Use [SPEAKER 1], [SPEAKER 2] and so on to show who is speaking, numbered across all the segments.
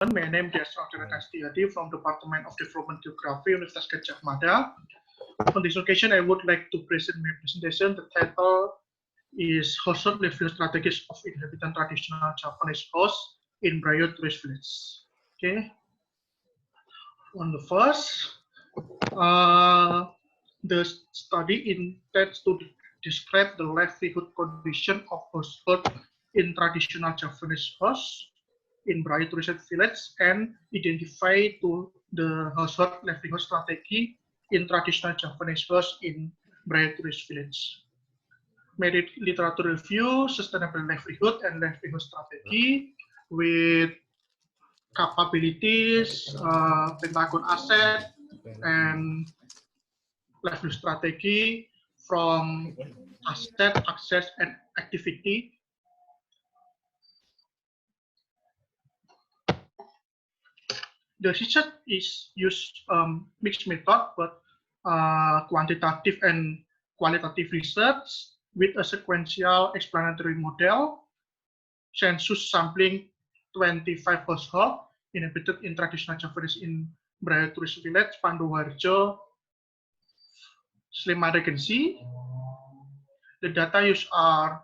[SPEAKER 1] My name is Dr. from Department of Development Geography, Universitas Gadjah Mada. On this occasion, I would like to present my presentation. The title is Household Livelihood Strategies of Inhabitant Traditional Japanese House in Brayo Tourist Village. Okay. On the first, the study intends to describe the livelihood condition of household in traditional Japanese house in Brayo Tourist Village and identify to the household livelihood strategy in traditional Japanese house in Brayo Tourist Village. Made literature review, sustainable livelihood and livelihood strategy with capabilities, Pentagon asset, and livelihood strategy from asset, access, and activity. The research is used mixed method, but quantitative and qualitative research with a sequential explanatory model, census sampling 25 households inhabited in traditional Japanese in Brayo Tourist Village, Pandowarjo, Sleman Regency. The data used are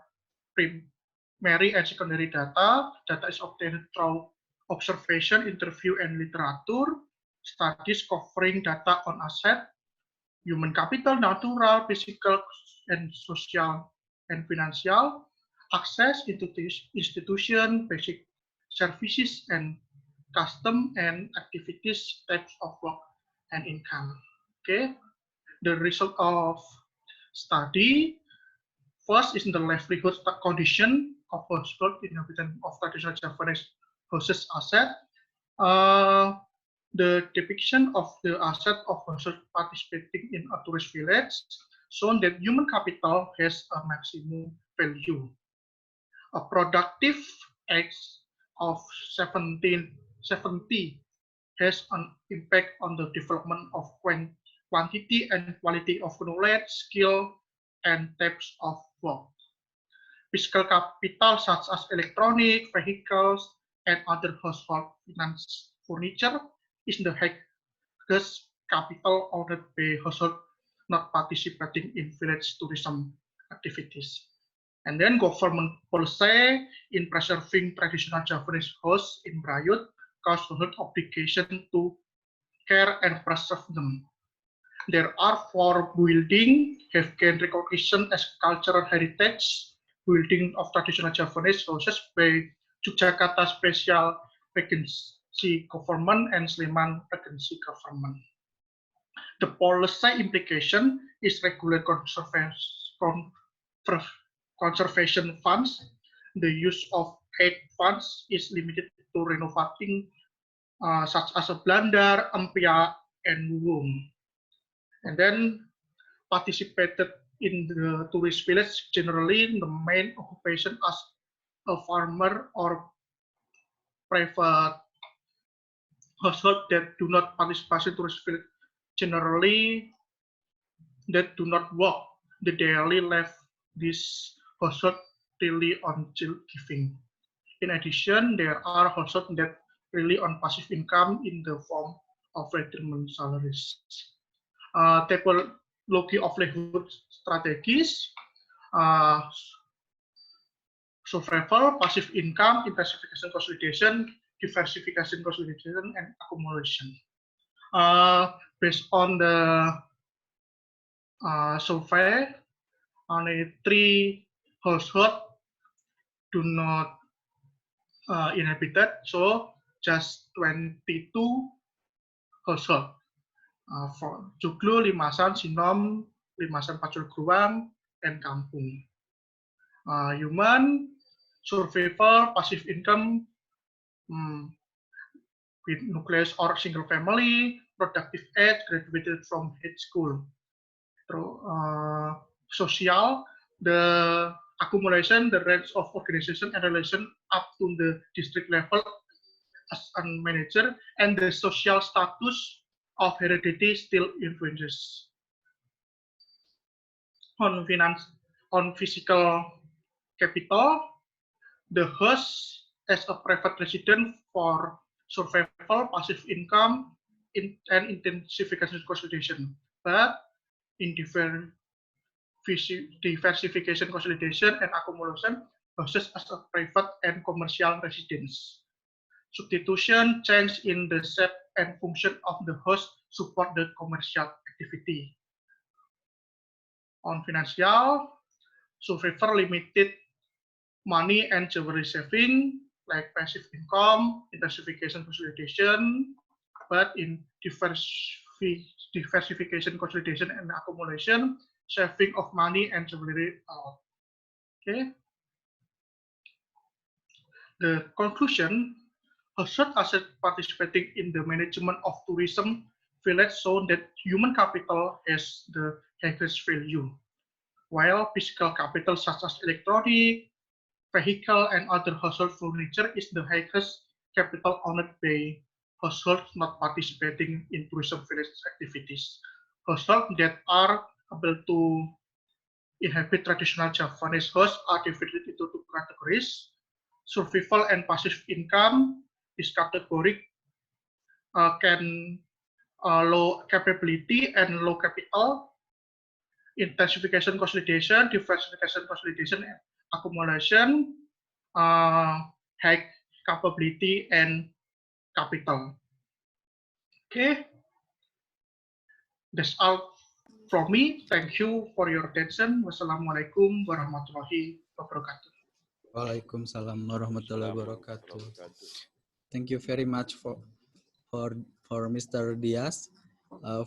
[SPEAKER 1] primary and secondary data. Data is obtained through observation, interview, and literature. Studies covering data on asset, human capital, natural, physical, and social, and financial, access into institution, basic services, and custom and activities, types of work, and income. Okay, the result of study first is the livelihood condition of household inhabitant of traditional Japanese houses asset. The depiction of the asset of household participating in a tourist village shown that human capital has a maximum value. A productive age of 70 has an impact on the development of quantity and quality of knowledge, skill, and types of work. Physical capital such as electronic, vehicles, and other household finance furniture is the highest capital owned by household not participating in village tourism activities. And then government policy in preserving traditional Japanese house in Brayo household obligation to care and preserve them. There are 4 buildings have gained recognition as cultural heritage building of traditional Japanese houses by Yogyakarta Special Regency Government and Sleman Regency Government. The policy implication is regular conservation funds. The use of aid funds is limited to renovating such as a blandar, empia, and wung. And then participated in the tourist village generally the main occupation as a farmer or private household that do not participate in tourist village generally that do not work the daily life this household rely on child giving. In addition, there are households that rely on passive income in the form of retirement salaries. Typology of livelihood strategies, survival, passive income, intensification consolidation, diversification consolidation, and accumulation. Based on the survey, only 3 households do not inhabited, so just 22 households. For Joglo, Limasan, Sinom, Limasan Pacul Gruang, and Kampung. Human, survival, passive income, with nucleus or single family, productive age, graduated from high school. Social, the accumulation, the range of organization and relation up to the district level as a manager, and the social status of heredity still influences. On finance, on physical capital, the host as a private residence for survival, passive income, and intensification consolidation. But in diversification, consolidation, and accumulation versus as a private and commercial residence. Substitution, change in the shape and function of the host support the commercial activity. On financial, so favor limited money and jewelry saving, like passive income, intensification consolidation, but in diversification consolidation and accumulation, saving of money and jewelry out. Okay. The conclusion, Husserl asset participating in the management of tourism village shown that human capital has the highest value, while physical capital such as electronic, vehicle, and other household furniture is the highest capital owned by households not participating in tourism village activities. Households that are able to inhabit traditional Javanese hosts are divided into two categories: survival and passive income. This category can low capability and low capital, intensification consolidation, diversification consolidation, and accumulation, uh, high capability and capital. Okay, that's all from me. Thank you for your attention. Wassalamualaikum warahmatullahi wabarakatuh.
[SPEAKER 2] Waalaikumsalam warahmatullahi wabarakatuh. Thank you very much for Mr. Diaz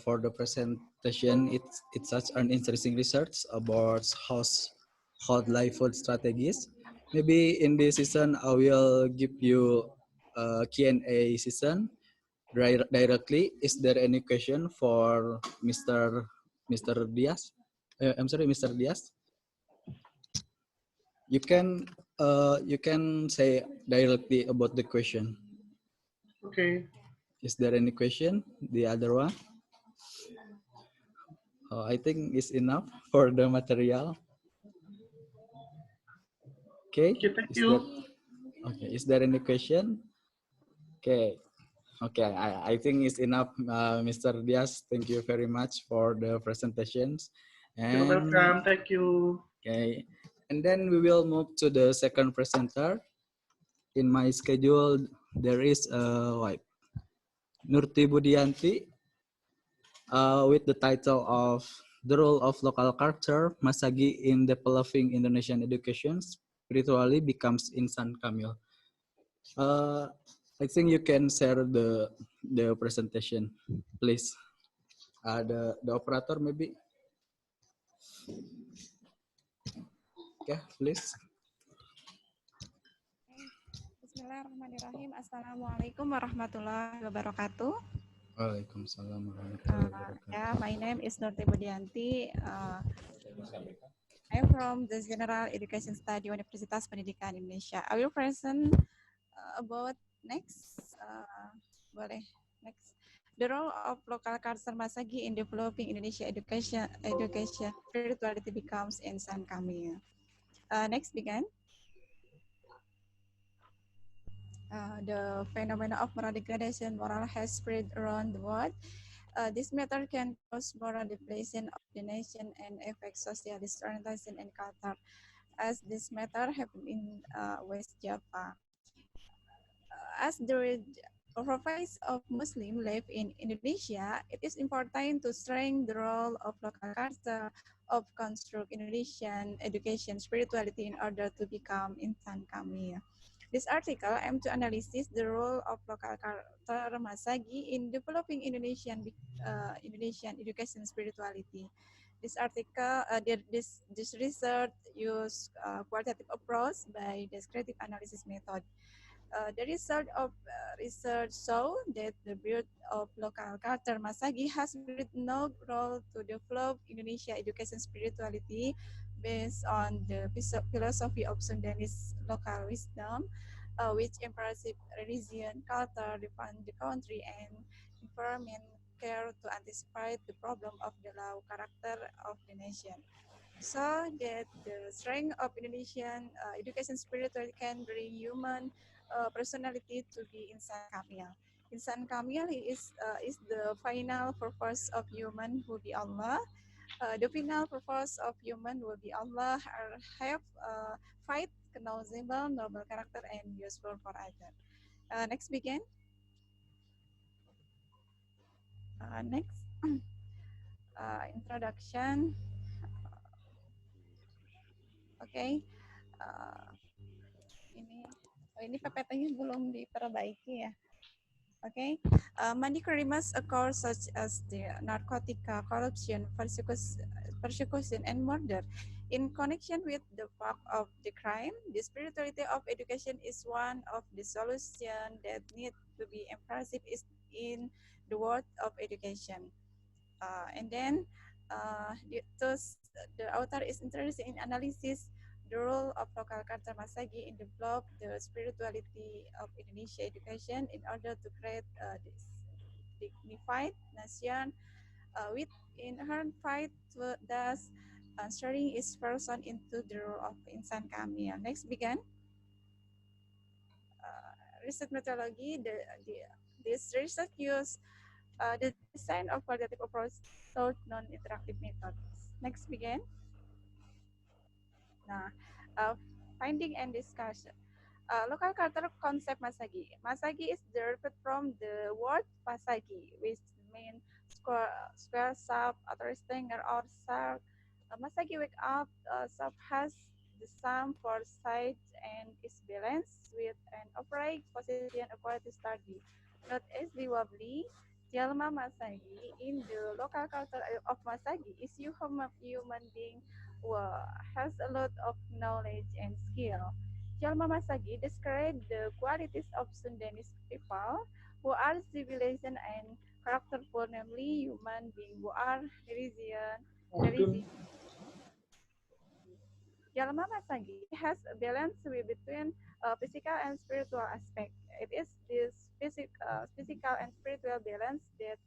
[SPEAKER 2] for the presentation. It's such an interesting research about hot life food strategies. Maybe in this season I will give you a Q&A season directly. Is there any question for Mr. Diaz? I'm sorry, Mr. Diaz. You can say directly about the question.
[SPEAKER 1] Okay.
[SPEAKER 2] Is there any question? The other one? I think it's enough for the material. Okay.
[SPEAKER 1] Okay, thank you.
[SPEAKER 2] Is there any question? Okay. Okay, I think it's enough, Mr. Diaz. Thank you very much for the presentations.
[SPEAKER 1] You're
[SPEAKER 2] And
[SPEAKER 1] welcome. Thank you.
[SPEAKER 2] okay, and then we will move to the second presenter. In my schedule, there is Nurti Budianti with the title of The Role of Local Culture, Masagi in Developing Indonesian Education, Spiritually Becomes Insan Kamil. I think you can share the presentation, please. The operator maybe. Okay, please.
[SPEAKER 3] Bismillahirrahmanirrahim. Assalamualaikum warahmatullahi wabarakatuh.
[SPEAKER 2] Waalaikumsalam warahmatullahi wabarakatuh.
[SPEAKER 3] My name is Nurti Budianti. I'm from the General Education Study Universitas Pendidikan Indonesia. I will present about next. Next. The role of local culture Masagi in developing Indonesia education spirituality becomes insan kami. Next begin. The phenomena of moral degradation moral has spread around the world. This matter can cause moral depletion of the nation and affect social disorientation and culture, as this matter happened in West Java. As the prophets of Muslim live in Indonesia, it is important to strengthen the role of local culture of construct Indonesian education spirituality in order to become insan kami. This article aims to analyze the role of local culture Masagi in developing Indonesian education spirituality. This article, this research use qualitative approach by descriptive analysis method. The result of research show that the build of local culture Masagi has played no role to develop Indonesia education spirituality based on the philosophy of Sundanese local wisdom, which embraces religion, culture, define the country, and environment care to anticipate the problem of the low character of the nation. So that the strength of Indonesian education spirituality can bring human personality to be insan kamil. Insan kamil is the final purpose of human who be Allah. The final purpose of human will be Allah or have fight, knowledgeable, noble character, and useful for others. Next begin. Next introduction. Okay. Uh, ini ini PPT-nya belum diperbaiki ya. Okay. Many crimes occur such as the narcotica, corruption, persecution, and murder. In connection with the fact of the crime, the spirituality of education is one of the solutions that need to be emphasized in the world of education. And then the author is interested in analysis the role of local culture Masagi in develop the spirituality of Indonesia education in order to create this dignified nation with inherent fight thus answering its person into the role of insan kamil. Next begin. Research methodology. This research use the design of qualitative approach toward non-interactive methods. Next begin. Nah, uh, finding and discussion. Local culture concept Masagi. Masagi is derived from the word Pasagi, which means square, sub, or rectangle or circle. Masagi wake up sub has the sum for sides and is balanced with an upright position according to study. Not as the wobbly. Jalma Masagi in the local culture of Masagi is human being who has a lot of knowledge and skill. Jalma Masagi described the qualities of Sundanese people who are civilization and characterful, namely human beings who are religion. Jalma Masagi has a balance between physical and spiritual aspect. It is this physical and spiritual balance that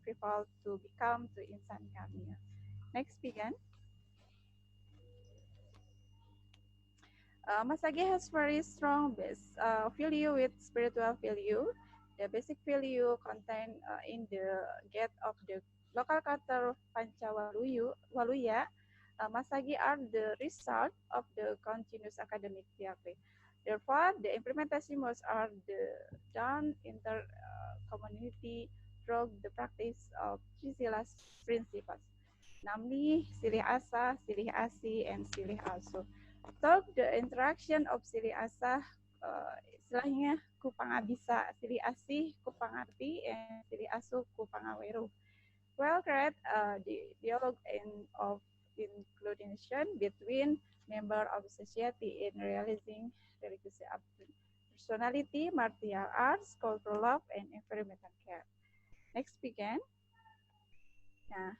[SPEAKER 3] prevail to become to insan kamil. Next begin. Masagi has very strong base value with spiritual value. The basic value contained in the gate of the local culture Waluya, Masagi are the result of the continuous academic theory. Therefore, the implementation was are done inter community through the practice of Trisilas principles, namely silih asa, silih asi, and silih aso. Talk the interaction of silih asah istilahnya ku pangabisa, silih asih ku pangarti, and silih asuh ku pangaweruh. Well, create the dialogue of inclusion between member of society in realizing religious personality, martial arts, cultural love, and environmental care. Next begin. Nah,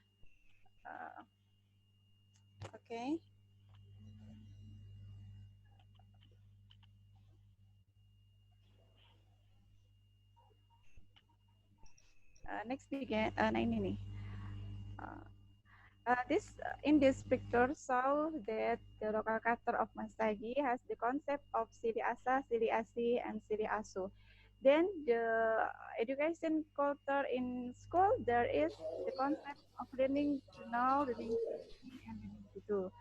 [SPEAKER 3] okay. Next begin. Nah ini nih. In this picture show that the local character of Masagi has the concept of Sili Asa, Sili Asi, and Sili Asu. Then the education culture in school, there is the concept of learning to know, learning to see, and learning to do.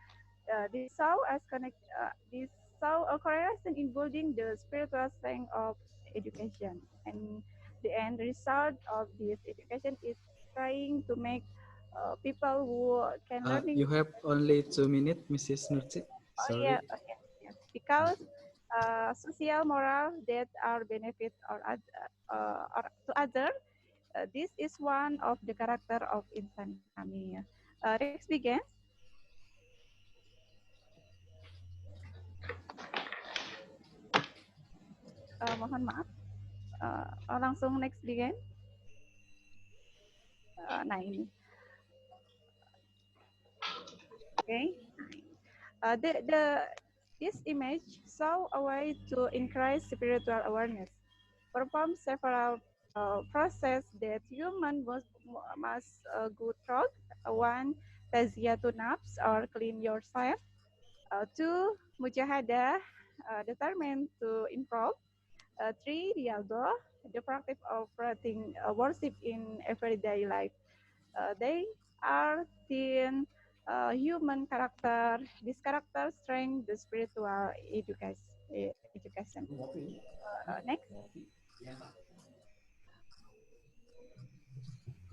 [SPEAKER 3] This saw a correlation in building the spiritual strength of education, and the end result of this education is trying to make people who can learning.
[SPEAKER 2] You have only 2 minutes, Mrs. Nursi. Sorry.
[SPEAKER 3] Yes. Because social moral that are benefit or to other. This is one of the character of insan kami. Next begin. Mohon maaf. Langsung next begin. Nah ini. Okay. This image show a way to increase spiritual awareness. Perform several process that human must go through. One, tazkiyatun nafs or clean yourself. Two, mujahadah, determined to improve. Three, Dialgo, the practice of worship in everyday life. They are thin human character. This character strengthens the spiritual education. Next.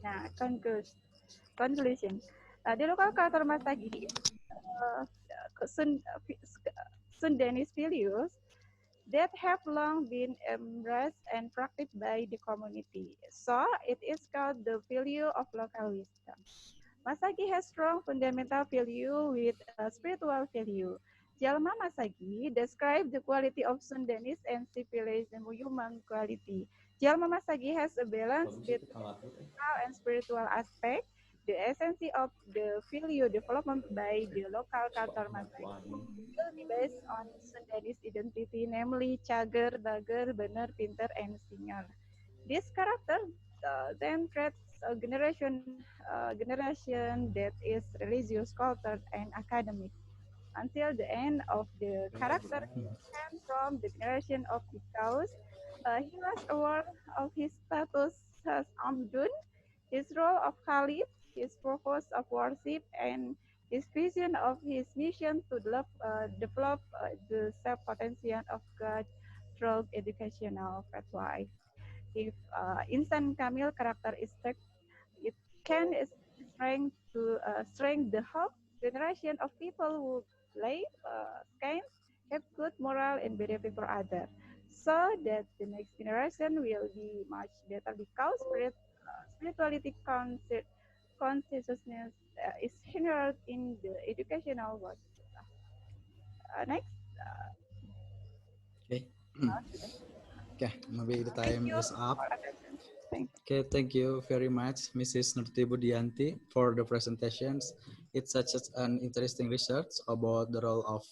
[SPEAKER 3] Nah, conclusion. The local culture Masagi, uh, Sun, Sundanese values that have long been embraced and practiced by the community. So it is called the value of local wisdom. Masagi has strong fundamental value with a spiritual value. Jalma Masagi describes the quality of Sundanese and civilization human quality. Jalma Masagi has a balance between physical and spiritual aspect. The essence of the value development by the local culture Masagi will be based on Sundanese identity, namely Cager, Bager, Bener, Pinter, and Singer. This character then traits a generation that is religious, cultured, and academic. Until the end of the character came from the generation of IGEOS, he was aware of his status as Amdun, his role of Caliph, his purpose of worship, and his vision of his mission to develop the self-potential of God through educational pathway. If instant Camille character is struck, it can strengthen the whole generation of people who can have good moral and behavior for others, so that the next generation will be much better because spirituality consciousness is inherent in the educational world. Next,
[SPEAKER 2] Okay.
[SPEAKER 3] student.
[SPEAKER 2] Okay, maybe the
[SPEAKER 3] Thank
[SPEAKER 2] time
[SPEAKER 3] you
[SPEAKER 2] is up.
[SPEAKER 3] for attention. Thank you.
[SPEAKER 2] Okay, thank you very much, Mrs. Nurti Budianti, for the presentations. It's such an interesting research about the role of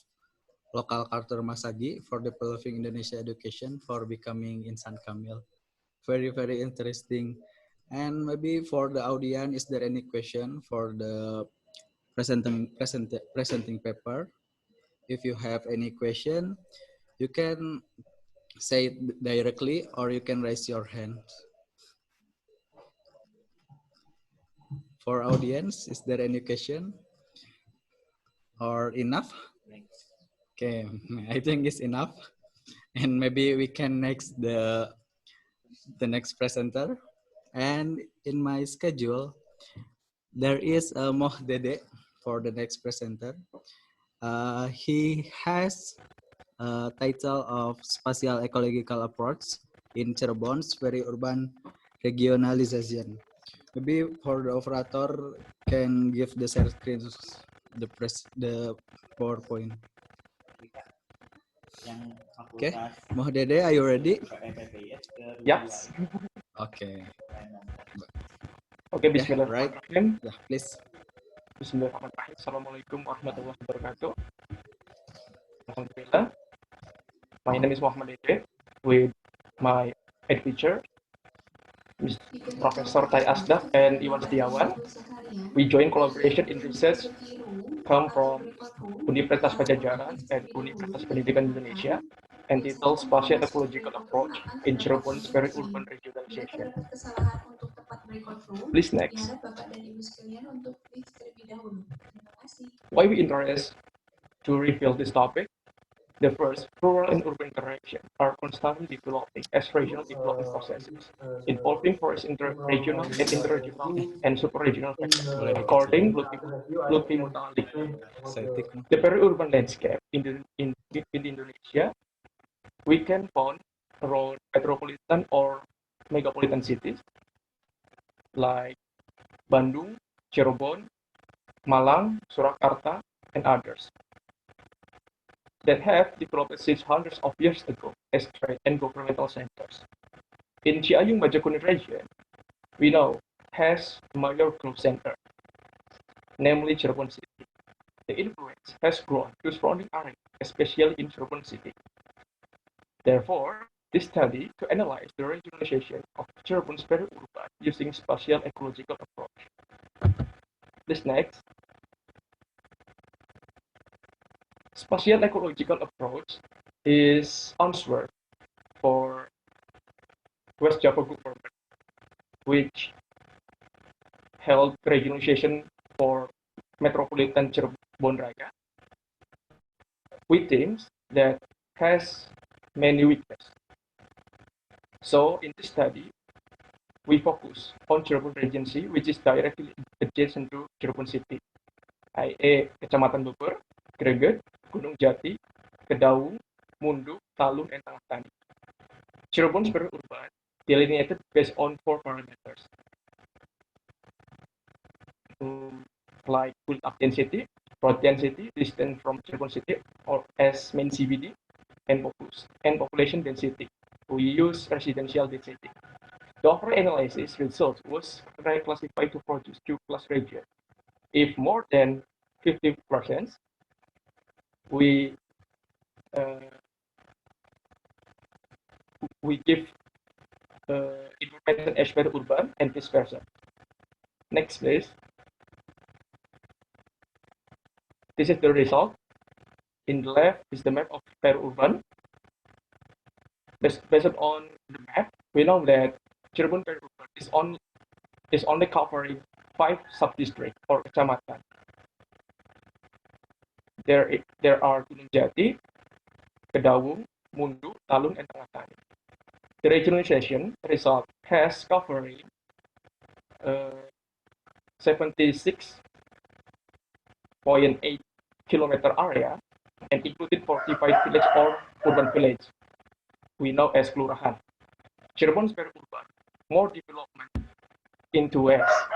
[SPEAKER 2] local culture Masagi for developing Indonesia education for becoming Insan Kamil. Very, very interesting. And maybe for the audience, is there any question for the presenting paper? If you have any question, you can say it directly or you can raise your hand. For audience, is there any question or enough? Okay, I think it's enough. And maybe we can next the next presenter. And in my schedule, there is Moh Dede for the next presenter. He has a title of Spatial Ecological Approach in Cirebon's very urban regionalization. Maybe for the operator can give the share screen the PowerPoint. Okay, Moh Dede, are you ready?
[SPEAKER 4] Yes.
[SPEAKER 2] Okay.
[SPEAKER 4] Oke,
[SPEAKER 2] Yeah,
[SPEAKER 4] bismillahirrahmanirrahim.
[SPEAKER 2] Yeah, please.
[SPEAKER 4] Bismillahirrahmanirrahim. Assalamualaikum warahmatullahi wabarakatuh. Alhamdulillah. My name is Muhammad Ede with my head teacher, Professor Tai Asdaq and Iwan Setiawan. We join collaboration in research come from Universitas Pajajaran and Universitas Pendidikan Indonesia, entitled Spatial Ecological Approach in Cirebon's Very Urban Regionalization. Please next. Why we interest to reveal this topic? The first, rural and urban interaction are constantly developing as regional development processes, involving forest inter-regional and interregional and super-regional factors. According to Lutfi Mutali, the peri-urban landscape in Indonesia, we can find around metropolitan or megapolitan cities like Bandung, Cirebon, Malang, Surakarta, and others that have developed since hundreds of years ago as trade and governmental centers. In Ciayung Majakuning region, we know has a major growth center, namely Cirebon City. The influence has grown to surrounding area, especially in Cirebon City. Therefore, this study to analyze the regionalization of Cirebon's peri-urban using spatial ecological approach. This next. Spatial ecological approach is answer for West Java government, which held regionalization for metropolitan Cirebon Raya, we think that has many weaknesses. So in this study, we focus on Cirebon Regency, which is directly adjacent to Cirebon City, i.e. Kecamatan Beber, Greget, Gunung Jati, Kedaung, Mundu, Talun, and Tengah Tani. Cirebon is very urban, delineated based on 4 parameters, like built-up density, road density, distance from Cirebon City or as main CBD, and population density. We use residential density. The overall analysis result was classified to produce 2+ region. If more than 50%, we give information as per urban and vice versa. Next, please. This is the result. In the left is the map of peri-urban. Based on the map, we know that Cirebon peri-urban is only covering 5 sub-districts or kecamatan. There are Gunung Jati, Kedaung, Mundu, Talun, and Tengah Tani. The regionalization result has covering 76.8 kilometer area and included 45 village or urban village we know as kelurahan. Cirebon is very urban, more development into west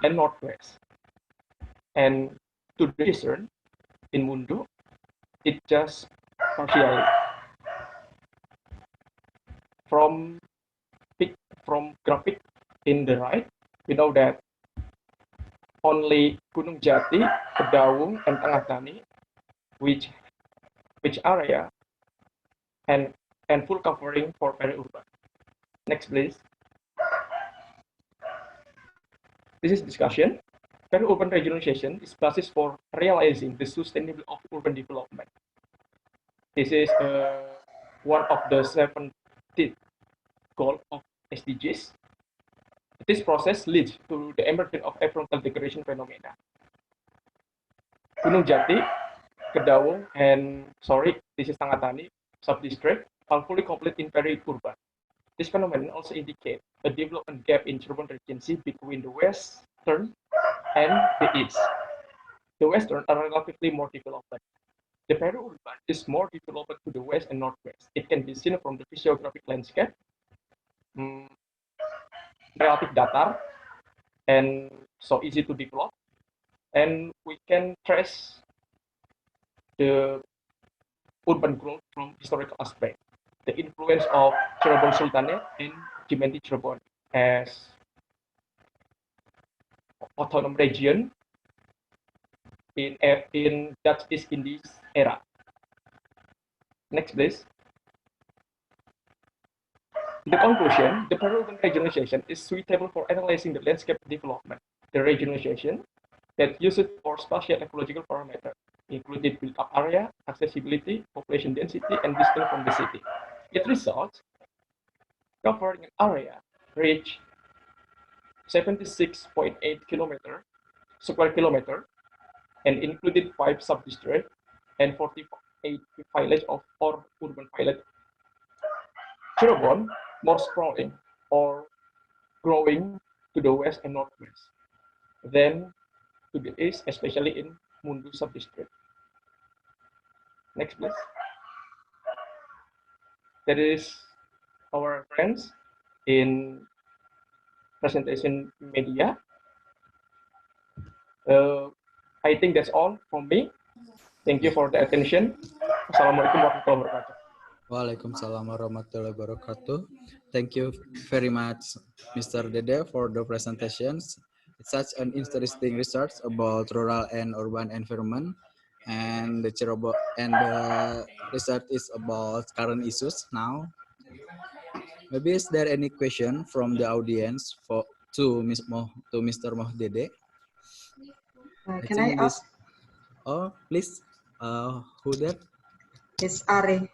[SPEAKER 4] and northwest. And to the eastern, in Mundu, it just partially. From graphic in the right, we know that only Gunung Jati, Kedaung, and Tengah Tani, which area and full covering for peri-urban. Next, please. This is discussion. Peri-urban regionalization is basis for realizing the sustainable of urban development. This is one of the 17 goals of SDGs. This process leads to the emergence of frontal degradation phenomena. Gunung Jati, Kedaung, and this is Tengah Tani sub-district are fully complete in peri-urban. This phenomenon also indicates a development gap in Cirebon Regency between the western and the east. The western are relatively more developed. The peri-urban is more developed to the west and northwest. It can be seen from the physiographic landscape, relative datar, and so easy to develop. And we can trace the urban growth from historical aspect. The influence of Cirebon Sultanate in Jimenti Cirebon as autonomous region in Dutch East Indies era. Next, please. The conclusion, the peri-urban regionalization is suitable for analyzing the landscape development. The regionalization that uses for spatial ecological parameters, including built-up area, accessibility, population density, and distance from the city. It results covering an area reach 76.8 square kilometer and included 5 sub-districts and 48 villages or urban villages. Cirebon more sprawling or growing to the west and northwest than to the east, especially in Mundu sub-district. Next, please. That is our friends in presentation media. I think that's all from me. Thank you for the attention. Assalamualaikum warahmatullahi wabarakatuh.
[SPEAKER 2] Waalaikumsalam warahmatullahi wabarakatuh. Thank you very much, Mr. Dede, for the presentations. It's such an interesting research about rural and urban environment, and the research is about current issues now. Maybe is there any question from the audience to Mr. Mohdede?
[SPEAKER 5] Can I ask?
[SPEAKER 2] Oh, please. Who that?
[SPEAKER 5] It's Ari.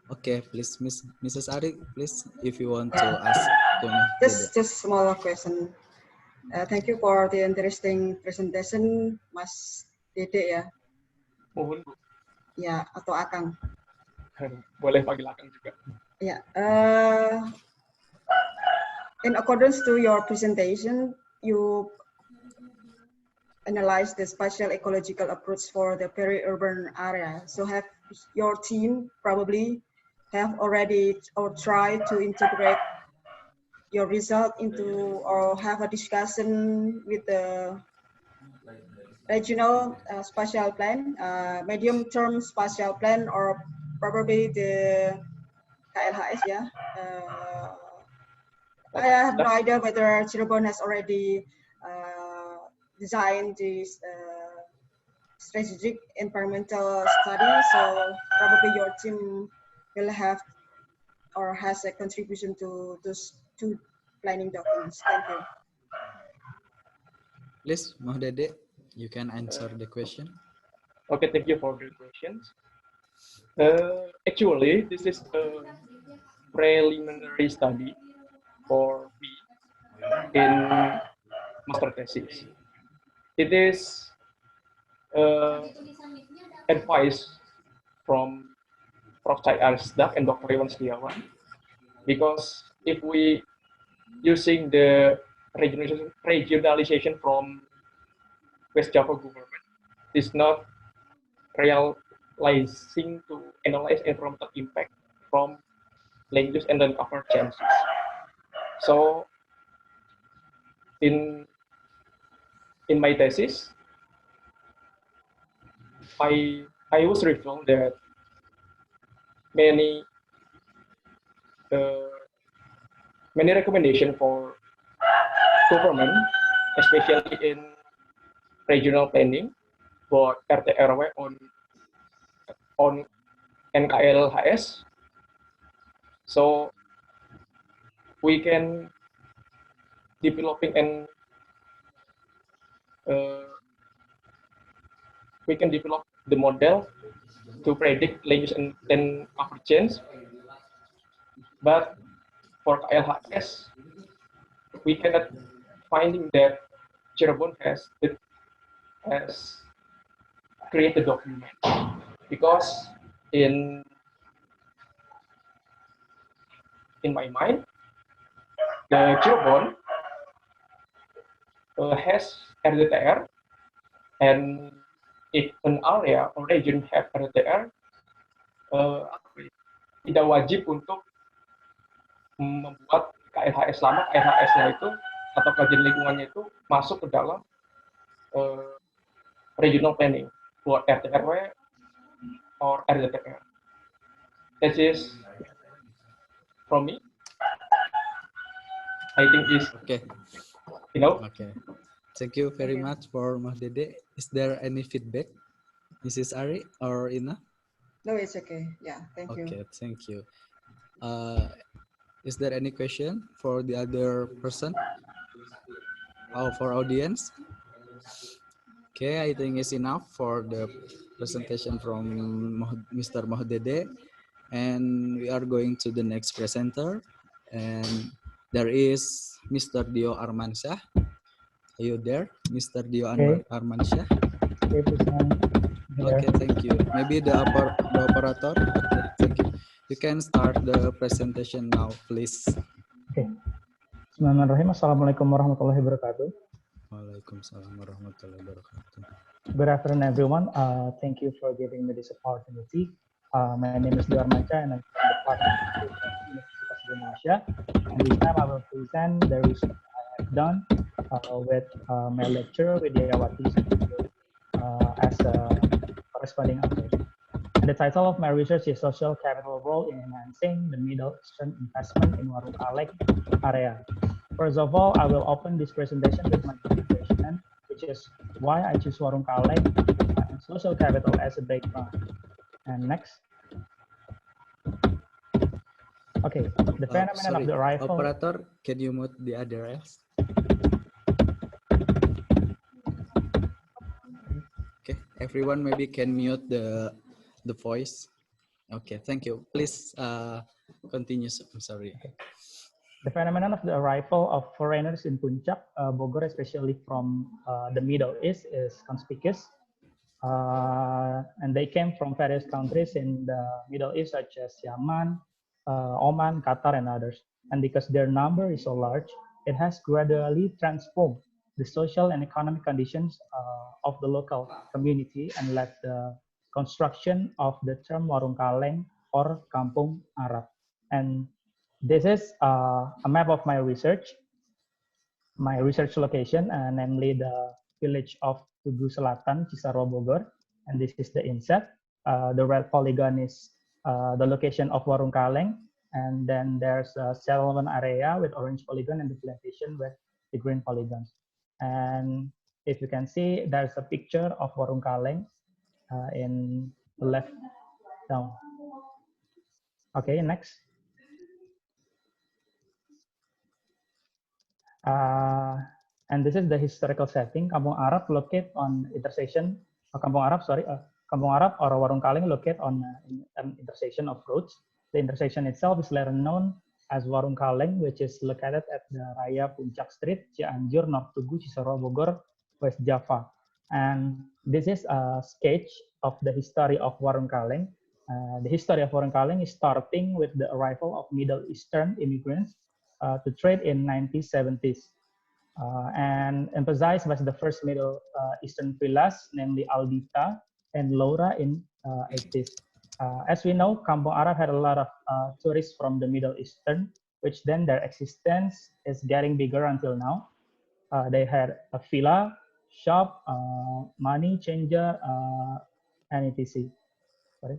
[SPEAKER 2] Okay, please, Mrs. Ari, please, if you want to ask to me.
[SPEAKER 5] Just small question. Thank you for the interesting presentation, Mas Dede ya.
[SPEAKER 4] Mohon Bu.
[SPEAKER 5] Ya, atau Akang.
[SPEAKER 4] Boleh panggil Akang juga.
[SPEAKER 5] Ya, in accordance to your presentation, you analyze the spatial ecological approach for the peri-urban area. So have your team probably have already or tried to integrate your result into or have a discussion with the regional spatial plan, medium-term spatial plan, or probably the KLHS, yeah. I have no idea whether Cirebon has already designed this strategic environmental study, so probably your team will have or has a contribution to those two planning documents. Thank you.
[SPEAKER 2] Please, Dede, you can answer the question.
[SPEAKER 4] Okay, thank you for the questions. Actually, this is a preliminary study for me in master thesis. It is advice from Prof. Chai Arsdak and Dr. Iwan Setiawan, because if we using the regionalization from West Java government, is not realizing to analyze environmental impact from land use and then cover changes. So in my thesis, I was revealed that many recommendation for government, especially in regional planning, for RT/RW on NKLHS. So we can developing and we can develop the model to predict land use and cover change. But for KLHS, we cannot finding that Cirebon has created document, because in my mind, the Cirebon has RDTR, and if an area or region have RDTR, tidak wajib untuk membuat KLHS lama. KLHS-nya itu atau kajian lingkungannya itu masuk ke dalam regional planning buat RT/RW or RDTR. That is from me. I think is
[SPEAKER 2] okay. Okay. Thank you very much for Mas Dede. Is there any feedback, Mrs. Ari or Ina?
[SPEAKER 5] No, it's okay. Yeah, thank you.
[SPEAKER 2] Okay, thank you. Is there any question for the other person? Or for audience? Okay, I think it's enough for the presentation from Mr. Mohdede. And we are going to the next presenter. And there is Mr. Dio Armansyah. Are you there, Mr. Dio Armansyah? Okay, thank you. Maybe the operator. Okay, thank you. You can start the presentation now, please.
[SPEAKER 6] Okay. Bismillahirrahmanirrahim. Assalamualaikum warahmatullahi wabarakatuh.
[SPEAKER 2] Waalaikumsalam warahmatullahi wabarakatuh.
[SPEAKER 6] Good afternoon, everyone. Thank you for giving me this opportunity. My name is Dio Armansyah, and I'm from the Department of Universitas Indonesia. And this time I will present the research I have done with my lecturer Widyawati as a corresponding author. And the title of my research is Social Capital Role in Enhancing the Middle Eastern Investment in Warung Alek Area. First of all, I will open this presentation with my presentation, which is why I choose Warung Alek and social capital as a background. And next. Okay, the phenomenon of the arrival.
[SPEAKER 2] Operator, can you mute the others? Okay, everyone maybe can mute the voice. Okay, thank you. Please continue. I'm sorry.
[SPEAKER 6] Okay. The phenomenon of the arrival of foreigners in Puncak, Bogor, especially from the Middle East, is conspicuous. And they came from various countries in the Middle East, such as Yemen, Oman, Qatar, and others. And because their number is so large, it has gradually transformed the social and economic conditions of the local community and led the construction of the term Warung Kaleng or Kampung Arab. And this is a map of my research location, namely the village of Tugu Selatan, Cisarua, Bogor. And this is the inset. The red polygon is the location of Warung Kaleng. And then there's a settlement area with orange polygon and the plantation with the green polygons. And if you can see, there's a picture of Warung Kaleng in the left down. Okay, next. And this is the historical setting. Kampung Arab located on intersection. Kampung Arab or Warung Kaleng located on an intersection of roads. The intersection itself is later known as Warung Kaleng, which is located at the Raya Puncak Street, Cianjur, North Tugu, Cisarua, Bogor, West Java. And this is a sketch of the history of Warung Kaleng. The history of Warung Kaleng is starting with the arrival of Middle Eastern immigrants to trade in 1970s. And emphasized was the first Middle Eastern villas, namely Aldita and Laura in 80s. As we know, Kampung Arab had a lot of tourists from the Middle Eastern, which then their existence is getting bigger until now. They had a villa, shop, money changer, and etc. Sorry.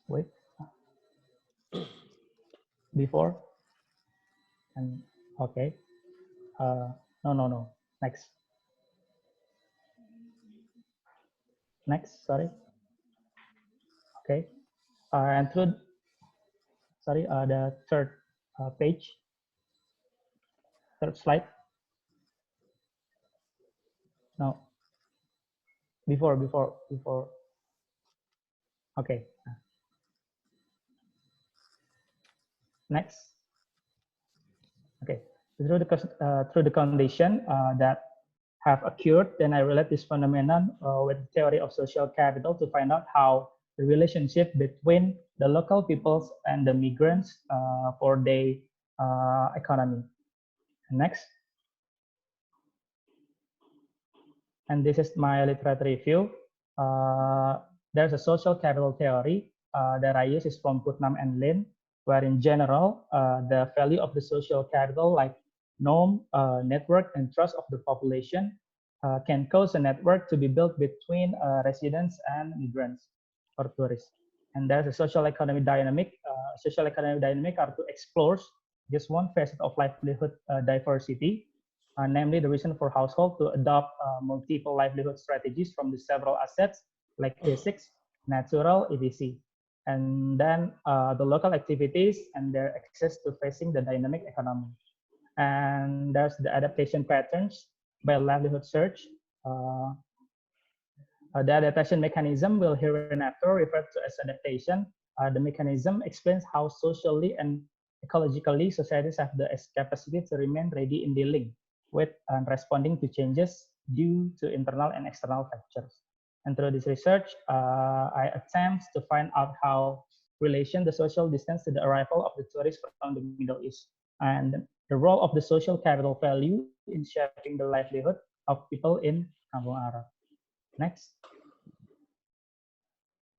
[SPEAKER 6] Wait. Before and okay. No. Next. Next. Sorry. Okay. And through, sorry, the third page, third slide. No. Before. Okay. Next. Okay. Through the condition that have occurred, then I relate this phenomenon with the theory of social capital to find out how the relationship between the local peoples and the migrants for their economy. Next. And this is my literature review. There's a social capital theory that I use is from Putnam and Lin, where in general, the value of the social capital like norm, network, and trust of the population can cause a network to be built between residents and migrants or tourists. And there's a social economic dynamic. Social economic dynamic are to explore just one facet of livelihood diversity, namely the reason for household to adopt multiple livelihood strategies from the several assets like basics, natural, etc. And then the local activities and their access to facing the dynamic economy. And there's the adaptation patterns by livelihood search. The adaptation mechanism will hereinafter refer to as adaptation. The mechanism explains how socially and ecologically societies have the capacity to remain ready in dealing with and responding to changes due to internal and external factors. And through this research, I attempt to find out how relation the social distance to the arrival of the tourists from the Middle East and the role of the social capital value in shaping the livelihood of people in Kampung Arab. Next.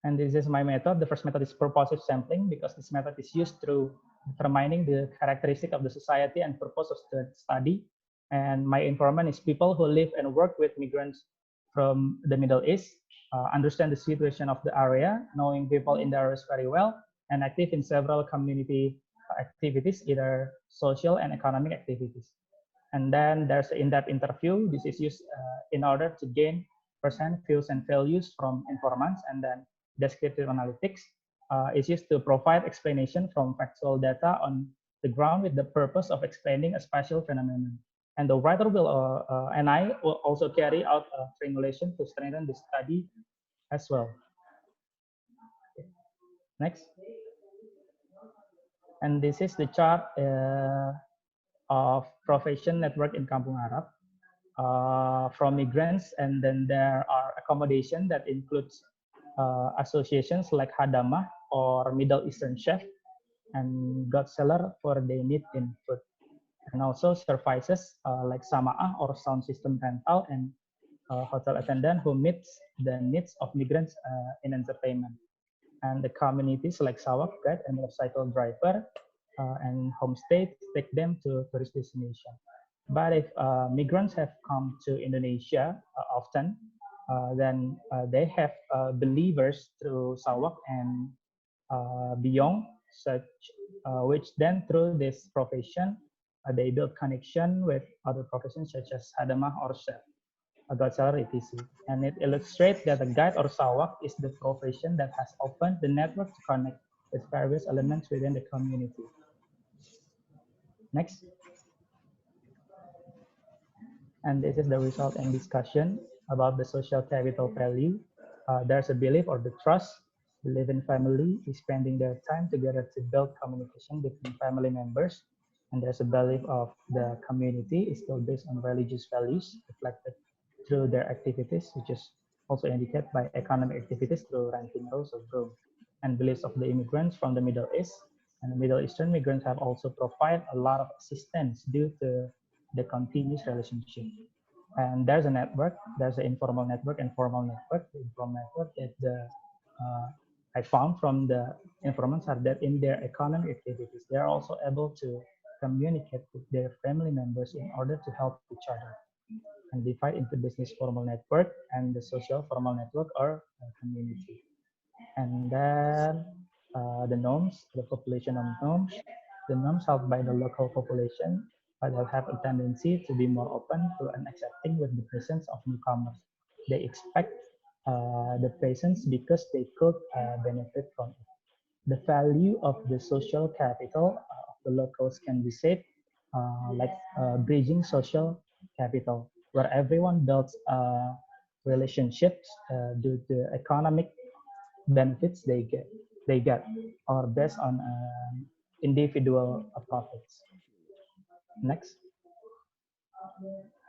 [SPEAKER 6] And this is my method. The first method is purposive sampling because this method is used through determining the characteristic of the society and purpose of the study. And my informant is people who live and work with migrants from the Middle East, understand the situation of the area, knowing people in the areas very well, and active in several community activities, either social and economic activities. And then there's an in-depth interview. This is used in order to gain percent views and values from informants. And then descriptive analytics is used to provide explanation from factual data on the ground with the purpose of explaining a spatial phenomenon. And the writer will and I will also carry out a triangulation to strengthen the study as well. Next. And this is the chart of profession network in Kampung Arab from migrants, and then there are accommodation that includes associations like Hadamah or Middle Eastern chef and God seller for their need in food, and also services like Sama'ah or sound system rental and hotel attendant who meets the needs of migrants in entertainment. And the communities like Sawak guide and motorcycle driver and homestay take them to tourist destination. But if migrants have come to Indonesia often, then they have believers through Sawak and beyond, such which then through this profession they build connection with other professions such as Hadamah or chef, God seller, etc. And it illustrates that a guide or sawak is the profession that has opened the network to connect with various elements within the community. Next. And this is the result and discussion about the social capital value. There's a belief or the trust, believe in family, is spending their time together to build communication between family members. And there's a belief of the community is still based on religious values reflected through their activities, which is also indicated by economic activities through renting rows of room. And beliefs of the immigrants from the Middle East and the Middle Eastern migrants have also provided a lot of assistance due to the continuous relationship. And there's a network, there's an informal network and formal network. The informal network is the, I found from the informants are that in their economic activities, they are also able to communicate with their family members in order to help each other. And divide into business formal network and the social formal network or community. And then the norms, the population of norms, the norms held by the local population, but they'll have a tendency to be more open to and accepting with the presence of newcomers. They expect the presence because they could benefit from it. The value of the social capital of the locals can be said like bridging social capital, where everyone builds relationships due to economic benefits they get or based on individual profits. Next.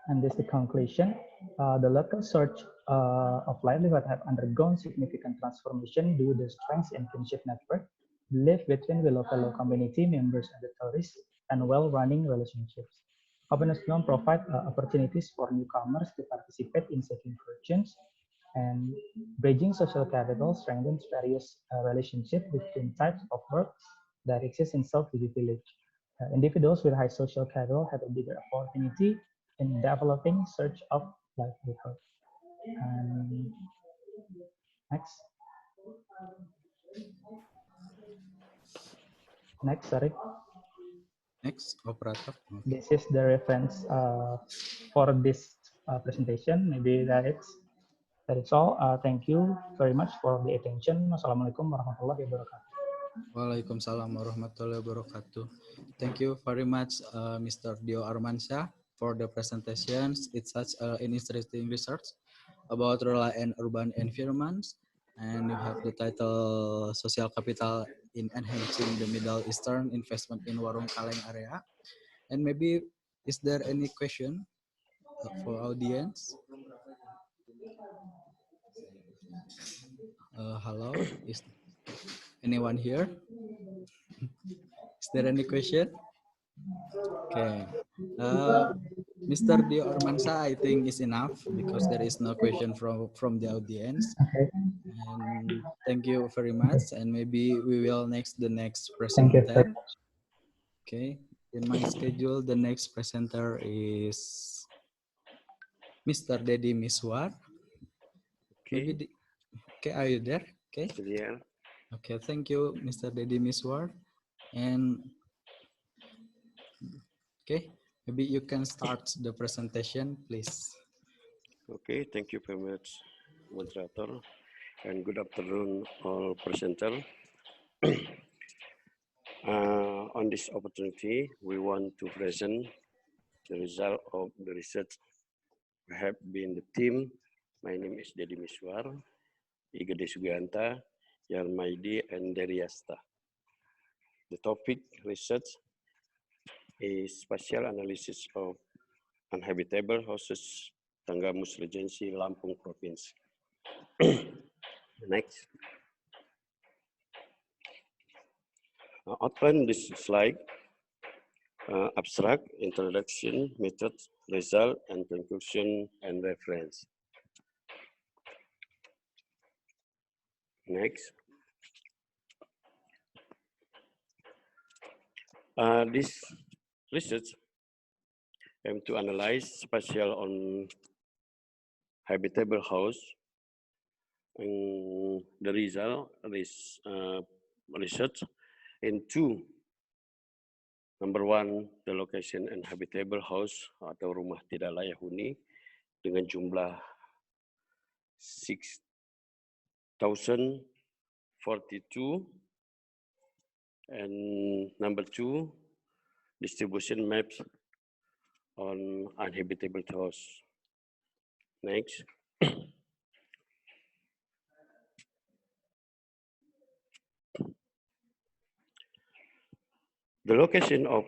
[SPEAKER 6] And this is the conclusion. The local search of livelihood have undergone significant transformation due to the strengths and kinship network live between the local community members and the tourists and well-running relationships. Openness Beyond provide opportunities for newcomers to participate in seeking fortunes, and bridging social capital strengthens various relationships between types of work that exist in South Budi village. Individuals with high social capital have a bigger opportunity in developing search of livelihood. And next. Next, sorry.
[SPEAKER 2] Next, operator. Okay.
[SPEAKER 6] This is the reference for this presentation. Maybe that is all. Thank you very much for the attention. Wassalamualaikum warahmatullahi wabarakatuh.
[SPEAKER 2] Waalaikumsalam warahmatullahi wabarakatuh. Thank you very much, Mr. Dio Armansyah, for the presentations. It's such an interesting research about rural and urban environments, and you have the title Social Capital in Enhancing the Middle Eastern Investment in Warung Kaleng Area. And maybe, is there any question for audience? Hello, is anyone here? Is there any question? Okay. Mr. Dio Armansa, I think is enough because there is no question from the audience.
[SPEAKER 6] Okay.
[SPEAKER 2] And thank you very much. And maybe we will next
[SPEAKER 6] Thank
[SPEAKER 2] presenter.
[SPEAKER 6] you.
[SPEAKER 2] Okay. In my schedule, the next presenter is Mr. Deddy Miswar.
[SPEAKER 7] Okay.
[SPEAKER 2] Maybe okay, are you there? Okay.
[SPEAKER 7] Yeah.
[SPEAKER 2] Okay, thank you, Mr. Deddy Miswar. And okay, maybe you can start the presentation, please.
[SPEAKER 7] Okay, thank you very much, moderator, and good afternoon, all presenter. On this opportunity, we want to present the result of the research. I have been the team. My name is Deddy Miswar, IGEOS Sugiyanta, Yarmaidi, and Deriasta. The topic research is spatial analysis of uninhabitable houses, Tanggamus Regency, Lampung Province. Next. Outline this slide, abstract, introduction, method, result, and conclusion and reference. Next. This research aims to analyze spatial on habitable house. And the result is research into number one, the location and habitable house atau rumah tidak layak huni dengan jumlah 6,042, and number two, distribution maps on uninhabitable house. Next. The location of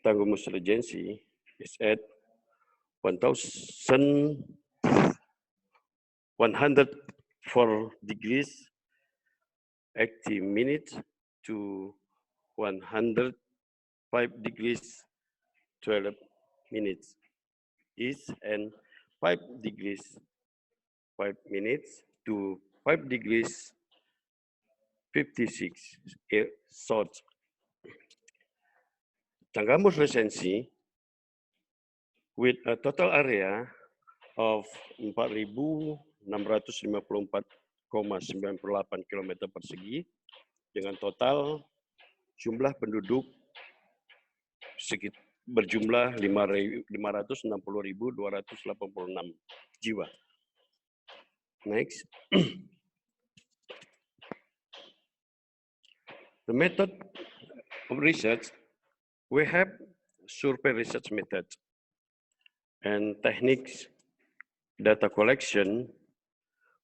[SPEAKER 7] Tanggamus Regency is at 104 degrees 80 minutes to 105 degrees 12 minutes east, and 5 degrees 5 minutes to 5 degrees 56 south. Tanggamus Regency, with a total area of 4.654,98 km persegi, dengan total jumlah penduduk berjumlah 560.286 jiwa. Next. The method of research, we have survey research method and techniques, data collection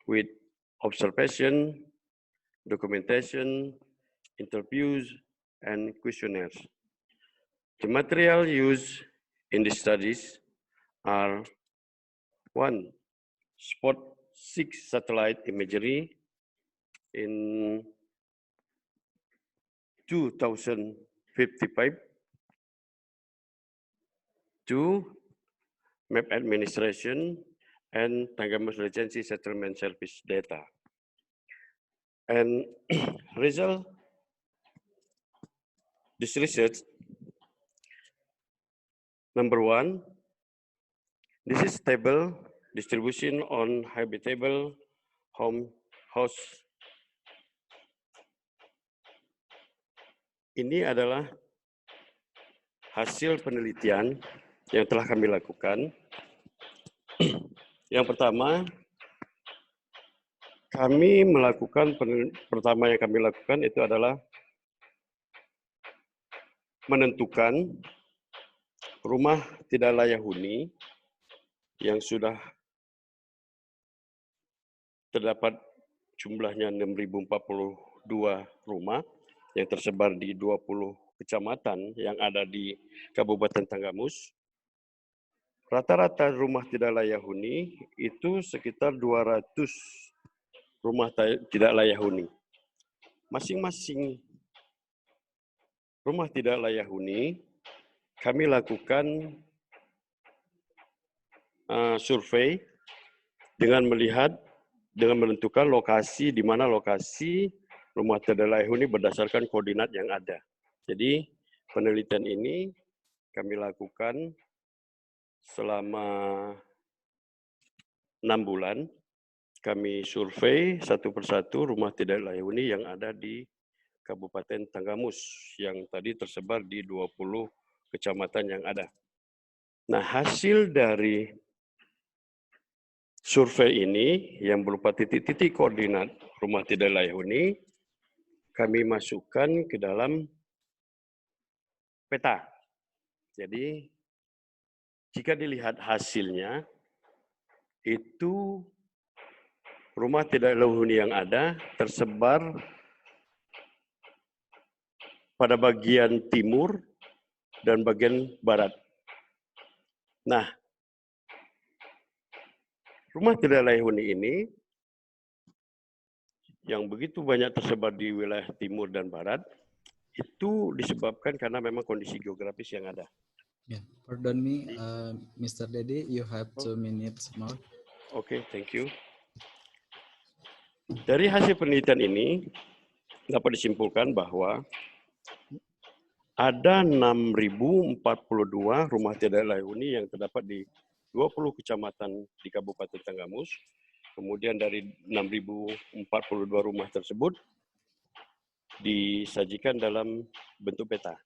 [SPEAKER 7] with observation, documentation, interviews, and questionnaires. The material used in the studies are 1. Spot 6 satellite imagery in 2055. 2. Map administration and Tanggamus Regency settlement service data. And result, this research, number one, this is table distribution on habitable house. Ini adalah hasil penelitian yang telah kami lakukan. Yang pertama, pertama yang kami lakukan itu adalah menentukan rumah tidak layak huni yang sudah terdapat jumlahnya 6.042 rumah yang tersebar di 20 kecamatan yang ada di Kabupaten Tanggamus. Rata-rata rumah tidak layak huni itu sekitar 200 rumah tidak layak huni. Masing-masing rumah tidak layak huni, kami lakukan survei dengan menentukan lokasi, di mana lokasi rumah tidak layak huni berdasarkan koordinat yang ada. Jadi penelitian ini kami lakukan selama 6 bulan. Kami survei satu persatu rumah tidak layak huni yang ada di Kabupaten Tanggamus yang tadi tersebar di 20 kecamatan yang ada. Nah, hasil dari survei ini yang berupa titik-titik koordinat rumah tidak layak huni, kami masukkan ke dalam peta. Jadi, jika dilihat hasilnya, itu rumah tidak layak huni yang ada tersebar pada bagian timur dan bagian barat. Nah, rumah tidak layak huni ini yang begitu banyak tersebar di wilayah timur dan barat, itu disebabkan karena memang kondisi geografis yang ada.
[SPEAKER 2] Yeah, pardon me, Mr. Dedi, you have 2 minutes more.
[SPEAKER 7] Oke, thank you. Dari hasil penelitian ini dapat disimpulkan bahwa ada 6.042 rumah tidak layak huni yang terdapat di 20 kecamatan di Kabupaten Tanggamus. Kemudian dari 6.042 rumah tersebut disajikan dalam bentuk peta.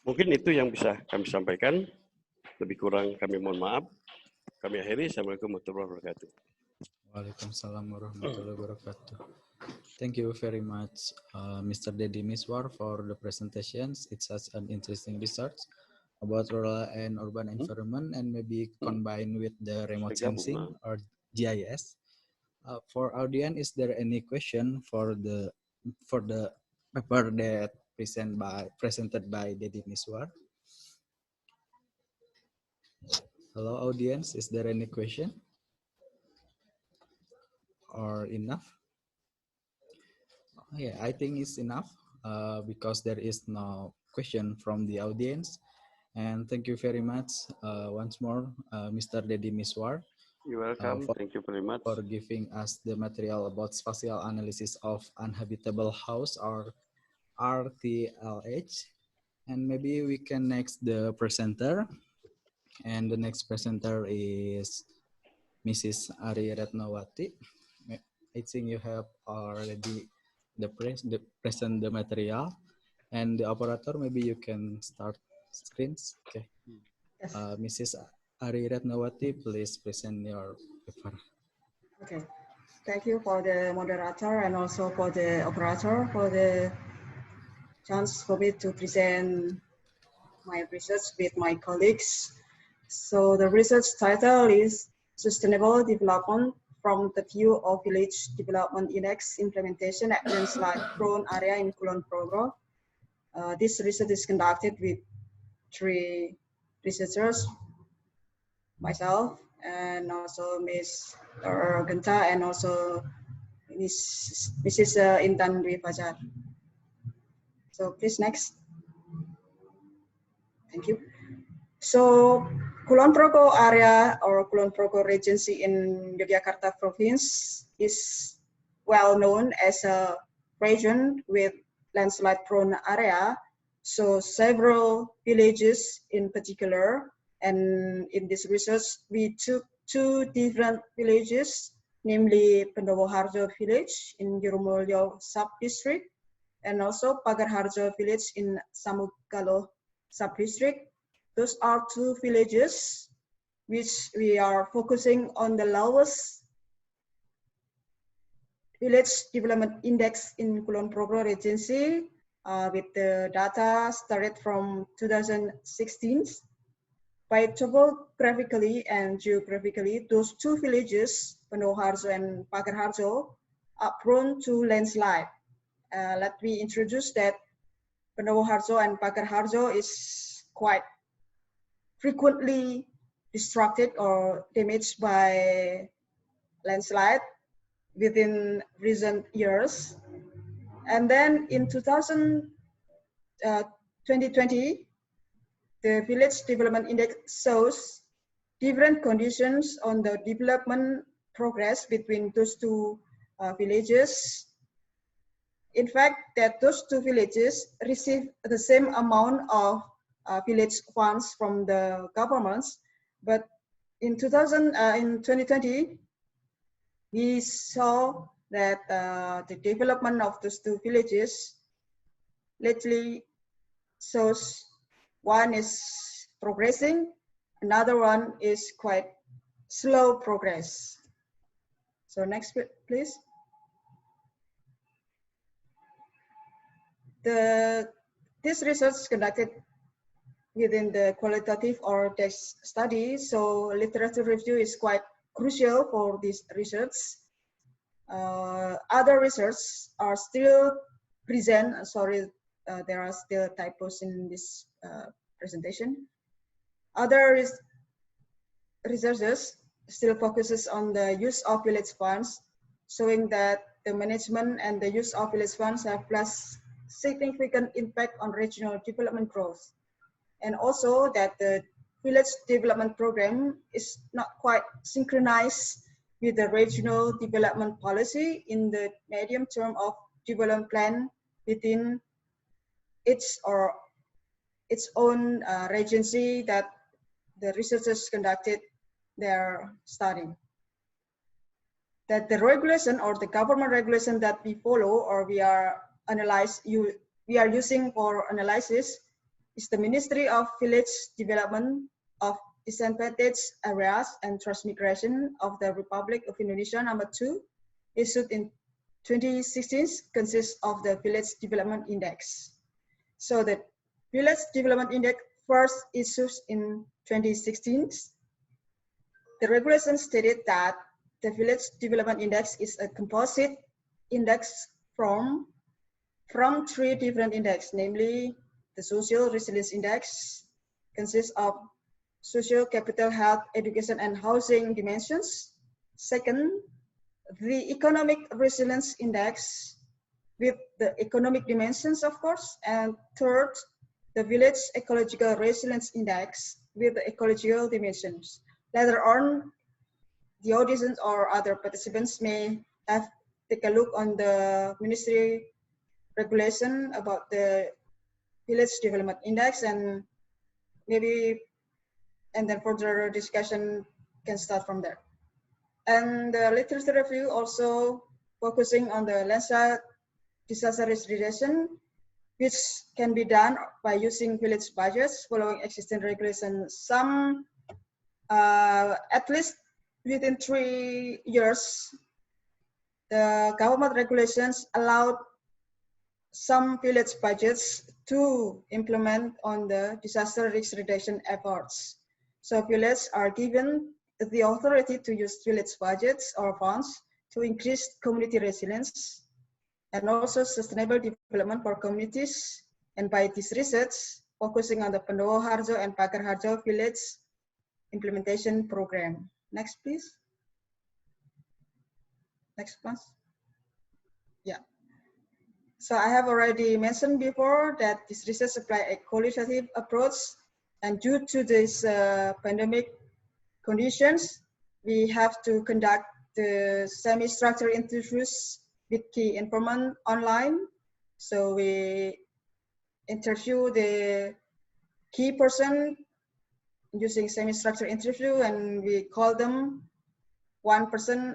[SPEAKER 7] Mungkin itu yang bisa kami sampaikan. Lebih kurang kami mohon maaf. Kami akhiri. Assalamualaikum warahmatullahi wabarakatuh.
[SPEAKER 2] Waalaikumsalam warahmatullahi wabarakatuh. Thank you very much, Mr. Dedi Miswar, for the presentations. It's such an interesting research about rural and urban environment, and maybe combined with the remote sensing or GIS. For audience, is there any question for the paper that presented by Dedi Miswar? Hello, audience. Is there any question or enough? Yeah, I think it's enough because there is no question from the audience. And thank you very much once more, Mr. Dedi Miswar.
[SPEAKER 7] You're welcome. Thank you very much
[SPEAKER 2] for giving us the material about spatial analysis of unhabitable house, or RTLH. And maybe we can next the presenter. And the next presenter is Mrs. Ari Retnawati. I think you have already present the material, and the operator, maybe you can start screens. Okay.
[SPEAKER 5] Yes.
[SPEAKER 2] Mrs. Ari Retnawati, please present your paper.
[SPEAKER 5] Okay. Thank you for the moderator and also for the operator for the chance for me to present my research with my colleagues. So the research title is Sustainable Development from the View of Village Development Index Implementation at Landslide Prone Area in Kulon Progo. This research is conducted with 3 researchers, myself, and also Ms. Genta, and also Mrs. Intan Dwi Fajar. So please next. Thank you. So Kulon Progo area or Kulon Progo Regency in Yogyakarta province is well known as a region with landslide prone area. So several villages in particular, and in this research we took 2 different villages, namely Pendowo Harjo village in Jurumulyo sub-district and also Pagar Harjo village in Samugalo sub-district. Those are 2 villages which we are focusing on the lowest village development index in Kulon Progo Regency with the data started from 2016. By topographically and geographically, those 2 villages, Pendowo Harjo and Pagar Harjo, are prone to landslide. Let me introduce that Pendowo Harjo and Pagar Harjo is quite frequently destructed or damaged by landslide within recent years. And then in 2020, the Village Development Index shows different conditions on the development progress between those 2 villages. In fact, that those 2 villages receive the same amount of village funds from the governments, but in 2020, we saw that the development of those 2 villages lately shows one is progressing, another one is quite slow progress. So next, please. This research conducted within the qualitative or text study. So literature review is quite crucial for this research. Other research are still present. Sorry, there are still typos in this presentation. Other researchers still focuses on the use of village funds, showing that the management and the use of village funds have less significant impact on regional development growth. And also that the village development program is not quite synchronized with the regional development policy in the medium term of development plan within its own regency that the researchers conducted their study. That the regulation or the government regulation that we follow or we are using for analysis is the Ministry of Village Development of Disadvantaged Areas and Transmigration of the Republic of Indonesia number 2, issued in 2016, consists of the Village Development Index. So the Village Development Index first issued in 2016. The regulation stated that the Village Development Index is a composite index from 3 different indexes, namely the Social Resilience Index, consists of social, capital, health, education, and housing dimensions. Second, the Economic Resilience Index with the economic dimensions, of course. And third, the Village Ecological Resilience Index with the ecological dimensions. Later on, the audience or other participants may have take a look on the ministry regulation about the Village Development Index, and maybe and then further discussion can start from there. And the literature review also focusing on the landslide disaster risk reduction, which can be done by using village budgets following existing regulations. Some at least within 3 years, the government regulations allowed some village budgets to implement on the disaster risk reduction efforts. So villages are given the authority to use village budgets or funds to increase community resilience and also sustainable development for communities. And by this research, focusing on the Pendowo Harjo and Pagar Harjo village implementation program. Next, please. Next, please. Yeah. So I have already mentioned before that this research apply a qualitative approach, and due to this pandemic conditions, we have to conduct the semi-structured interviews with key informant online. So we interview the key person using semi-structured interview, and we call them one person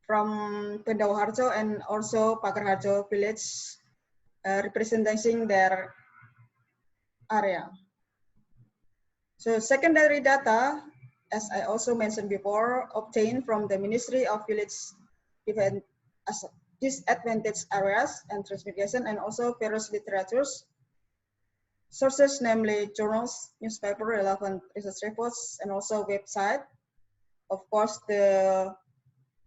[SPEAKER 5] from Pendowo Harjo and also Pagar Harjo village, representing their area. So secondary data, as I also mentioned before, obtained from the Ministry of Village Disadvantaged Areas and Transmigration, and also various literatures. Sources, namely journals, newspaper, relevant research reports, and also website. Of course, the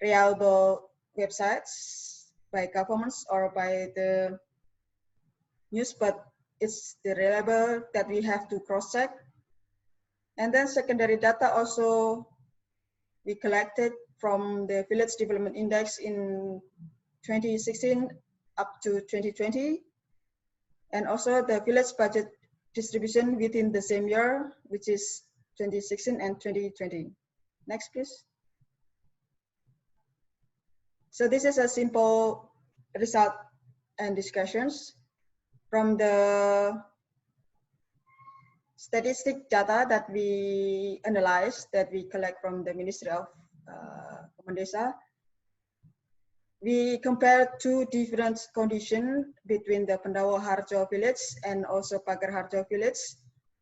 [SPEAKER 5] reliable websites by governments or by the news, but it's the reliable that we have to cross-check. And then secondary data also we collected from the Village Development Index in 2016 up to 2020. And also the village budget distribution within the same year, which is 2016 and 2020. Next, please. So this is a simple result and discussions from the statistic data that we analyze, that we collect from the Ministry of Desa. We compare 2 different conditions between the Pendowo Harjo village and also Pagar Harjo village,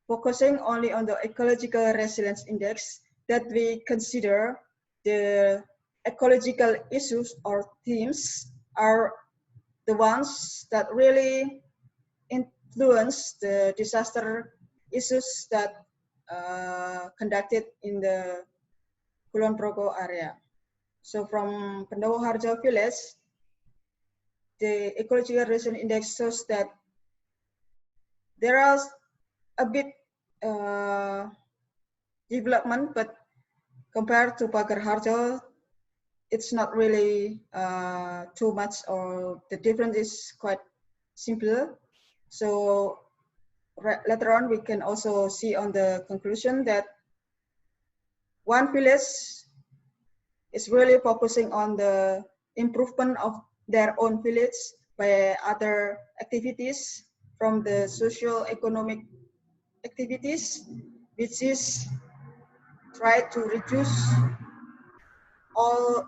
[SPEAKER 5] focusing only on the ecological resilience index, that we consider the ecological issues or themes are the ones that really influence the disaster issues that conducted in the Kulon Progo area. So from Pendowo Harjo village, the ecological resilience index shows that there are a bit development, but compared to Pagar Harjo, it's not really too much, or the difference is quite simple. So later on, we can also see on the conclusion that one village is really focusing on the improvement of their own village by other activities from the socio-economic activities, which is try to reduce all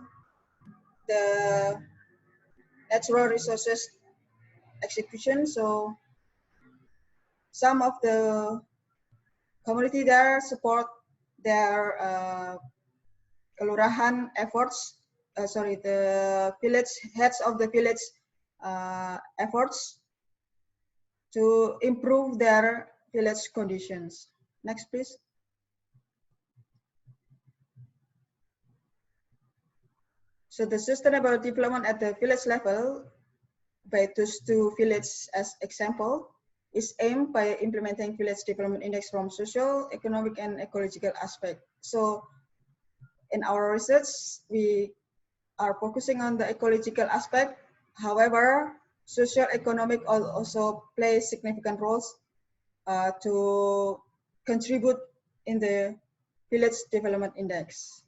[SPEAKER 5] the natural resources execution. So some of the community there support their kelurahan efforts, the village heads of the village efforts to improve their village conditions. Next, please. So the sustainable development at the village level, by those two villages as example, is aimed by implementing village development index from social, economic, and ecological aspect. So in our research, we are focusing on the ecological aspect. However, social economic also play significant roles to contribute in the village development index.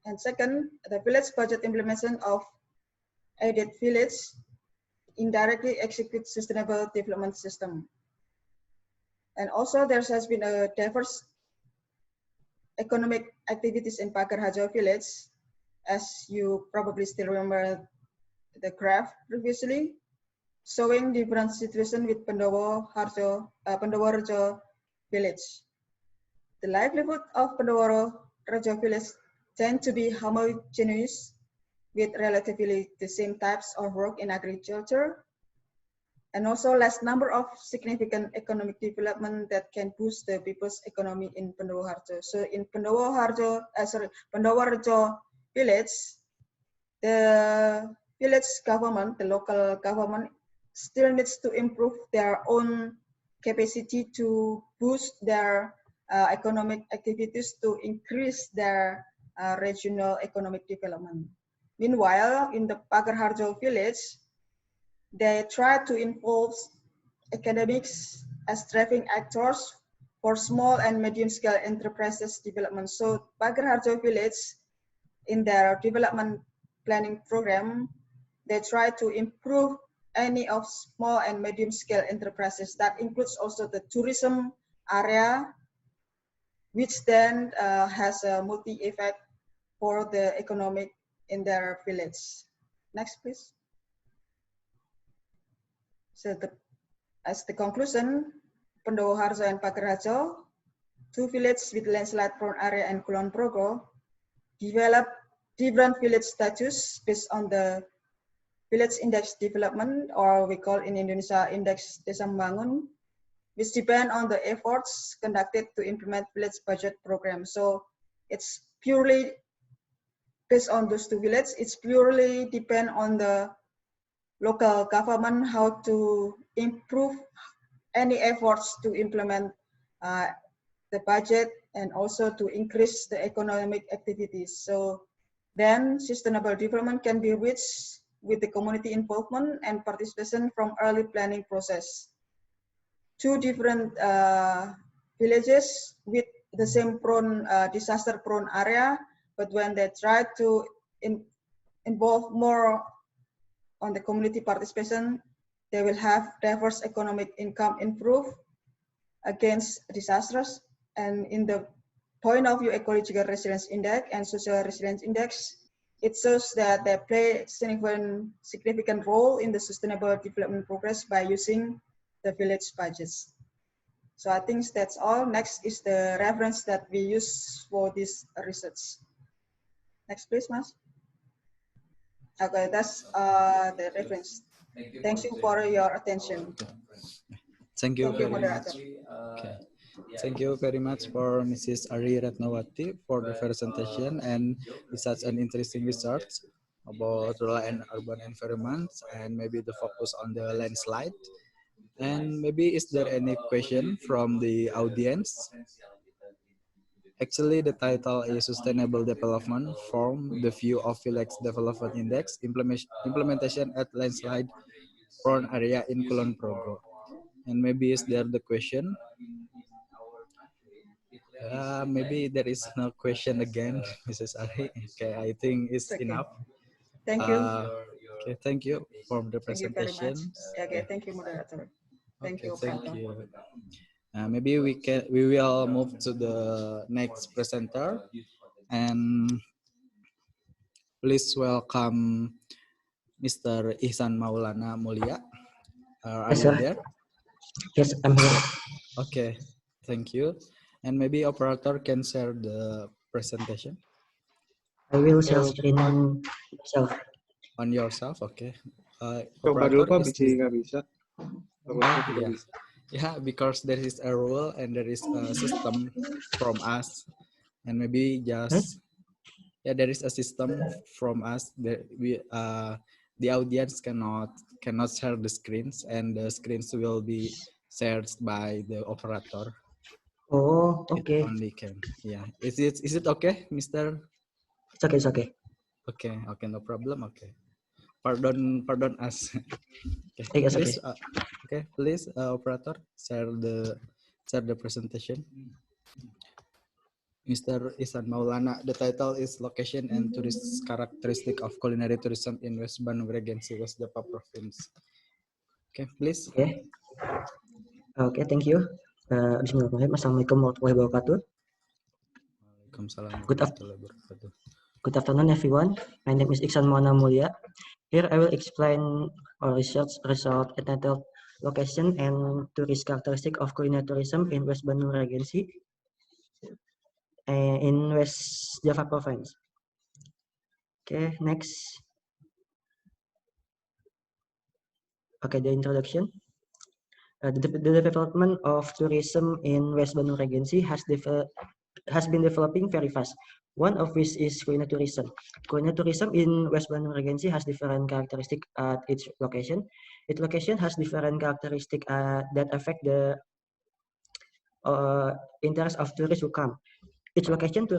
[SPEAKER 5] And second, the village budget implementation of aided village indirectly execute sustainable development system. And also there has been a diverse economic activities in Pagar Harjo village, as you probably still remember the graph previously, showing different situation with Pendowo Rejo village. The livelihood of Pendowo Rejo village tend to be homogeneous with relatively the same types of work in agriculture, and also less number of significant economic development that can boost the people's economy in Pendowo Harjo. So in Pendowo Rejo village, the village government, the local government, still needs to improve their own capacity to boost their economic activities to increase their regional economic development. Meanwhile, in the Pagar Harjo village, they try to involve academics as driving actors for small and medium-scale enterprises development. So Pagar Harjo village, in their development planning program, they try to improve any of small and medium-scale enterprises. That includes also the tourism area, which then has a multi-effect for the economic in their village. Next, please. So as the conclusion, Pendowo Harjo and Pagar Harjo, two villages with landslide-prone area and Kulon Progo, develop different village status based on the village index development, or we call in Indonesia index Desa Membangun, which depend on the efforts conducted to implement village budget program. So it's purely based on those two villages. It's purely depend on the local government how to improve any efforts to implement the budget and also to increase the economic activities. So then sustainable development can be reached with the community involvement and participation from early planning process. Two different villages with the same disaster prone area, but when they try to involve more on the community participation, they will have diverse economic income improve against disasters. And in the point of view ecological resilience index and social resilience index, it shows that they play significant role in the sustainable development progress by using the village budgets. So I think that's all. Next is the reference that we use for this research. Next, please, Mas. Okay, that's the reference. Thank you for your attention.
[SPEAKER 2] Thank you very much.
[SPEAKER 5] moderator.
[SPEAKER 2] Okay. Thank you very much for Mrs. Ari Ratnawati for the presentation, and it's such an interesting research about rural and urban environments, and maybe the focus on the landslide. And maybe is there any question from the audience? Actually, the title is Sustainable Development from the View of Village Development Index Implementation at Landslide Prone Area in Kulon Progo. And maybe is there the question? Maybe there is no question again, Mrs. Ari. Okay, I think it's
[SPEAKER 5] Okay.
[SPEAKER 2] enough.
[SPEAKER 5] Thank you.
[SPEAKER 2] Okay, thank you for the
[SPEAKER 5] Thank you very much.
[SPEAKER 2] presentation.
[SPEAKER 5] Okay, thank you, moderator. Thank
[SPEAKER 2] Okay,
[SPEAKER 5] you,
[SPEAKER 2] thank
[SPEAKER 5] operator.
[SPEAKER 2] you. Maybe we will move to the next presenter, and please welcome Mr. Ihsan Maulana Mulia. Are
[SPEAKER 8] Yes,
[SPEAKER 2] you
[SPEAKER 8] sir.
[SPEAKER 2] there?
[SPEAKER 8] Yes, I'm here.
[SPEAKER 2] Okay, thank you. And maybe operator can share the presentation
[SPEAKER 8] I will share screen myself.
[SPEAKER 2] on yourself. Okay.
[SPEAKER 9] Coba dulu Pak,
[SPEAKER 2] is
[SPEAKER 9] bisa nggak bisa?
[SPEAKER 2] yeah. Yeah, because there is a rule and there is a system from us, and maybe just there is a system from us that we the audience cannot share the screens, and the screens will be shared by the operator.
[SPEAKER 8] Oh, okay.
[SPEAKER 2] It only can. Yeah. Is it okay, Mr.?
[SPEAKER 8] It's okay. It's okay.
[SPEAKER 2] Okay. Okay. No problem. Okay. Pardon us. Okay.
[SPEAKER 8] Yes,
[SPEAKER 2] Please.
[SPEAKER 8] okay.
[SPEAKER 2] Okay. Please, operator, share the presentation. Mr. Ihsan Maulana. The title is Location and Tourist Characteristic of Culinary Tourism in West Bandung Regency, West Java Province. Okay, please.
[SPEAKER 8] Okay. Okay, thank you. Bismillahirrahmanirrahim. Assalamualaikum warahmatullahi wabarakatuh.
[SPEAKER 2] Waalaikumsalam
[SPEAKER 8] Good
[SPEAKER 2] warahmatullahi wabarakatuh.
[SPEAKER 8] Good afternoon, everyone. My name is Ihsan Maulana Mulia. Here I will explain our research result entitled Location and Tourist Characteristic of Culinary Tourism in West Bandung Regency in West Java Province. Okay, next. Okay, the introduction. The development of tourism in West Bandung Regency has been developing very fast. One of which is culinary tourism. Culinary tourism in West Bandung Regency has different characteristics at its location. Its location has different characteristics that affect the interest of tourists who come. Each location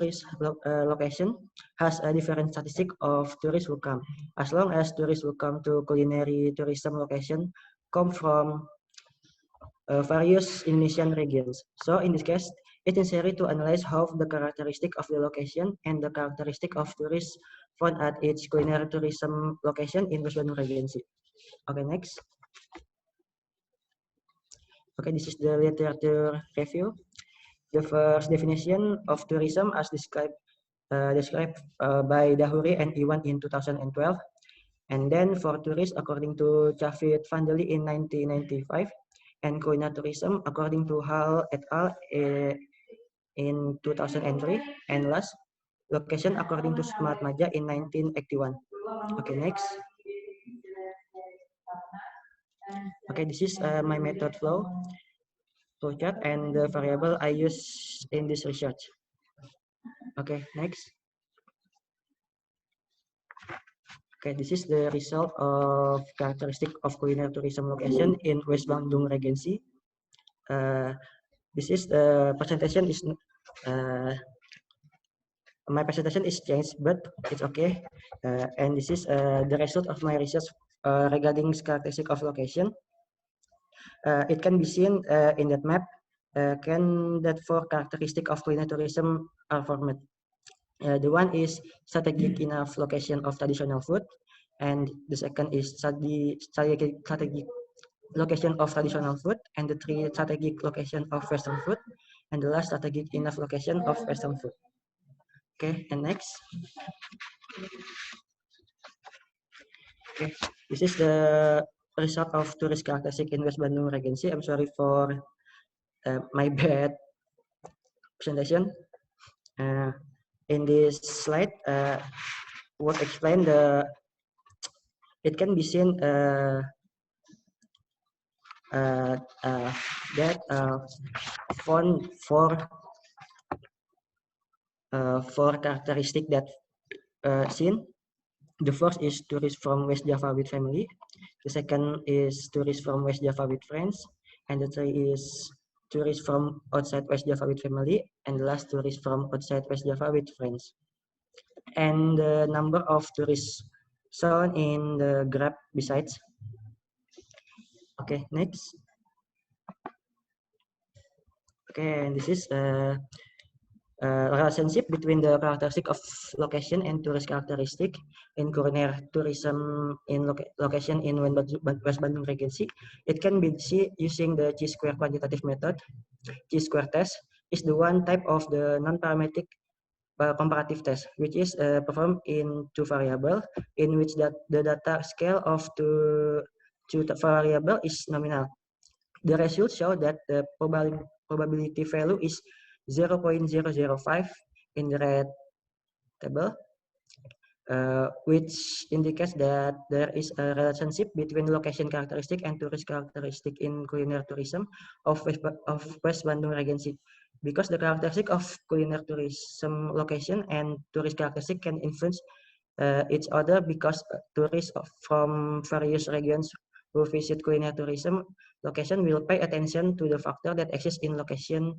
[SPEAKER 8] has a different statistic of tourists who come. As long as tourists who come to culinary tourism location come from various Indonesian regions. So in this case, it is necessary to analyze how the characteristic of the location and the characteristic of tourists found at each culinary tourism location in West Bandung Regency. Okay, next. Okay, this is the literature review. The first definition of tourism as described by Dahuri and Iwan in 2012. And then for tourists, according to Javid Vandeli in 1995, and culinary tourism, according to Hall et al. In 2003, and last, location according to Smart Maja in 1981. Okay, next. Okay, this is my method flow chart and the variable I use in this research. Okay, next. Okay, this is the result of characteristic of culinary tourism location in West Bandung Regency. This is the presentation is my presentation is changed, but it's okay. And this is the result of my research regarding characteristic of location. It can be seen in that map. That four characteristic of culinary tourism are formed. The one is strategic enough location of traditional food, and the second is strategic location of traditional food, and the three strategic location of Western food, and the last strategic enough location of Western food. Okay, and next. Okay, this is the result of tourist characteristic in West Bandung Regency. I'm sorry for my bad presentation. In this slide, what explain it can be seen that found four characteristics that seen. The first is tourists from West Java with family. The second is tourists from West Java with friends. And the third is tourists from outside West Java with family. And the last tourists from outside West Java with friends. And the number of tourists shown in the graph besides. Okay, next. Okay, and this is relationship between the characteristic of location and tourist characteristic in culinary tourism in location in West Bandung Regency. It can be seen using the chi-square quantitative method. Chi-square test is the one type of the non-parametric comparative test, which is performed in two variables, in which the data scale of two variable is nominal. The results show that the probability value is 0.005 in the red table, which indicates that there is a relationship between location characteristic and tourist characteristic in culinary tourism of West Bandung Regency. Because the characteristic of culinary tourism location and tourist characteristic can influence each other, because tourists from various regions who visit culinary tourism location will pay attention to the factor that exists in location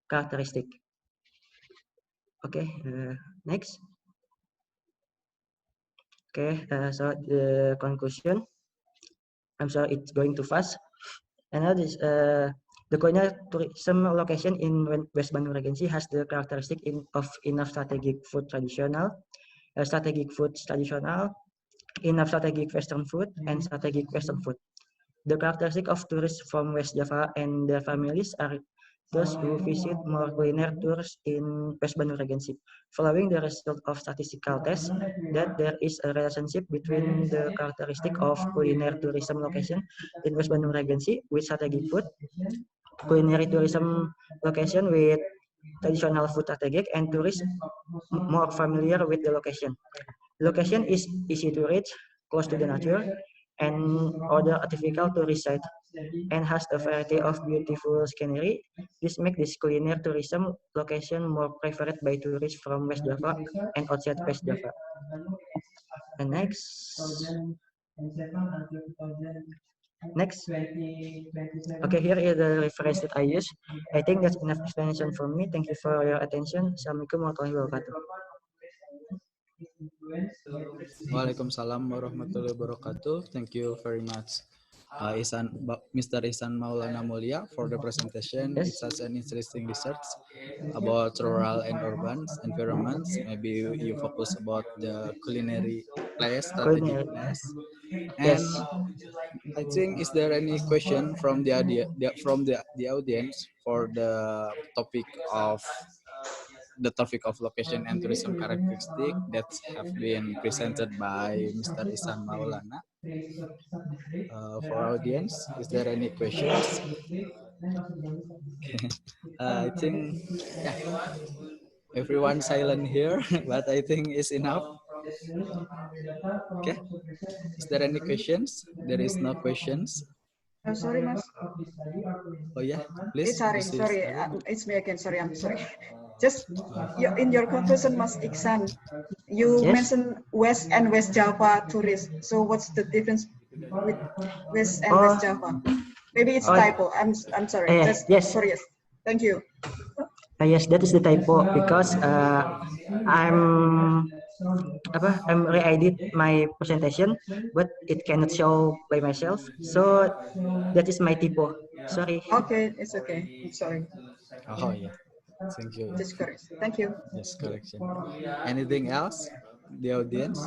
[SPEAKER 8] characteristic. Okay, next. Okay, so the conclusion. I'm sorry, it's going too fast. And now this, the culinary tourism location in West Bandung Regency has the characteristic of enough strategic food traditional, enough strategic Western food, and strategic Western food. The characteristic of tourists from West Java and their families are those who visit more culinary tours in West Bandung Regency. Following the result of statistical tests, that there is a relationship between the characteristic of culinary tourism location in West Bandung Regency with strategic food, culinary tourism location with traditional food strategic, and tourists more familiar with the location. Location is easy to reach, close to the nature, and other artificial tourist sites, and has a variety of beautiful scenery. This makes this culinary tourism location more preferred by tourists from West Java and outside West Java. And next. Okay, here is the reference that I use. I think that's enough explanation for me. Thank you for your attention. Assalamualaikum warahmatullahi wabarakatuh.
[SPEAKER 2] Waalaikumsalam warahmatullahi wabarakatuh. Thank you very much, Mr. Ihsan Maulana Mulia, for the presentation.
[SPEAKER 8] Yes.
[SPEAKER 2] It's such an interesting research about rural and urban environments. Maybe you focus about the culinary place, strategic place. And
[SPEAKER 8] Yes.
[SPEAKER 2] I think, is there any question from the audience for the topic of location and tourism characteristic that have been presented by Mr. Ihsan Maulana? For audience, is there any questions? I think, yeah, everyone silent here, but I think it's enough. Okay, is there any questions? There is no questions.
[SPEAKER 5] Sorry, Mas.
[SPEAKER 2] Oh yeah, please.
[SPEAKER 5] Sorry, it's me again. Sorry, I'm sorry. Just in your conclusion, Mas Iksan, you
[SPEAKER 8] Yes.
[SPEAKER 5] mentioned West and West Java tourists. So what's the difference with West and West Java? Maybe it's typo. I'm sorry. Just
[SPEAKER 8] yes.
[SPEAKER 5] curious. Thank you.
[SPEAKER 8] Yes, that is the typo, because I'm re-edit my presentation, but it cannot show by myself. So that is my typo. Sorry.
[SPEAKER 5] Okay, it's okay. I'm sorry.
[SPEAKER 2] Oh yeah, thank you.
[SPEAKER 5] Just curious. Thank you.
[SPEAKER 2] Yes, correction. Anything else, the audience?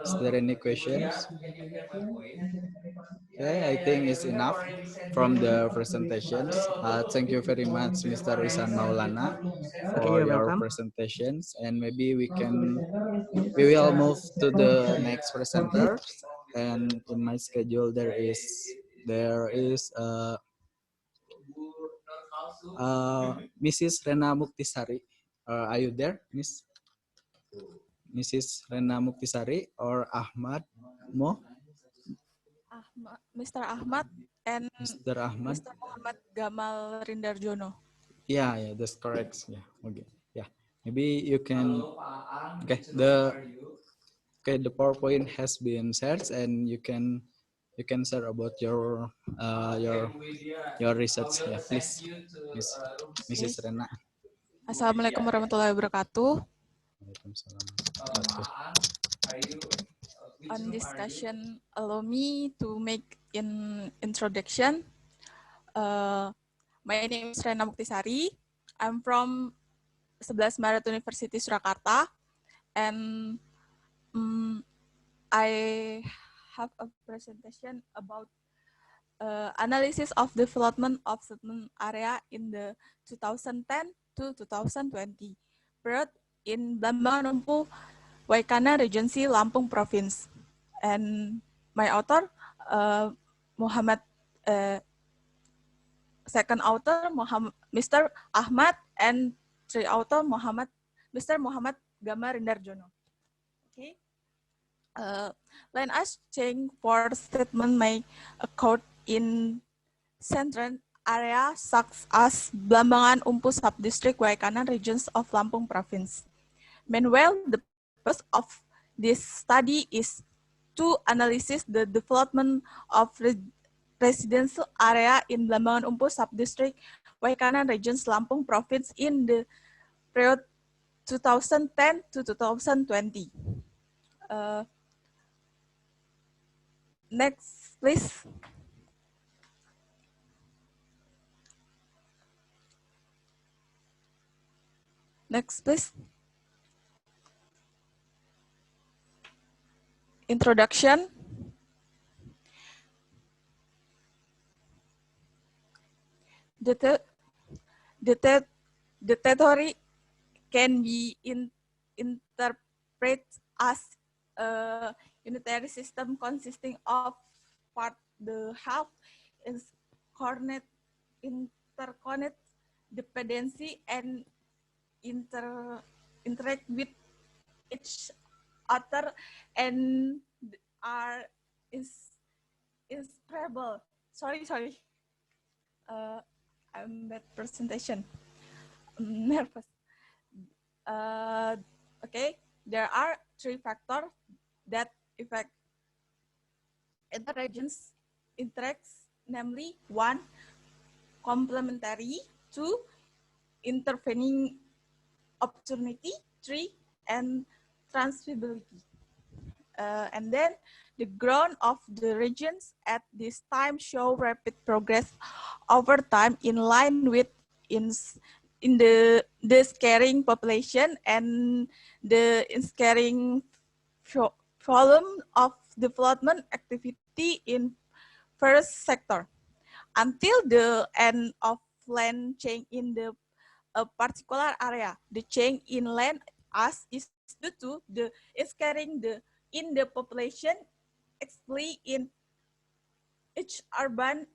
[SPEAKER 2] Is there any questions? Okay, I think it's enough from the presentations. Thank you very much, Mr. Ihsan Maulana, for
[SPEAKER 8] you're
[SPEAKER 2] your
[SPEAKER 8] welcome.
[SPEAKER 2] presentations. And maybe we will move to the next presenter. And in my schedule, there is Mrs. Rena Muktisari. Are you there, Mrs. Rena Muktisari or Ahmad Mo?
[SPEAKER 3] Mr. Ahmad and
[SPEAKER 2] Mr. Ahmad.
[SPEAKER 3] Mr. Muhammad Gamal Rindarjono.
[SPEAKER 2] Yeah, that's correct. Yeah, okay. Yeah, maybe you can. Okay, the PowerPoint has been shared, and you can share about your research. Yeah, please, Miss Mrs. Rena.
[SPEAKER 3] Assalamualaikum warahmatullahi wabarakatuh.
[SPEAKER 2] Waalaikumsalam.
[SPEAKER 3] On discussion, allow me to make an introduction. My name is Rena Muktisari. I'm from 11 Maret University Surakarta, and I have a presentation about analysis of development of certain area in the 2010 to 2020 period in Blambangan Umpu, Waikana Regency, Lampung Province. And my author, Muhammad, second author, Mr. Ahmad, and three author, Mr. Muhammad Gama Rindarjono. Okay. Let us change for statement my code in central area such as Blambangan Umpu Subdistrict Waikanan regions of Lampung Province. Meanwhile, the purpose of this study is to analyze the development of residential area in Blambangan Umpu Subdistrict Waikanan regions Lampung Province in the period 2010 to 2020. Next, please. Next, please. Introduction. The theory can be interpreted as a unitary system consisting of part the half is interconnect dependency and interact with each other and are inseparable. Sorry. I'm bad presentation. I'm nervous. Okay, there are three factors that affect interregions interacts, namely one, complementary, two, intervening opportunity, three, and transferability. And then the growth of the regions at this time show rapid progress over time in line with in the scaring population and the scaring volume of development activity in first sector until the end of land change in the a particular area. The change in land as is due to the scaring in the population, especially in each urban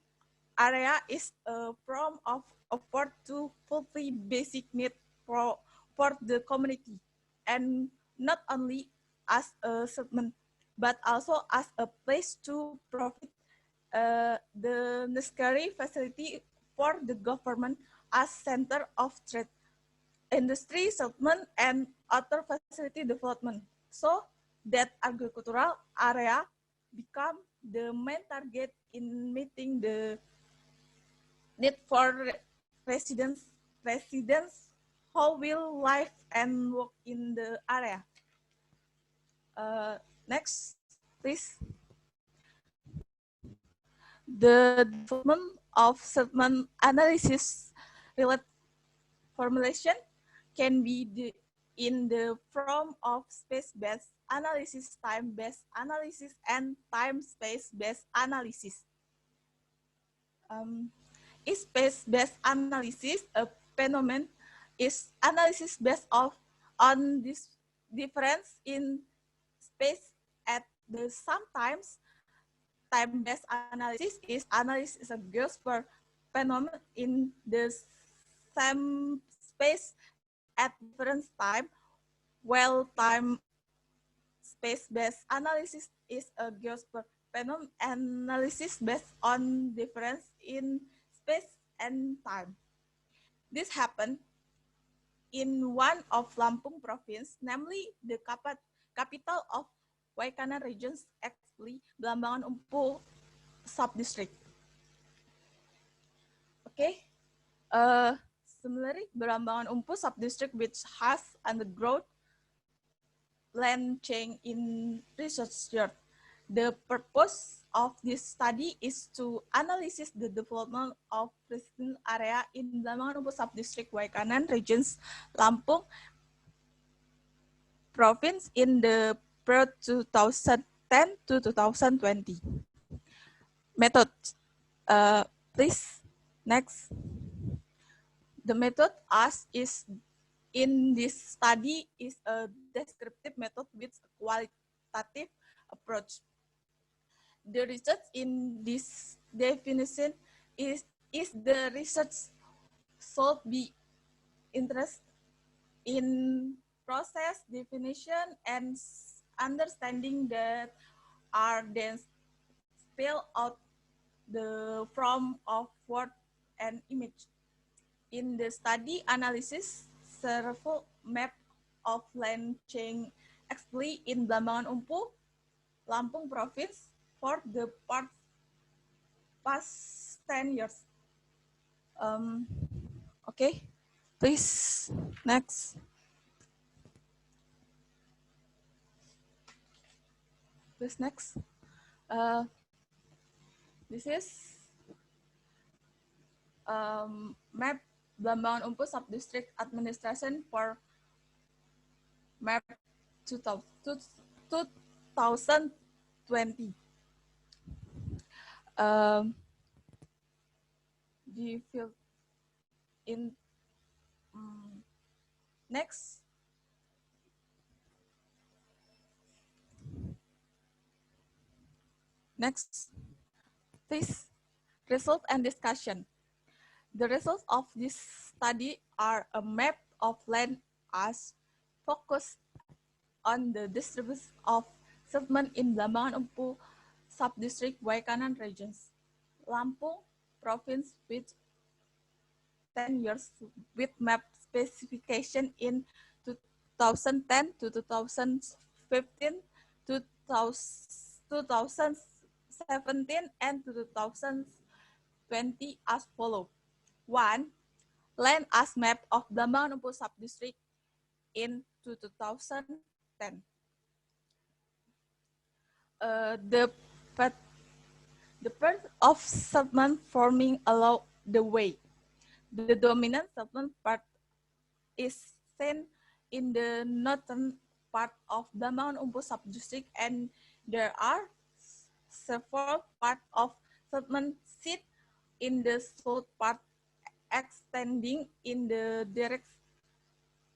[SPEAKER 3] area is a form of effort to fulfill basic need for the community, and not only as a settlement, but also as a place to provide the necessary facility for the government as center of trade, industry, settlement, and other facility development, so that agricultural area become the main target in meeting the need for residents who will live and work in the area. Next, please. The development of settlement analysis related formulation can be in the form of space-based analysis, time-based analysis, and time-space-based analysis. Space-based analysis, a phenomenon, is analysis based on this difference in space at the sometimes. Time-based analysis is analysis of geosphere phenomenon in the same space at different time, while time space-based analysis is a geosphere phenomenon analysis based on difference in space and time.
[SPEAKER 10] This happened in one of Lampung province, namely the capital of Waikanan regions, actually Belambangan Umpu sub-district. Okay. Similarly, Belambangan Umpu sub-district, which has underground land chain in research yard. The purpose of this study is to analyze the development of resident area in Belambangan Umpu sub-district Waikanan regions, Lampung province in the period 2010 to 2020. Method, please, next. The method asked is in this study is a descriptive method with a qualitative approach. The research in this definition is the research should be interest in process definition and understanding that are then spell out the form of word and image. In the study analysis, several map of land chain actually in Belambangan Umpu, Lampung province for the past 10 years. Okay, please, next. Please, next. This is map Belambangan Umpu Subdistrict Administration for map 2020. The field in next. Next, please, result and discussion. The results of this study are a map of land as focused on the distribution of settlement in Belambangan Umpu Subdistrict Waikanan regions, Lampung province with 10 years with map specification in 2010 to 2015, 2017, and 2020 as follows. 1. Land as map of Belambangan Umpu Subdistrict in 2010. The path of settlement forming along the way. The dominant settlement part is seen in the northern part of Belambangan Umpu Subdistrict, and there are several parts of settlement sit in the south part, extending in the direction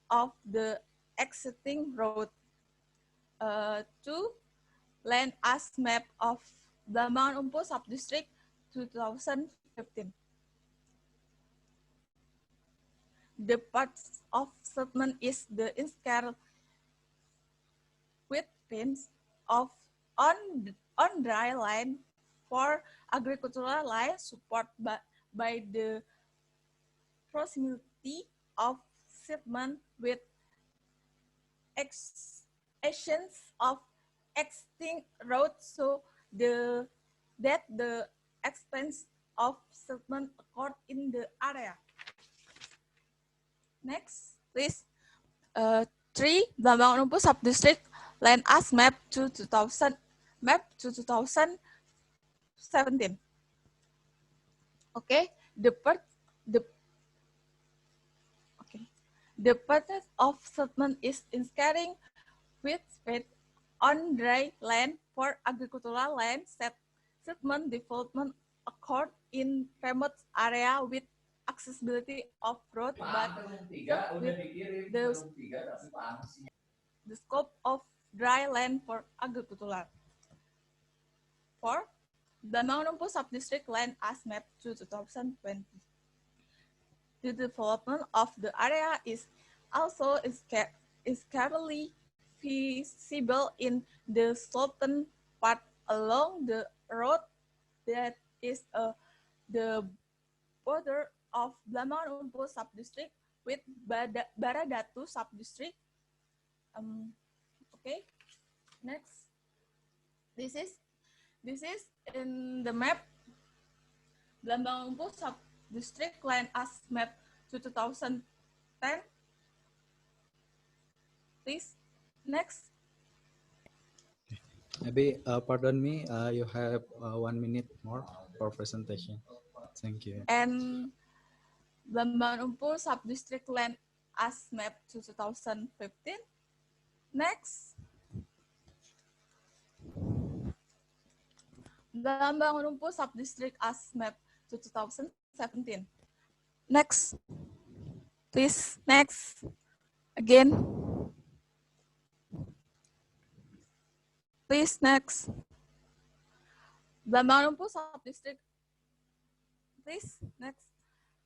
[SPEAKER 10] of the exiting road. 2. Land as map of Belambangan Umpu Subdistrict 2015. The parts of settlement is the inscar with pins of on dry land for agricultural land support by the proximity of settlement with actions of existing road, so that the expense of settlement occurred in the area. Next, please. 3. Belambangan Umpu Subdistrict land as map to 2017. Okay, the purpose of settlement is in scaring with space on dry land for agricultural land. Settlement development occurred in remote area with accessibility of road, but with the scope of dry land for agricultural. 4. Belambangan Umpu Subdistrict land as map to 2020. The development of the area is also scarcely visible in the southern part along the road that is the border of Blamangan Umpu subdistrict with Baradatu subdistrict. Okay, next. This is in the map Blamangan Umpu subdistrict line as map to 2010. Please, next.
[SPEAKER 2] Maybe, pardon me, you have 1 minute more for presentation. Thank you.
[SPEAKER 10] And Blambangan Umpu subdistrict land as map to 2015. Next. Blambangan Umpu subdistrict as map to 2017. Next. Please, next. Again. Please, next. Blambangan Umpu subdistrict. Please, next.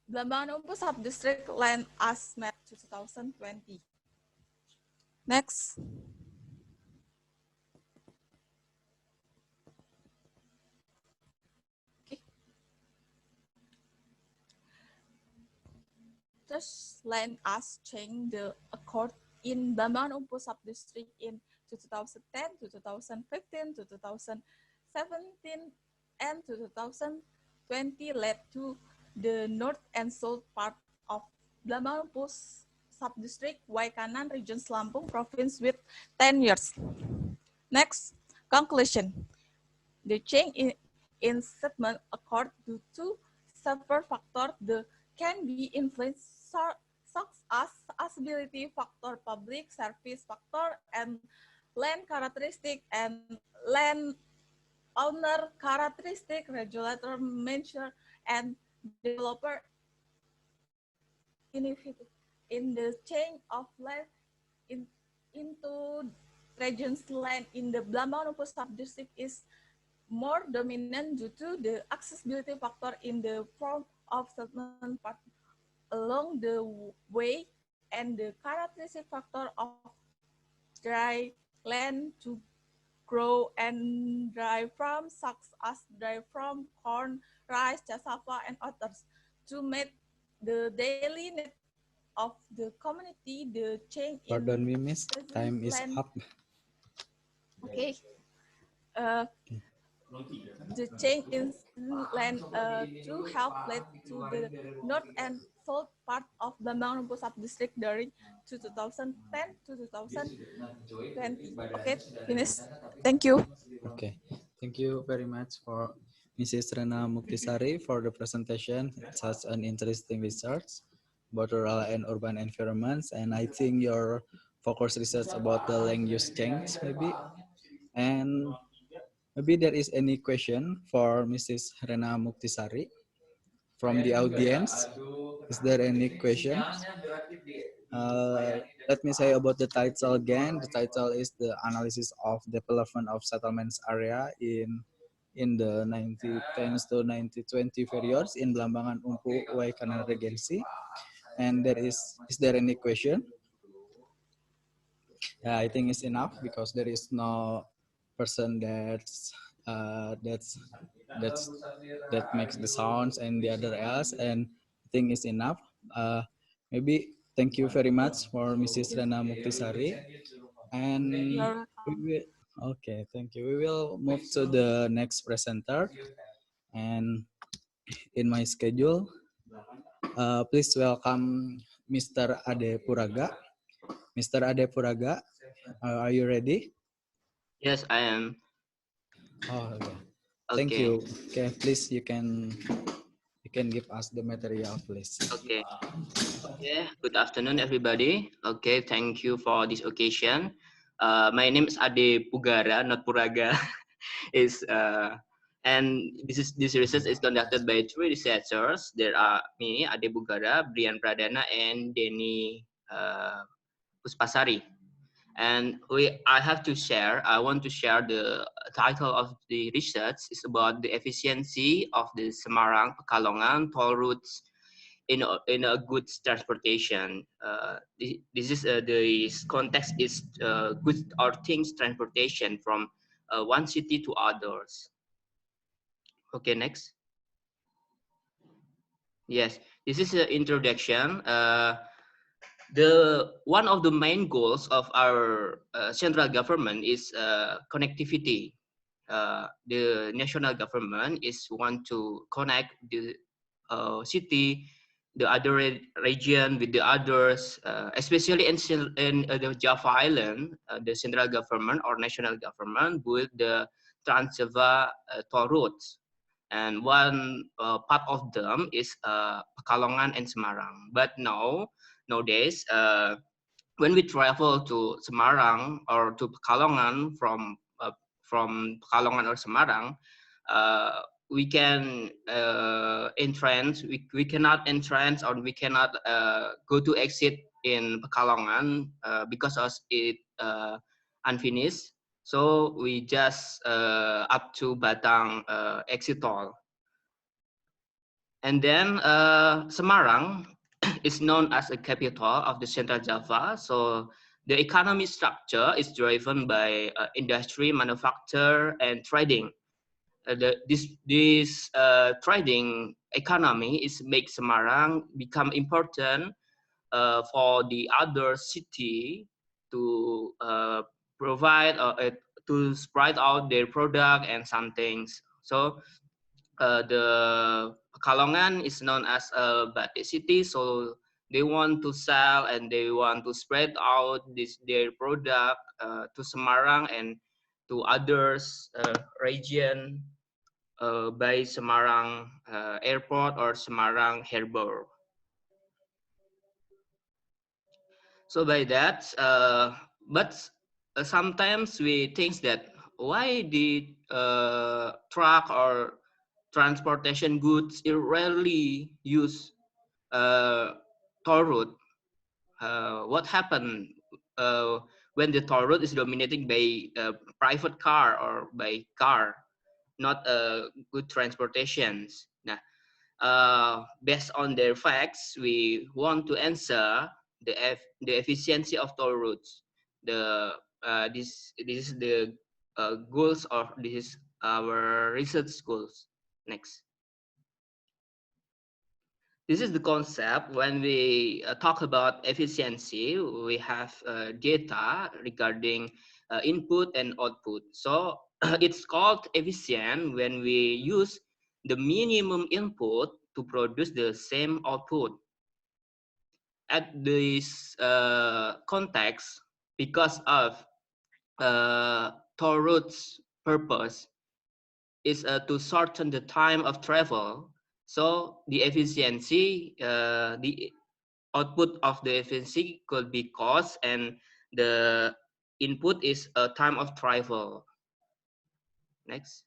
[SPEAKER 10] Blambangan Umpu subdistrict land as map to 2020. Next. Okay. Just land as change the accord in Blambangan Umpu subdistrict in 2010 to 2015 to 2017 and to 2020 led to the north and south part of Blambangan Umpu subdistrict Waikanan region Lampung province with 10 years. Next, conclusion. The change in settlement accord due to several factors can be influenced such as accessibility factor, public service factor, and land characteristic and land owner characteristic, regulator measure, and developer in the change of land into regions land in the Blambangan Umpu subdistrict is more dominant due to the accessibility factor in the form of settlement part along the way and the characteristic factor of dry land to grow and dry farm such as dry farm, corn, rice, cassava, and others to meet the daily need of the community. The change in
[SPEAKER 2] Pardon me, miss. Time is
[SPEAKER 10] land.
[SPEAKER 2] up.
[SPEAKER 10] Okay. The change in land to help lead to the north and south part of the Blambangan Umpu subdistrict during 2010 to 2020. Okay, finish. Thank you.
[SPEAKER 2] Okay, thank you very much for Mrs. Rena Muktisari for the presentation. Such an interesting research about rural and urban environments, and I think your focus research about the land use change maybe. And maybe there is any question for Mrs. Rena Muktisari from the audience. Is there any question? Let me say about the title again. The title is the analysis of development of settlements area in the 1910s to 1920 periods in Blambangan Umpu Waikanan Regency. And is there any question? Yeah, I think it's enough because there is no person that makes the sounds and the other else, and I think it's enough. Maybe thank you very much for Mrs. Rena Muktisari, and okay, thank you. We will move to the next presenter, and in my schedule, please welcome Mr. Ade Puraga. Mr. Ade Puraga, are you ready?
[SPEAKER 11] Yes, I am.
[SPEAKER 2] Oh, okay. Thank you. Okay, please you can give us the material, please.
[SPEAKER 11] Okay. Okay. Good afternoon, everybody. Okay, thank you for this occasion. My name is Ade Pugara, not Puraga. And this research is conducted by 3 researchers. There are me, Ade Pugara, Brian Pradana, and Denny Puspasari. And I want to share the title of the research is about the efficiency of the Semarang Pekalongan toll routes in a goods transportation. This context is goods or things transportation from one city to others. Okay, next. Yes, this is an introduction. The one of the main goals of our central government is connectivity. The national government is want to connect the city, the other region with the others, especially in the Java Island, the central government or national government built the Trans-Java toll roads. And one part of them is Pekalongan and Semarang. But nowadays, when we travel to Semarang or to Pekalongan from Pekalongan or Semarang, uh, we can we cannot entrance or we cannot go to exit in Pekalongan because of it unfinished. So we just up to Batang exit toll. And then Semarang is known as a capital of the Central Java. So the economic structure is driven by industry, manufacture, and trading. This trading economy is make Semarang become important for the other city to provide to spread out their product and some things. So the Pekalongan is known as a batik city, so they want to sell and they want to spread out their product to Semarang and to others region by Semarang airport or Semarang harbor. So by that, but sometimes we think that why the truck or transportation goods rarely use toll road. What happened when the toll road is dominated by private car or by car, not good transportations? Nah, based on their facts, we want to answer the efficiency of toll roads. This is the goals of this is our research goals. Next. This is the concept. When we talk about efficiency, we have data regarding input and output. So it's called efficient when we use the minimum input to produce the same output. At this context, because of toll roads purpose is to shorten the time of travel. So the efficiency, the output of the efficiency could be cost, and the input is a time of travel. Next.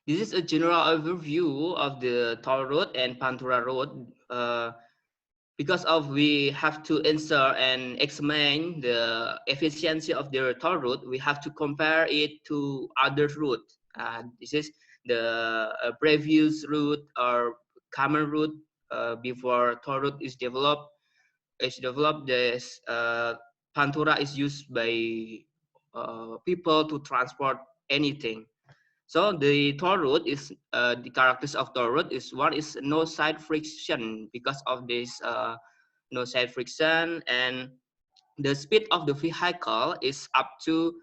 [SPEAKER 11] This is a general overview of the toll road and Pantura road. Because of we have to answer and examine the efficiency of the toll road, we have to compare it to other route. This is the previous route or common route before toll road is developed. This Pantura is used by people to transport anything. So the toll road is the characteristics of toll road is one is no side friction because of this no side friction, and the speed of the vehicle is up to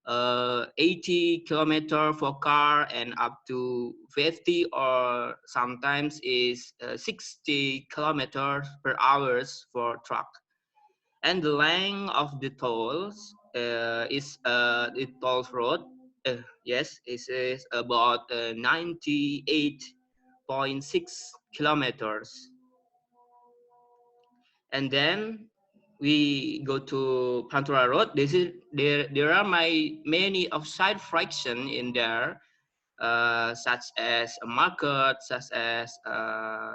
[SPEAKER 11] 80 kilometer for car and up to 50 or sometimes is 60 kilometers per hours for truck. And the length of the tolls is the toll road. Yes, it is about 98.6 kilometers. And then we go to Pantura Road. There are many of side fraction in there, such as a market, such as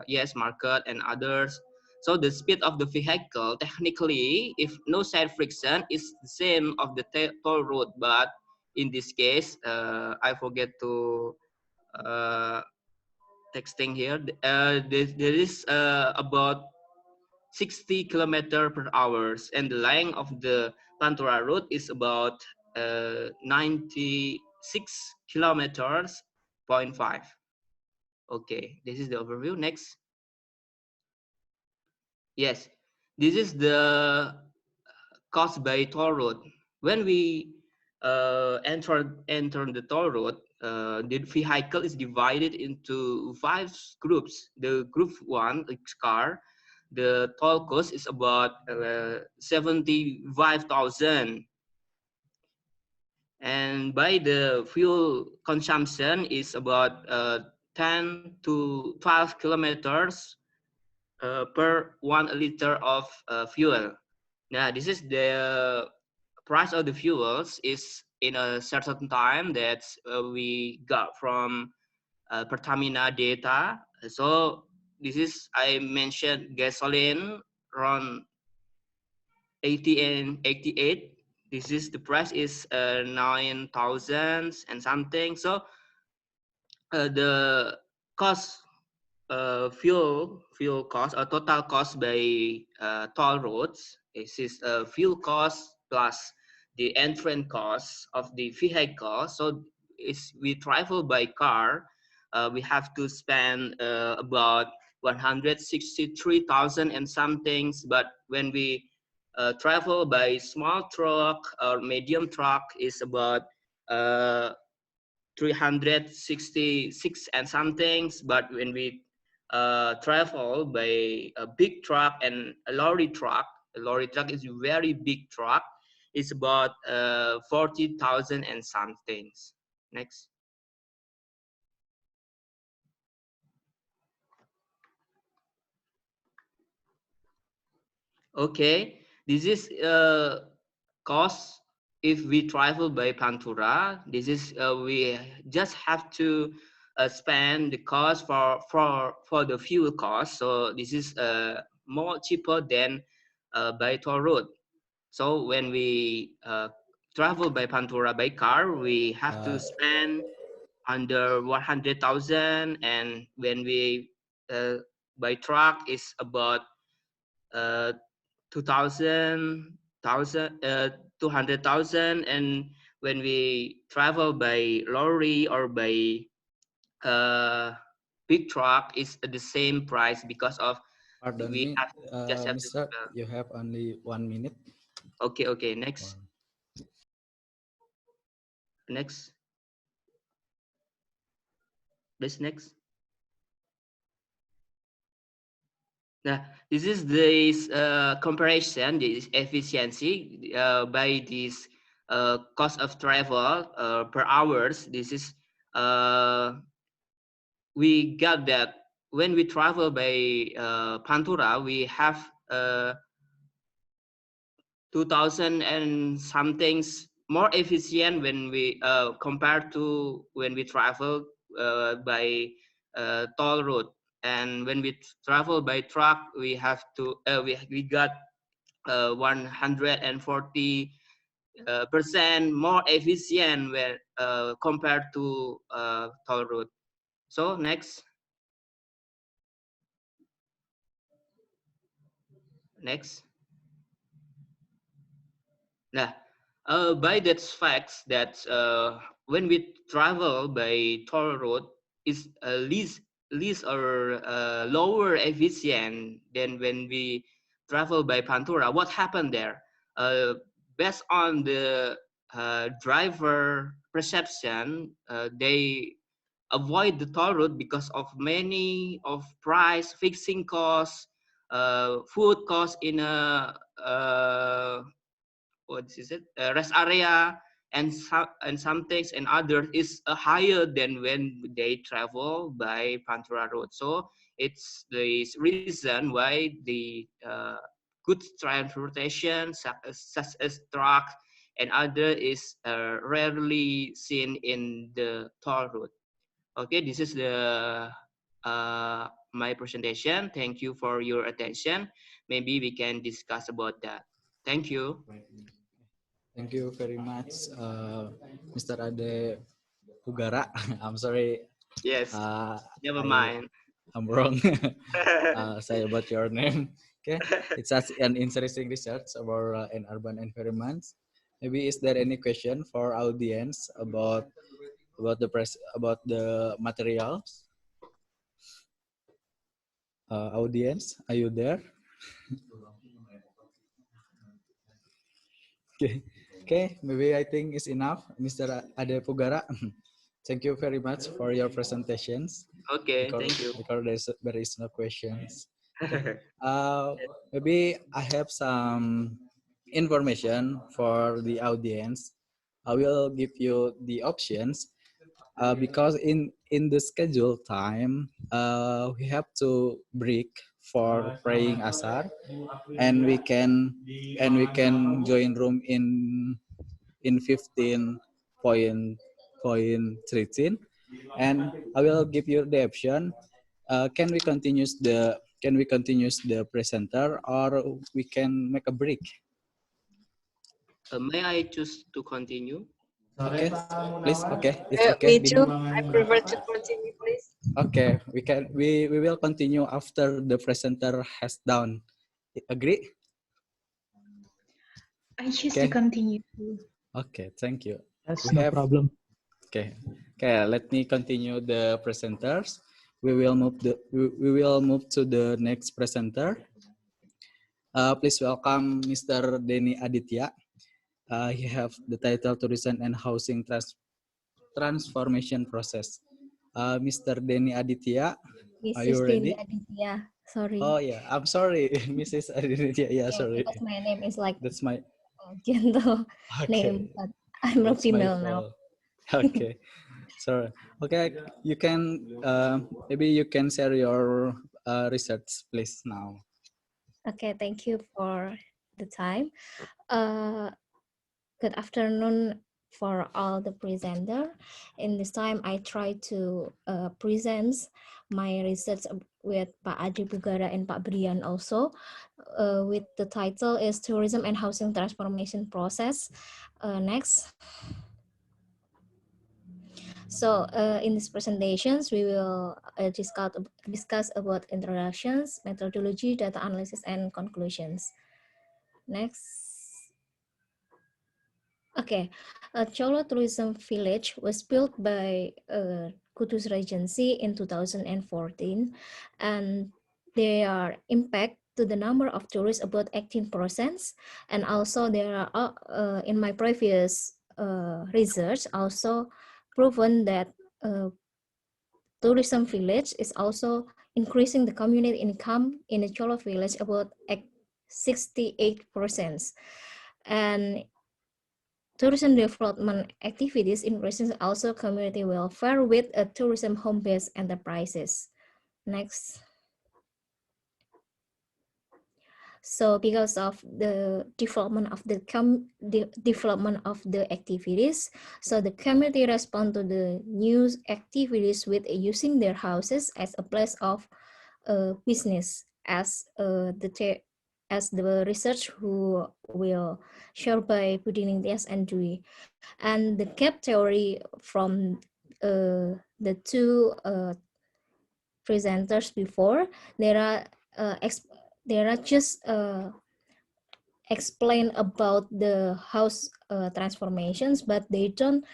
[SPEAKER 11] yes, market and others. So the speed of the vehicle, technically, if no side friction, is the same of the toll road. But in this case, I forget to texting here. There is about 60 kilometer per hours, and the length of the Pantura road is about 96 kilometers, 0.5. Okay, this is the overview. Next. Yes, this is the cost by toll road. When we enter the toll road, the vehicle is divided into 5 groups. The group 1 is car. The toll cost is about 75,000, and by the fuel consumption is about 10 to 12 kilometers per 1 liter of fuel. Now, this is the price of the fuels is in a certain time that we got from Pertamina data. So this is, I mentioned gasoline around 80 and 88. This is the price is 9,000 and something. So the cost fuel cost or total cost by toll roads is fuel cost plus the entrance cost of the vehicle. So if we travel by car, we have to spend about 163,000 and something. But when we travel by small truck or medium truck, is about 366 and something. But when we travel by a big truck and a lorry truck is a very big truck. It's about 40,000 and something. Next. Okay, this is cost if we travel by Pantura. This is we just have to spend the cost for the fuel cost. So this is more cheaper than by toll road. So when we travel by Pantura by car, we have to spend under 100,000, and when we by truck is about 2,000, 200,000, and when we travel by lorry or by big truck, is the same price because of
[SPEAKER 2] Pardon
[SPEAKER 11] we
[SPEAKER 2] me,
[SPEAKER 11] have just have to.
[SPEAKER 2] Mister, you have only 1 minute.
[SPEAKER 11] Okay, next. This next. Now, this is this comparison, this efficiency by this cost of travel per hours. This is we got that when we travel by Pantura, we have 2,000 and somethings more efficient when we compared to when we travel by toll road. And when we travel by truck, we have to we got 140 percent more efficient when compared to toll road. So next. Nah, by that facts that when we travel by toll road is least or lower efficient than when we travel by Pantura. What happened there? Based on the driver perception, they avoid the toll road because of many of price, fixing costs, food costs in a what is it, rest area, and some things and others is higher than when they travel by Pantura Road. So it's the reason why the goods transportation such as truck and other is rarely seen in the toll road. Okay, this is the my presentation. Thank you for your attention. Maybe we can discuss about that. Thank you.
[SPEAKER 2] Thank you very much, Mr. Ade Pugara. I'm sorry.
[SPEAKER 11] Yes. Never
[SPEAKER 2] I'm
[SPEAKER 11] mind.
[SPEAKER 2] wrong. Say about your name. Okay, it's such an interesting research about an urban environment. Maybe is there any question for audience about the materials? Audience, are you there? Okay, okay, maybe I think it's enough, Mr. Ade Pugara. Thank you very much for your presentations.
[SPEAKER 11] Okay, thank you.
[SPEAKER 2] Because there is no questions. Okay. Maybe I have some information for the audience. I will give you the options because in the scheduled time we have to break for praying asar, and we can join room in 15.13, and I will give you the option. Can we continue the presenter, or we can make a break?
[SPEAKER 11] May I choose to continue?
[SPEAKER 2] Okay, please. Okay, it's okay.
[SPEAKER 12] Me too. I prefer to continue, please.
[SPEAKER 2] Okay, we will continue after the presenter has done. Agree?
[SPEAKER 13] I choose to
[SPEAKER 2] Okay.
[SPEAKER 13] continue.
[SPEAKER 2] Okay, thank you.
[SPEAKER 6] Yes,
[SPEAKER 2] We
[SPEAKER 6] no
[SPEAKER 2] have
[SPEAKER 6] problem.
[SPEAKER 2] okay. Okay, let me continue the presenters. We will move to the next presenter. Please welcome Mr. Denny Aditya. He have the title Tourism and Housing Transformation Process. Mr. Denny Aditya, are you
[SPEAKER 12] Mrs.
[SPEAKER 2] ready?
[SPEAKER 12] Deli Aditya. Sorry.
[SPEAKER 2] Oh yeah, I'm sorry, Mrs. Aditya. Yeah, sorry.
[SPEAKER 12] Because my name is like
[SPEAKER 2] That's my
[SPEAKER 12] gentle name,
[SPEAKER 2] okay.
[SPEAKER 12] but I'm a
[SPEAKER 2] That's my
[SPEAKER 12] female now.
[SPEAKER 2] fault. Okay, sorry. Okay, you can maybe you can share your research, please now.
[SPEAKER 12] Okay, thank you for the time. Good afternoon for all the presenter. In this time, I try to present my research with Pak Adi Bugara and Pak Brian also, with the title is Tourism and Housing Transformation Process. Next. So in these presentations, we will discuss about introductions, methodology, data analysis, and conclusions. Next. Okay, Cholo Tourism Village was built by Kudus Regency in 2014, and their impact to the number of tourists about 18%, and also there are in my previous research also proven that tourism village is also increasing the community income in the Cholo village about 68%, and tourism development activities increases also community welfare with a tourism home-based enterprises. Next. So because of the development of the activities, so the community respond to the new activities with using their houses as a place of business, as the research who will share by Pudining Dias and Dewey. And the gap theory from the two presenters before, there are just explain about the house transformations, but they don't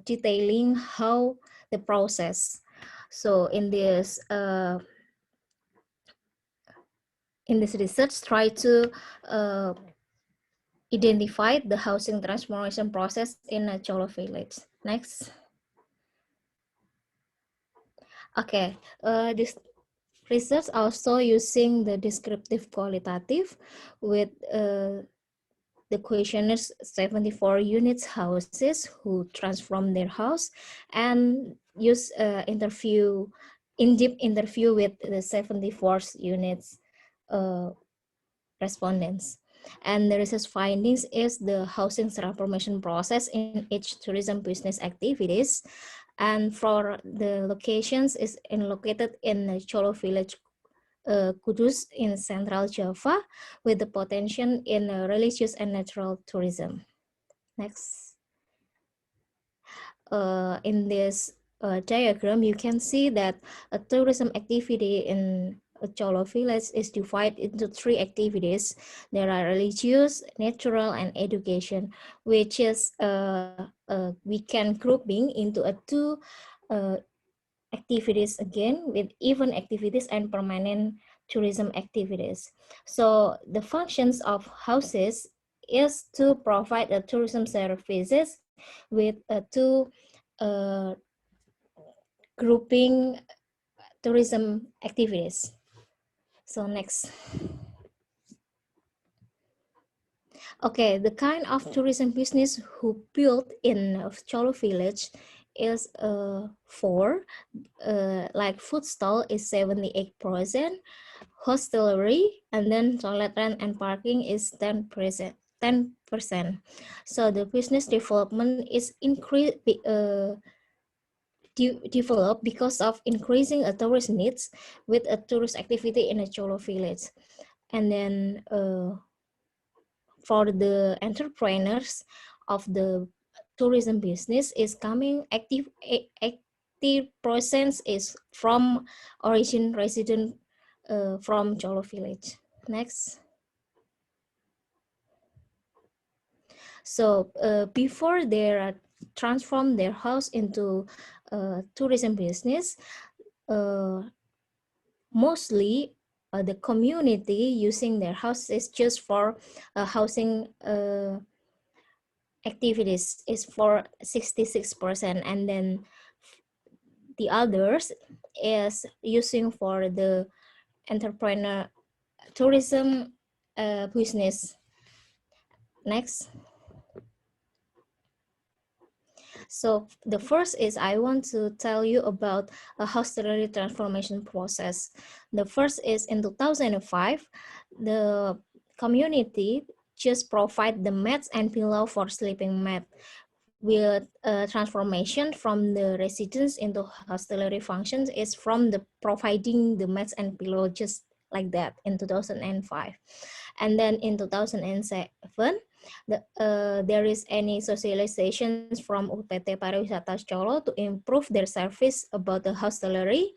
[SPEAKER 12] detailing how the process. So in this research, try to identify the housing transformation process in a Cholo village. Next. Okay, this research also using the descriptive qualitative with the questionnaires 74 units houses who transform their house, and use in-depth interview with the 74 units respondents. And the research findings is the housing transformation process in each tourism business activities. And for the locations is located in the Cholo village, Kudus in Central Java, with the potential in religious and natural tourism. Next. In this diagram, you can see that a tourism activity in a Cholo village is divided into 3 activities. There are religious, natural, and education, which is we can grouping into 2 activities again with event activities and permanent tourism activities. So the functions of houses is to provide tourism services with two uh, grouping tourism activities. So next. Okay, the kind of tourism business who built in Cholo village is four, like food stall is 78%, hostelry, and then toilet rent and parking is 10%. 10%. So the business development is developed because of increasing a tourist needs with a tourist activity in a Cholo village. And then for the entrepreneurs of the tourism business is coming 80% is from origin resident from Cholo village. Next. So before they transform their house into tourism business, mostly the community using their houses just for housing activities is for 66%, and then the others is using for the entrepreneur tourism business. Next. So the first is I want to tell you about a hostelry transformation process. The first is in 2005, the community just provide the mats and pillow for sleeping mat with transformation from the residence into hostelry functions is from the providing the mats and pillow just like that in 2005. And then in 2007, there is any socializations from UPT Pariwisata Cholo to improve their service about the hostelry,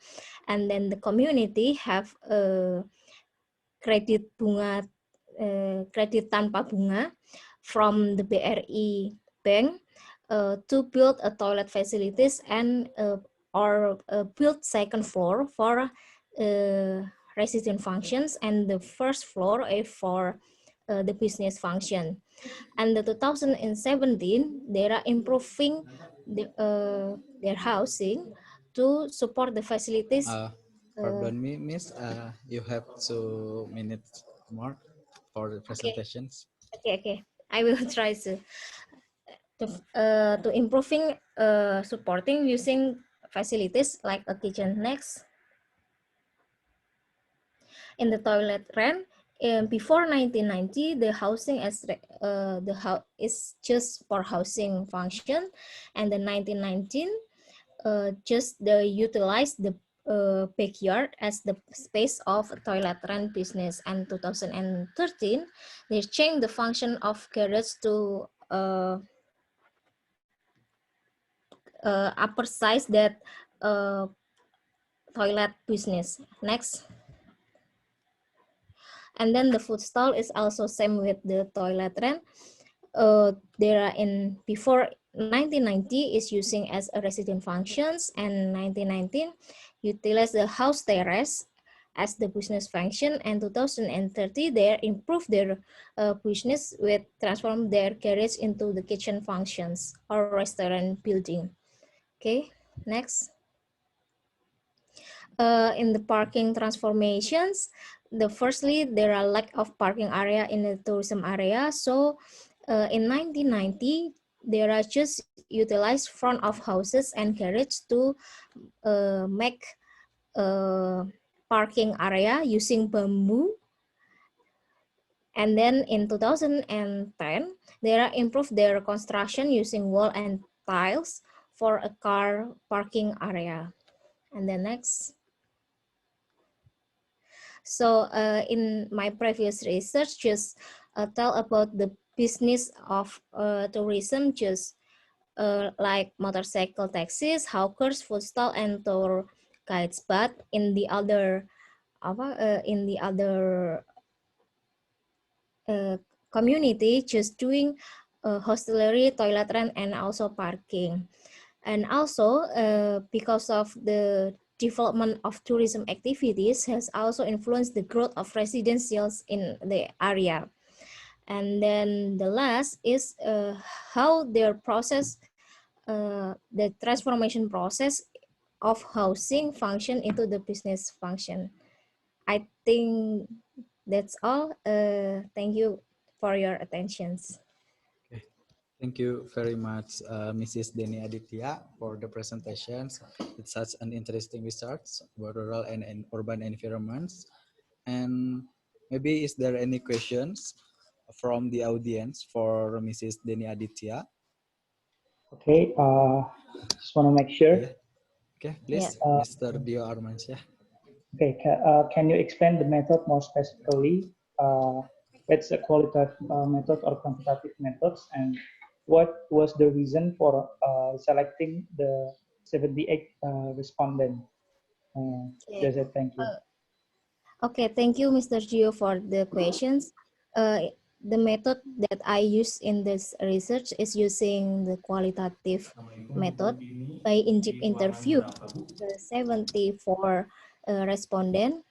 [SPEAKER 12] and then the community have kredit bunga, kredit tanpa bunga from the BRI bank to build a toilet facilities and or build second floor for resident functions, and the first floor is for the business function. And the 2017, they are improving their housing to support the facilities.
[SPEAKER 2] Pardon me, Miss. You have 2 minutes more for the presentations.
[SPEAKER 12] Okay. I will try to improving supporting using facilities like a kitchen. Next. In the toilet rent, before 1990, the housing is is just for housing function, and the 1919 just utilize the backyard as the space of toilet rent business, and 2013 they changed the function of garage to upper size that toilet business. Next. And then the food stall is also same with the toilet rent. There are in before 1990 is using as a resident functions, and 1919 utilize the house terrace as the business function, and 2030 they improve their business with transform their garage into the kitchen functions or restaurant building. Okay, next. In the parking transformations, firstly, there are lack of parking area in the tourism area. So in 1990, there are just utilized front of houses and garage to make parking area using bamboo. And then in 2010, they are improved their construction using wall and tiles for a car parking area. And then next. So in my previous research, just tell about the business of tourism, just like motorcycle taxis, hawkers, food stall, and tour guides. But in the other community, just doing hostelry, toilet rent, and also parking. And also, because of the development of tourism activities has also influenced the growth of residentials in the area. And then the last is how their process, the transformation process of housing function into the business function. I think that's all. Thank you for your attentions.
[SPEAKER 2] Okay. Thank you very much, Mrs. Deni Aditya, for the presentations. It's such an interesting research about rural and urban environments. And maybe is there any questions from the audience for Mrs. Deni Aditya?
[SPEAKER 6] Okay, just want to make sure.
[SPEAKER 2] Okay, okay, please,
[SPEAKER 12] Yeah.
[SPEAKER 2] Mr. Dio Armansyah.
[SPEAKER 6] Okay, can you explain the method more specifically? What's a qualitative method or quantitative methods, and what was the reason for selecting the 78 respondent?
[SPEAKER 12] Okay.
[SPEAKER 6] That's it. Thank you.
[SPEAKER 12] Okay, thank you, Mr. Gio, for the questions. The method that I use in this research is using the qualitative method by in-depth interview the 74 respondent.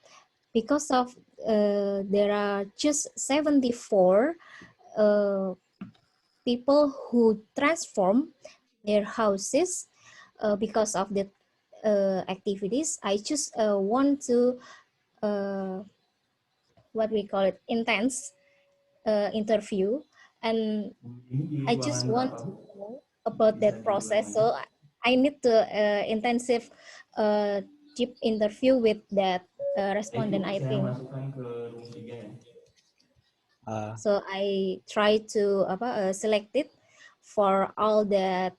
[SPEAKER 12] Because of there are just 74 people who transform their houses because of the activities. I just want to what we call it intense interview, and I just want to know about that process. So I need to intensive deep interview with that respondent, I think. So I try to select it for all that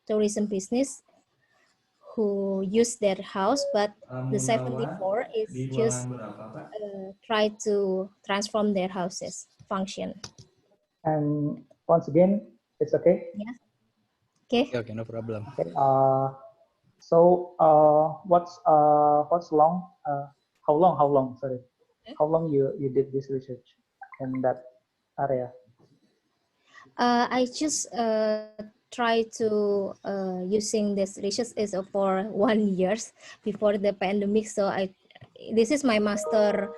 [SPEAKER 12] tourism business who use their house, but the 74 is just try to transform their houses function.
[SPEAKER 6] And once again, it's okay.
[SPEAKER 12] Yeah. Okay.
[SPEAKER 2] Okay, okay, no problem.
[SPEAKER 6] Okay. So what's long? How long? Sorry, how long you did this research in that area?
[SPEAKER 12] I just try to using this research is for 1 years before the pandemic. So this is my master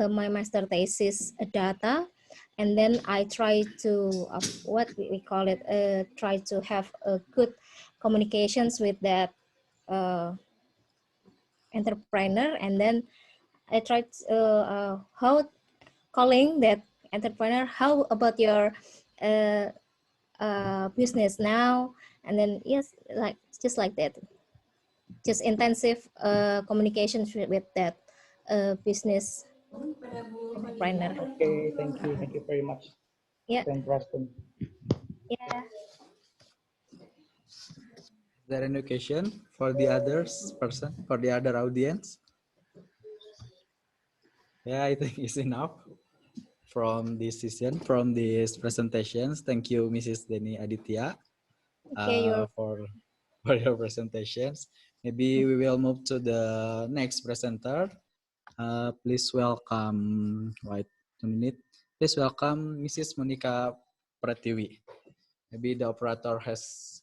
[SPEAKER 12] my master thesis data, and then I try to what we call it try to have a good communications with that entrepreneur, and then I tried how calling that entrepreneur, how about your business now, and then yes, like just like that, just intensive communications with that business entrepreneur.
[SPEAKER 6] Okay, thank you very much.
[SPEAKER 12] Yeah.
[SPEAKER 6] It's interesting.
[SPEAKER 12] Yeah.
[SPEAKER 2] Is there any question for the others person, for the other audience? Yeah, I think it's enough from this session, from these presentations. Thank you, Mrs. Deni Aditya,
[SPEAKER 12] Okay, you're
[SPEAKER 2] for your presentations. Maybe we will move to the next presenter. Please welcome, wait a minute. Please welcome Mrs. Monica Pratiwi. Maybe the operator has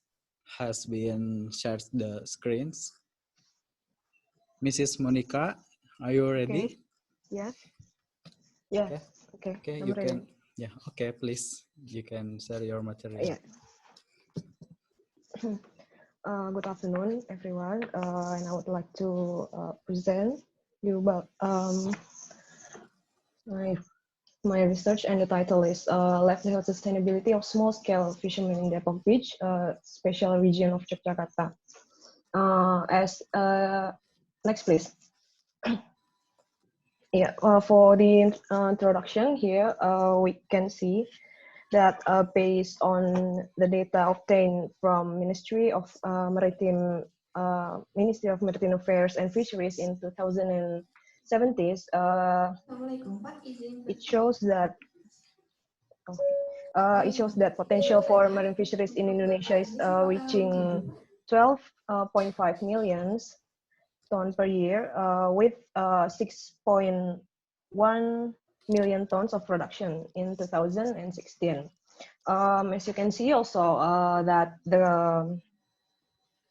[SPEAKER 2] been shared the screens. Mrs. Monica, are you ready?
[SPEAKER 13] Okay. Yes. Yes.
[SPEAKER 2] Okay.
[SPEAKER 13] Okay.
[SPEAKER 2] Okay,
[SPEAKER 13] I'm
[SPEAKER 2] you
[SPEAKER 13] ready.
[SPEAKER 2] can. Yeah. Okay, please. You can share your material.
[SPEAKER 13] Yeah. Good afternoon, everyone. And I would like to present you about my research, and the title is Livelihood Sustainability of Small-Scale Fishermen in Depok Beach, Special Region of Yogyakarta. Next, please. Yeah, for the introduction here, we can see that based on the data obtained from Ministry of Maritime Affairs and Fisheries in 2017, it shows that potential for marine fisheries in Indonesia is reaching 12.5 million tons per year, with 6.1 million tons of production in 2016. As you can see also that the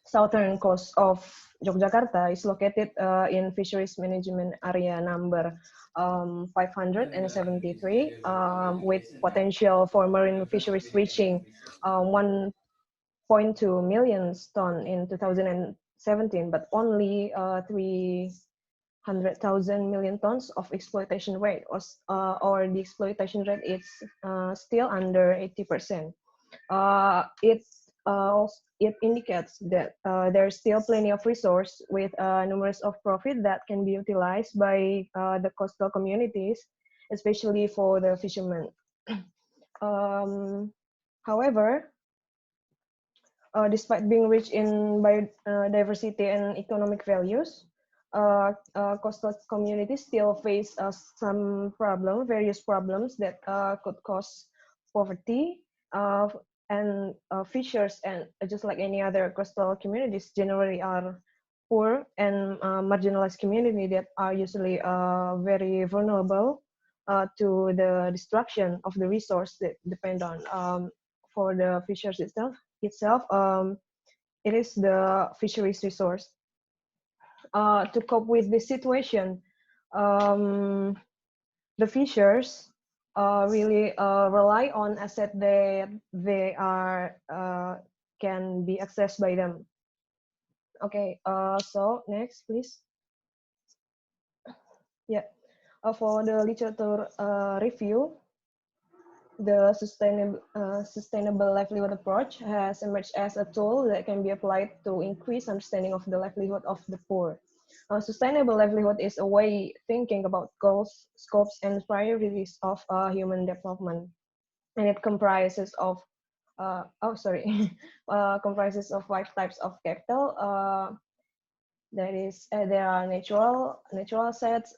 [SPEAKER 13] southern coast of Yogyakarta is located in fisheries management area number 573 with potential for marine fisheries reaching 1.2 million ton in 2017, but only 300,000 million tons of exploitation rate, or the exploitation rate is still under 80%. It indicates that there's still plenty of resource with numerous of profit that can be utilized by the coastal communities, especially for the fishermen. However, despite being rich in biodiversity and economic values, coastal communities still face various problems that could cause poverty, and fishers, and just like any other coastal communities, generally are poor and marginalized community that are usually very vulnerable to the destruction of the resource that depend on for the fishers itself. It is the fisheries resource. To cope with this situation, the fishers really rely on assets that they can be accessed by them. Okay, so next, please. Yeah, for the literature review, the sustainable livelihood approach has emerged as a tool that can be applied to increase understanding of the livelihood of the poor. Sustainable livelihood is a way thinking about goals, scopes, and priorities of human development, and it comprises of comprises of 5 types of capital. That is, there are natural assets,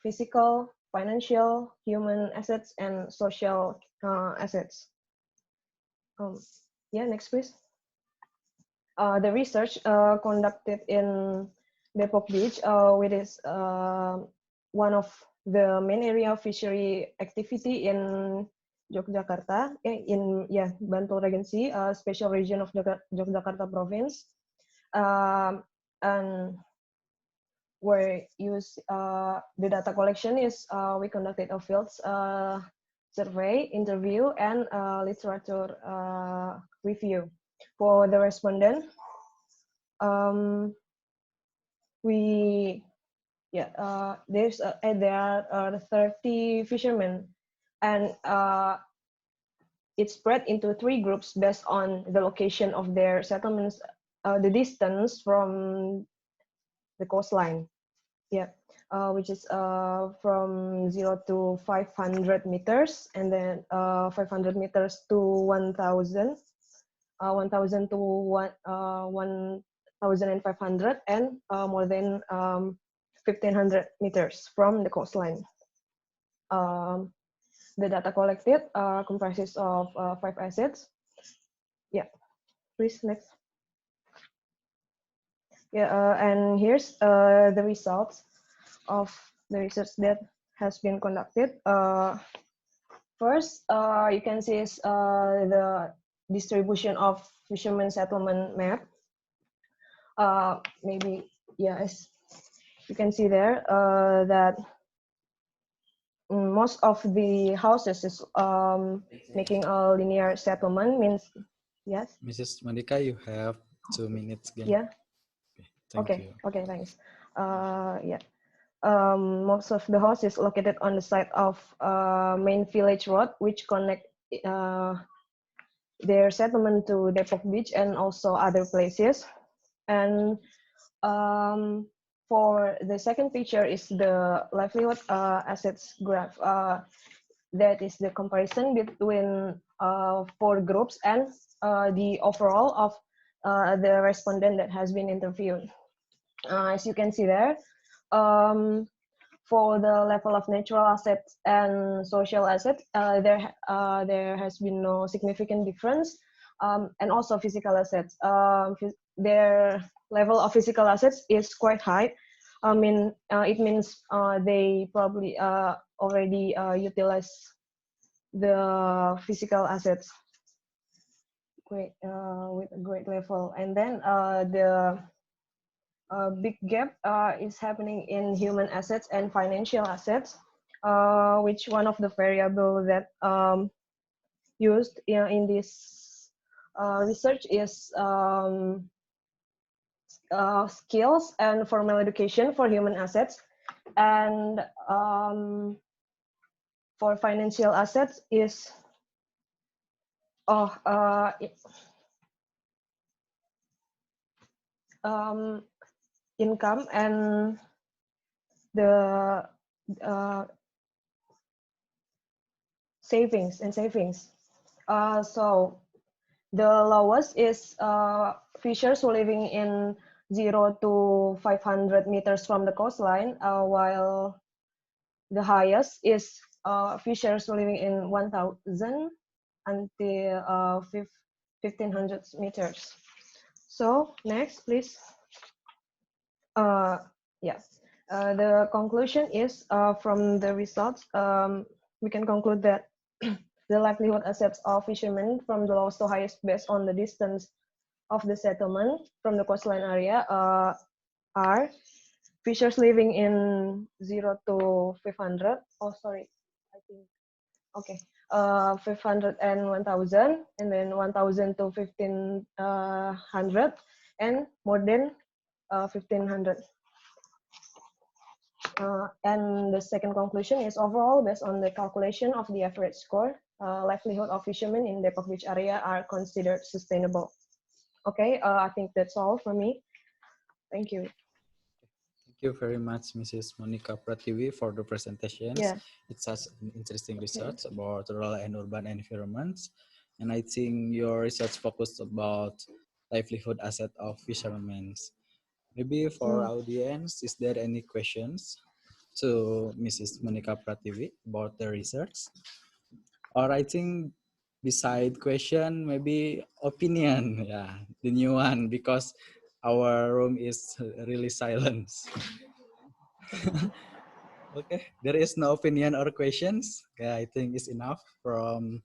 [SPEAKER 13] physical, financial, human assets, and social assets. Yeah, next please. The research conducted in Depok Beach, which is one of the main area of fishery activity in Yogyakarta, Bantul Regency, special region of Yogyakarta province, and where the data collection is we conducted a field survey, interview, and literature review. For the respondent, there are 30 fishermen, and it's spread into 3 groups based on the location of their settlements, the distance from the coastline, which is from 0 to 500 meters, and then 500 meters to 1,000, 1,000 to 1,500, and more than 1,500 meters from the coastline. The data collected comprises of 5 assets. Yeah, please next. And here's the results of the research that has been conducted. First, you can see is the distribution of fishermen settlement map. Maybe, yes, you can see there that most of the houses is making a linear settlement, means, yes?
[SPEAKER 2] Mrs. Mandika, you have 2 minutes again.
[SPEAKER 13] Yeah.
[SPEAKER 2] Thank you.
[SPEAKER 13] Okay, thanks. Most of the houses located on the side of main village road, which connect their settlement to Depok Beach and also other places. And for the second picture is the livelihood assets graph. That is the comparison between 4 groups and the overall of the respondent that has been interviewed. As you can see there, for the level of natural assets and social assets, there has been no significant difference, and also physical assets. Their level of physical assets is quite high. I mean, it means they probably already utilize the physical assets with a great level. And then the big gap is happening in human assets and financial assets, which one of the variable that used in this research is skills and formal education for human assets, and for financial assets is income and the savings. So the lowest is fishers who living in 0 to 500 meters from the coastline, while the highest is fishers who living in 1,000 until 1,500 meters. So next, please. Yes, the conclusion is from the results, we can conclude that the livelihood assets of fishermen from the lowest to highest based on the distance of the settlement from the coastline area are fishers living in 0 to 500. Oh, sorry, I think, okay. 500 and 1,000, and then 1,000 to 1,500, and more than 1,500. And the second conclusion is overall, based on the calculation of the average score, livelihood of fishermen in Depok Beach area are considered sustainable. Okay, I think that's all from me. Thank you.
[SPEAKER 2] Thank you very much, Mrs. Monica Pratiwi, for the presentations.
[SPEAKER 13] Yeah.
[SPEAKER 2] It's such an interesting research about rural and urban environments. And I think your research focused about livelihood asset of fishermen. Maybe for audience, is there any questions to Mrs. Monica Pratiwi about the research? Or I think beside question, maybe opinion, yeah, the new one, because our room is really silent. Okay, there is no opinion or questions. Okay, I think it's enough from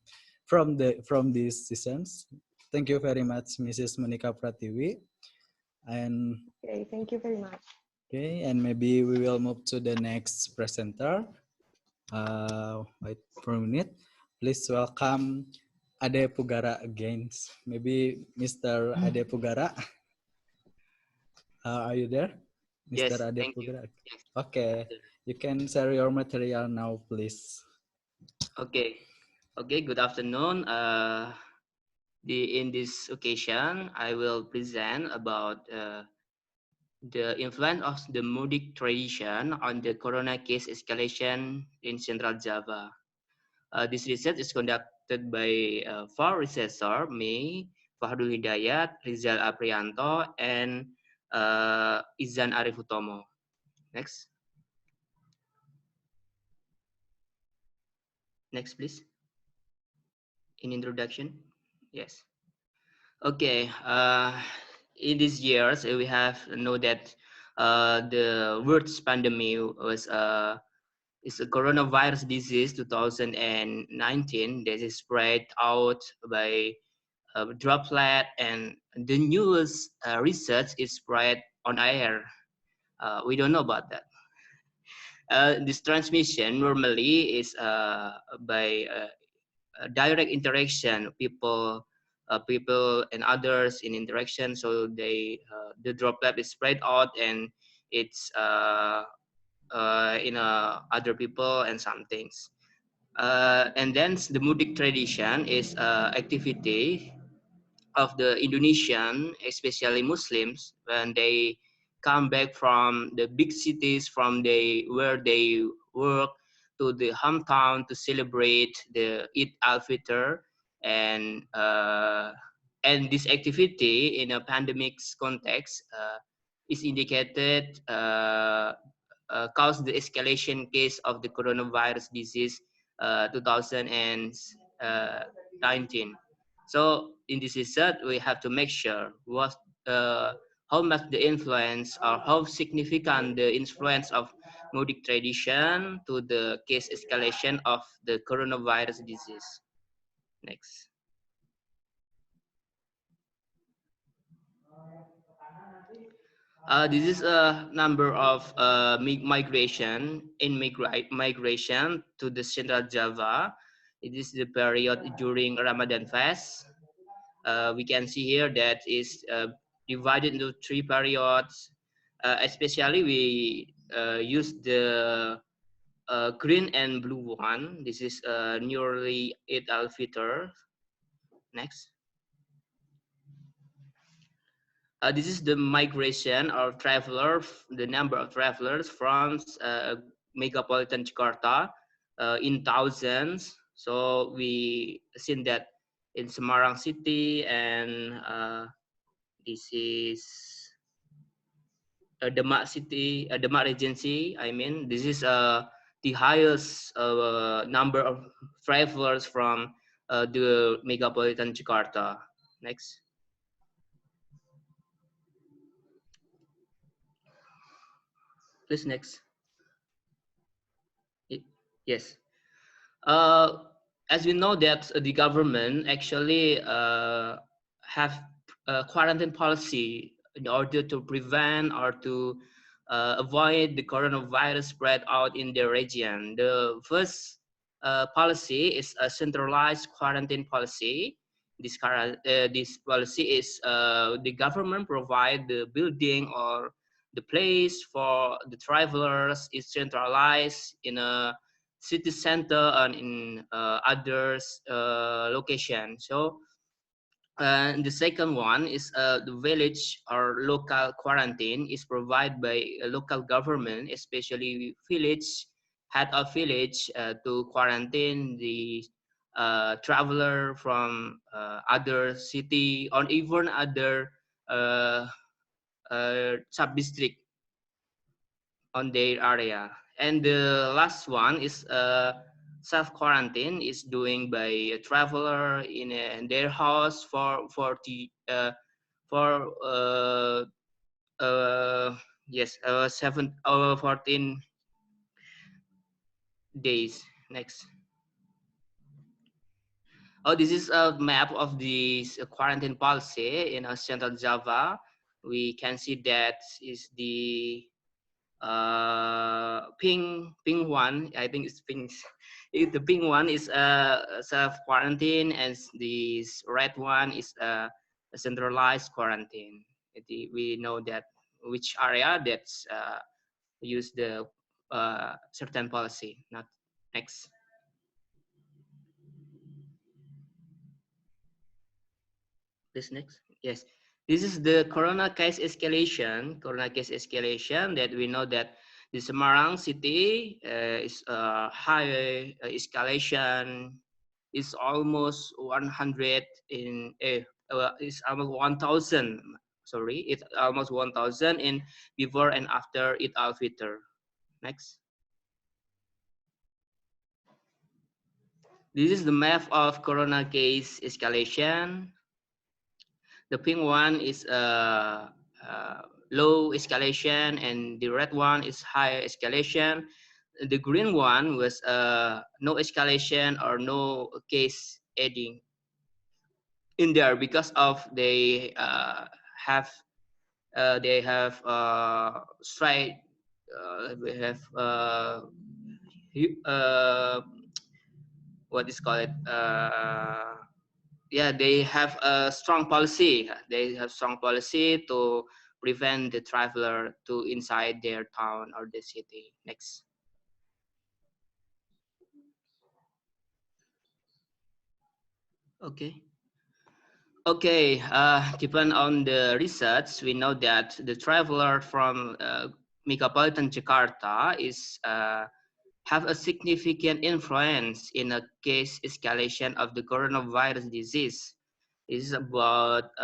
[SPEAKER 2] these sessions. Thank you very much, Mrs. Monica Pratiwi. And
[SPEAKER 13] okay, thank you very much.
[SPEAKER 2] Okay, and maybe we will move to the next presenter. Wait for a minute. Please welcome Ade Pugara again. Maybe Mr. Ade Pugara. Are you there? Mr.
[SPEAKER 11] Yes,
[SPEAKER 2] Ade
[SPEAKER 11] thank you.
[SPEAKER 2] Pugara.
[SPEAKER 11] Yes.
[SPEAKER 2] Okay, you can share your material now, please.
[SPEAKER 11] Okay. Okay, good afternoon. In this occasion, I will present about the influence of the mudik tradition on the corona case escalation in Central Java. This research is conducted by four researchers, me, Fahdul Hidayat, Rizal Aprianto, and Izan Arifutomo. Next. Next, please. In introduction. Yes. Okay. In these years, we have know that the worst pandemic was is a coronavirus disease 2019 that is spread out by droplet, and the newest research is spread on air. We don't know about that. This transmission normally is by direct interaction, people and others in interaction. So the droplet is spread out, and it's in other people and some things. And then the mudik tradition is activity of the Indonesian, especially Muslims, when they come back from the big cities, from where they work, to the hometown to celebrate the Eid al-Fitr, and this activity in a pandemic's context is indicated caused the escalation case of the coronavirus disease 2019. So in this research, we have to make sure how much the influence or how significant the influence of pragmatic tradition to the case escalation of the coronavirus disease. Next. This is a number of migration to the Central Java. It is the period during Ramadan fast. We can see here that is divided into 3 periods. Especially we use the green and blue one. This is nearly Eid al-Fitr. Next. This is the migration of travelers, the number of travelers from megapolitan Jakarta in thousands. So we seen that in Semarang city, and this is Demak city, Demak Regency. I mean, this is the highest number of travelers from the megapolitan Jakarta. Next. Please next. Yes. As we know that the government actually have a quarantine policy in order to prevent or to avoid the coronavirus spread out in the region. The first policy is a centralized quarantine policy. This policy is the government provide the building or the place for the travelers is centralized in a city center and in others location. So the second one is the village or local quarantine is provided by a local government, especially village head of village to quarantine the traveler from other city or even other sub district on their area. And the last one is self quarantine is doing by a traveler in their house for 14 days. Next. Oh, this is a map of the quarantine policy in Central Java. We can see that is the pink one. I think it's pink. The pink one is self quarantine, and this red one is a centralized quarantine. We know that which area that's use the certain policy. Not next. This next. Yes. This is the corona case escalation. Corona case escalation that we know that the Semarang city is high escalation. Is almost 100 in is almost 1,000. Sorry, it's almost 1,000 in before and after Eid al-Fitr. Next. This is the map of corona case escalation. The pink one is low escalation, and the red one is high escalation. The green one was no escalation or no case adding in there because of they have strike. We have what is called it. Yeah, they have a strong policy. They have strong policy to prevent the traveler to inside their town or the city. Next. Okay. Okay. Depend on the research, we know that the traveler from metropolitan Jakarta is have a significant influence in a case escalation of the coronavirus disease. This is about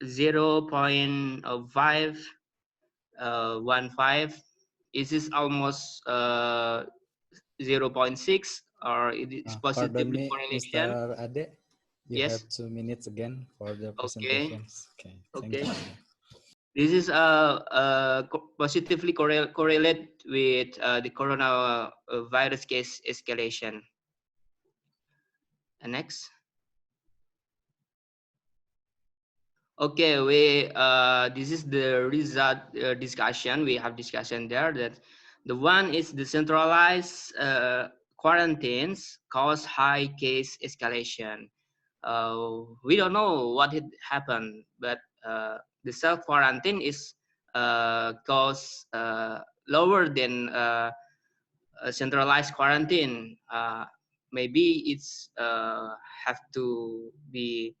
[SPEAKER 11] 0.515. Is this almost 0.6, or it is positive
[SPEAKER 2] Pardon me,
[SPEAKER 11] correlation?
[SPEAKER 2] Mr. Ade. You
[SPEAKER 11] Yes.
[SPEAKER 2] have 2 minutes again for the
[SPEAKER 11] Okay.
[SPEAKER 2] presentations. Okay. Thank
[SPEAKER 11] Okay.
[SPEAKER 2] you.
[SPEAKER 11] This is positively correlate with the coronavirus case escalation. And next. Okay, this is the result discussion. We have discussion there that the one is the centralized quarantines cause high case escalation. We don't know what had happened, but the self quarantine is cause lower than a centralized quarantine. Maybe it's have to be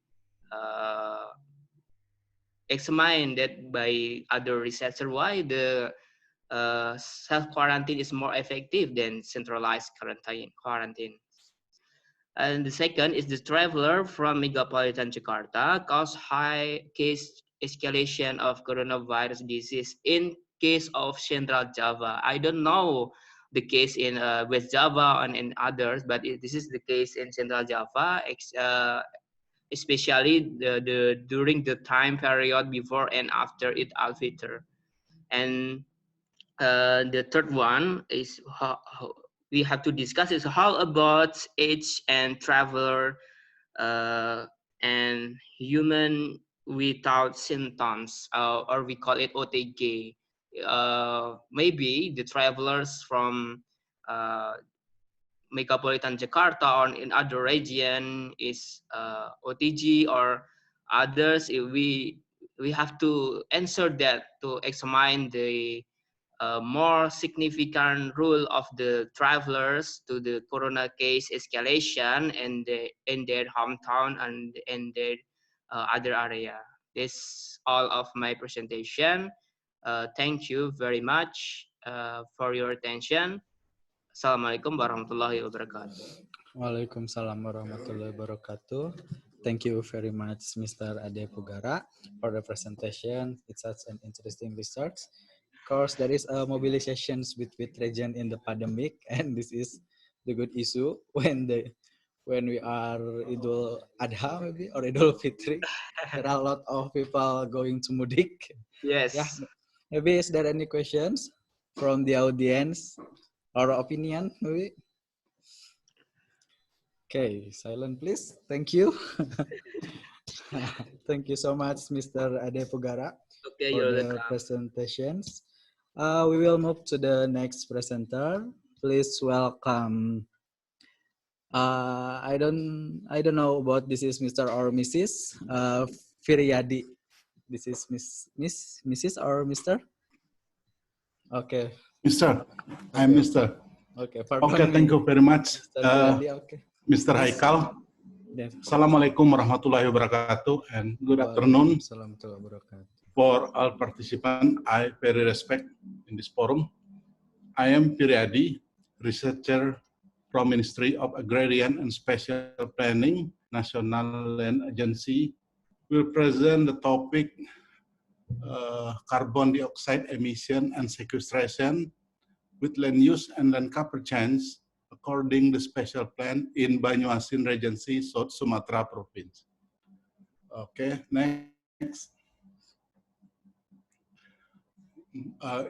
[SPEAKER 11] examined that by other researchers why the self quarantine is more effective than centralized quarantine. And the second is the traveler from metropolitan Jakarta cause high case escalation of coronavirus disease in case of Central Java. I don't know the case in West Java and in others, but this is the case in Central Java, especially during the time period before and after Eid al-Fitr. And the third one is how we have to discuss is how about age and traveler and human without symptoms, or we call it OTG. Maybe the travelers from metropolitan Jakarta or in other region is OTG or others. We have to answer that to examine the more significant role of the travelers to the corona case escalation in their hometown and in their other area. This all of my presentation. Thank you very much for your attention. Assalamualaikum warahmatullahi wabarakatuh.
[SPEAKER 2] Waalaikumsalam warahmatullahi wabarakatuh. Thank you very much, Mr. Ade Pugara, for the presentation. It's such an interesting research. Of course, there is a mobilizations between region in the pandemic, and this is the good issue when we are Idul Adha maybe or Idul Fitri. There are a lot of people going to mudik.
[SPEAKER 11] Yes.
[SPEAKER 2] Yeah. Maybe is there any questions from the audience or opinion maybe? Okay, silent please. Thank you. Thank you so much, Mr. Ade Pugara,
[SPEAKER 11] Okay,
[SPEAKER 2] for
[SPEAKER 11] you're
[SPEAKER 2] the
[SPEAKER 11] welcome.
[SPEAKER 2] presentations. We will move to the next presenter. Please welcome. I don't know about this is Mr. or Mrs. Firyadi. This is Mrs. or Mr. Okay.
[SPEAKER 14] Mr. I'm Mr.
[SPEAKER 2] Okay, pardon
[SPEAKER 14] Okay, thank you very much,
[SPEAKER 2] okay.
[SPEAKER 14] Mr. Haikal. Assalamualaikum warahmatullahi wabarakatuh, and good afternoon for all participants. I very respect in this forum. I am Piryadi, researcher from Ministry of Agrarian and Special Planning, National Land Agency. Will present the topic carbon dioxide emission and sequestration with land use and land cover change according the special plan in Banyuasin Regency, South Sumatra Province. Okay, next.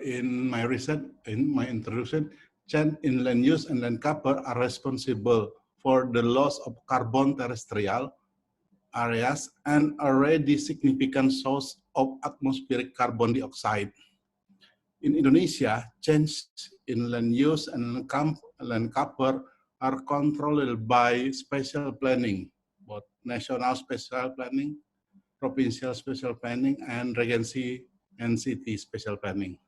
[SPEAKER 14] In my research, in my introduction, change in land use and land cover are responsible for the loss of carbon terrestrial areas and already significant source of atmospheric carbon dioxide. In Indonesia, change in land use and land cover are controlled by special planning, both national special planning, provincial special planning, and regency and city special planning.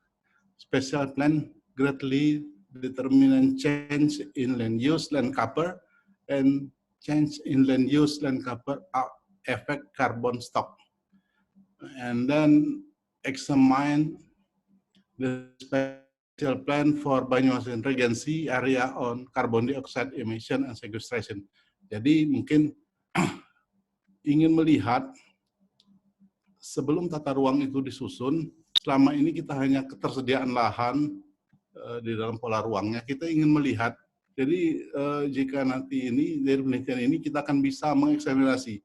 [SPEAKER 14] Special plan greatly determine change in land use, land cover, and change in land use, land cover affect carbon stock. And then examine the special plan for Banyuasin Regency area on carbon dioxide emission and sequestration. Jadi mungkin ingin melihat sebelum tata ruang itu disusun, selama ini kita hanya ketersediaan lahan di dalam pola ruangnya, kita ingin melihat. Jadi jika nanti ini dari penelitian ini kita akan bisa mengeksaminasi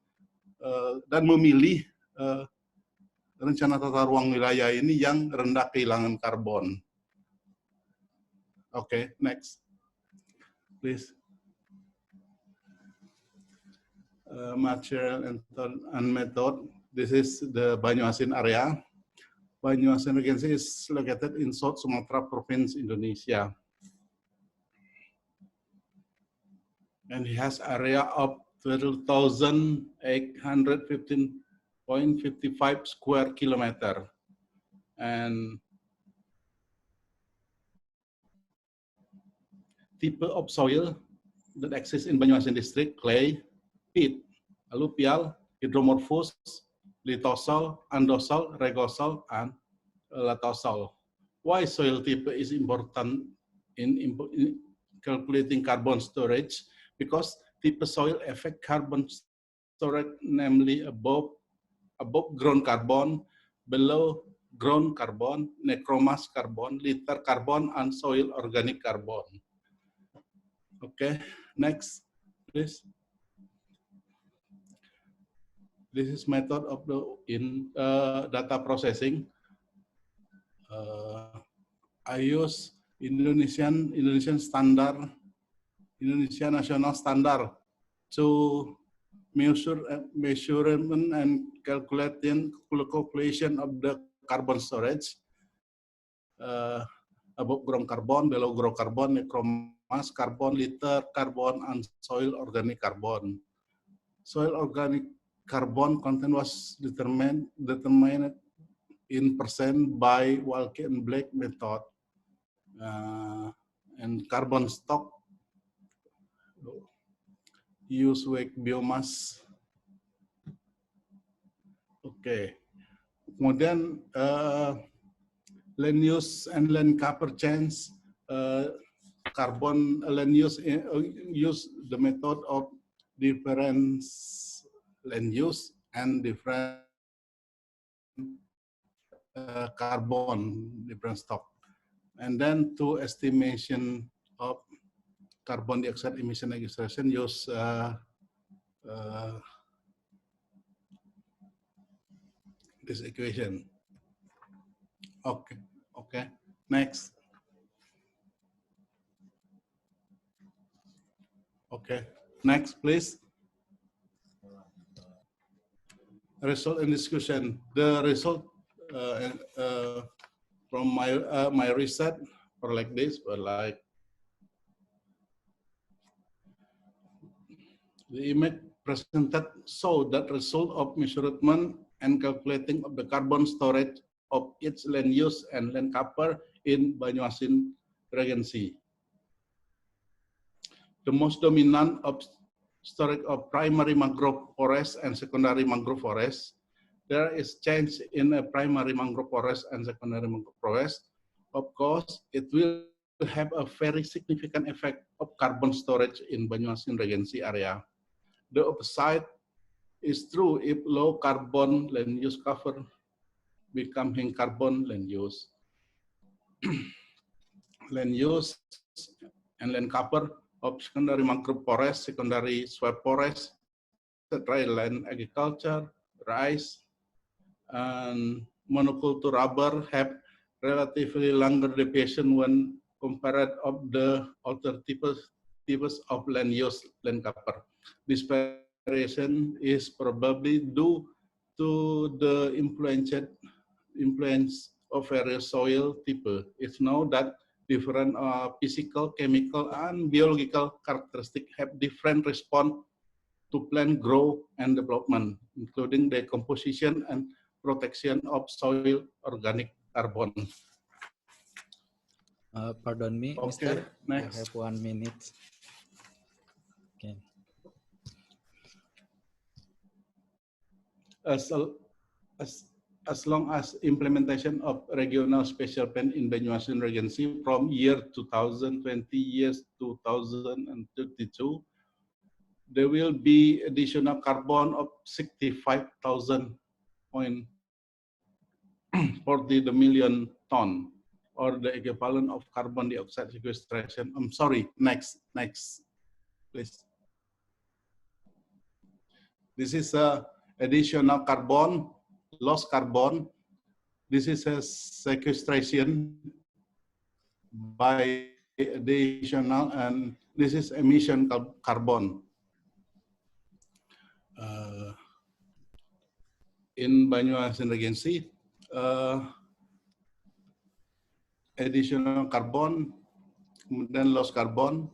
[SPEAKER 14] dan memilih rencana tata ruang wilayah ini yang rendah kehilangan karbon. Okay, next, please. Material and method. This is the Banyuasin area. Banyuasin Regency is located in South Sumatra Province, Indonesia. And it has area of 12,815.55 square kilometer. And type of soil that exists in Banyuasin district: clay, peat, alluvial, hydromorphous, lithosol, andosol, regosol, and latosol. Why soil type is important in calculating carbon storage? Because type soil affect carbon storage, namely above ground carbon, below ground carbon, necromass carbon, litter carbon, and soil organic carbon. Okay, next, please. This is method of the data processing. IGEOS Indonesian standard, Indonesia national standard to measurement and calculation of the carbon storage. Above ground carbon, below ground carbon, necromass carbon, litter carbon, and soil organic carbon. Soil organic carbon content was determined in percent by Walke and Blake method. And carbon stock use wake biomass. Okay. Kemudian land use and land cover change. Carbon land use the method of different land use and different carbon, different stock. And then to estimation of carbon dioxide emission registration use this equation. Okay, okay. Next. Okay, next, please. Result and discussion. The result from my research or like this, or like the image presented show that result of measurement and calculating of the carbon storage of its land use and land cover in Banyuasin Regency. The most dominant of storage of primary mangrove forest and secondary mangrove forest. There is change in a primary mangrove forest and secondary mangrove forest. Of course, it will have a very significant effect of carbon storage in Banyuasin Regency area. The opposite is true if low carbon land use cover becoming carbon land use. Land use and land cover of secondary mangrove forest, secondary swamp forest, dry land agriculture, rice, and monoculture rubber have relatively longer deviation when compared of the other types of land use, land cover. This variation is probably due to the influence of various soil type. It's known that different physical, chemical, and biological characteristics have different response to plant growth and development, including the composition and protection of soil organic carbon.
[SPEAKER 2] Pardon me,
[SPEAKER 14] okay,
[SPEAKER 2] Mr.
[SPEAKER 14] Next.
[SPEAKER 2] You have 1 minute. Okay.
[SPEAKER 14] As long as implementation of regional special plan in Banyuasin Regency from year 2020 years 2032, there will be additional carbon of 65,000.40 million ton, or the equivalent of carbon dioxide sequestration. I'm sorry, next, please. This is additional carbon lost carbon. This is a sequestration by additional, and this is emission carbon. In Banyuasin Regency, additional carbon, then lost carbon.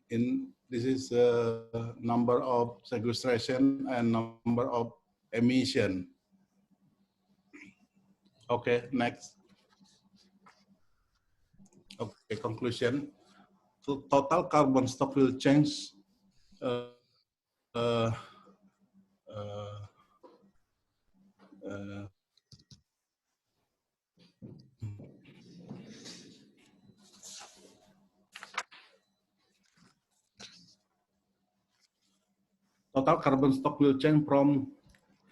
[SPEAKER 14] This is number of sequestration and number of emission. Okay, next. Okay, conclusion. So total carbon stock will change. Uh, uh, uh, Total carbon stock will change from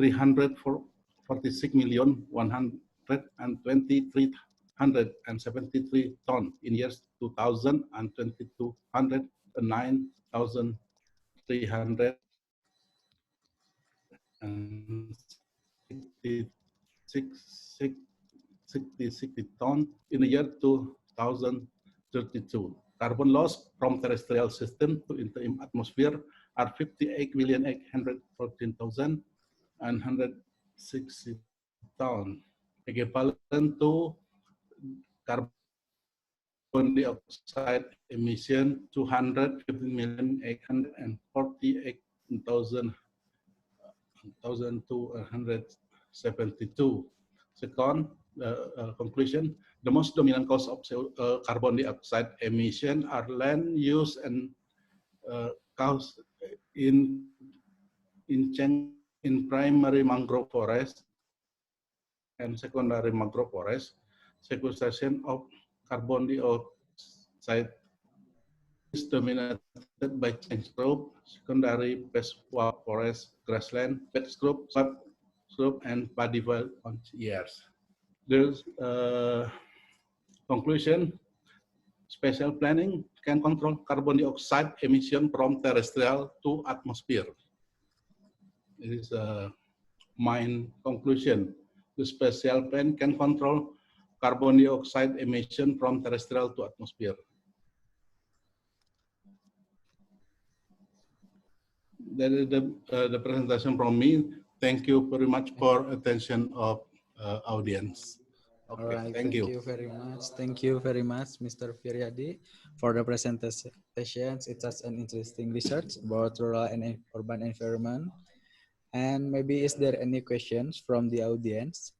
[SPEAKER 14] 346,123,173 ton in years 2000 and 66 ton in the year 2032. Carbon loss from terrestrial system to into atmosphere are 58,814,160 ton, equivalent to carbon dioxide emission 250,848,272. Second, conclusion, the most dominant cause of carbon dioxide emission are land use and cause in primary mangrove forest and secondary mangrove forest. Sequestration of carbon dioxide is dominated by change group, secondary pastwalk forest, grassland, pet group, and paddy field on years. There's conclusion. Spatial planning can control carbon dioxide emission from terrestrial to atmosphere. It is a main conclusion. The spatial plan can control carbon dioxide emission from terrestrial to atmosphere. That is the presentation from me. Thank you very much for attention of audience. Okay,
[SPEAKER 2] All right,
[SPEAKER 14] thank you.
[SPEAKER 2] Very much. Thank you very much, Mr. Firyadi, for the presentation. It's such an interesting research about rural and urban environment. And maybe is there any questions from the audience?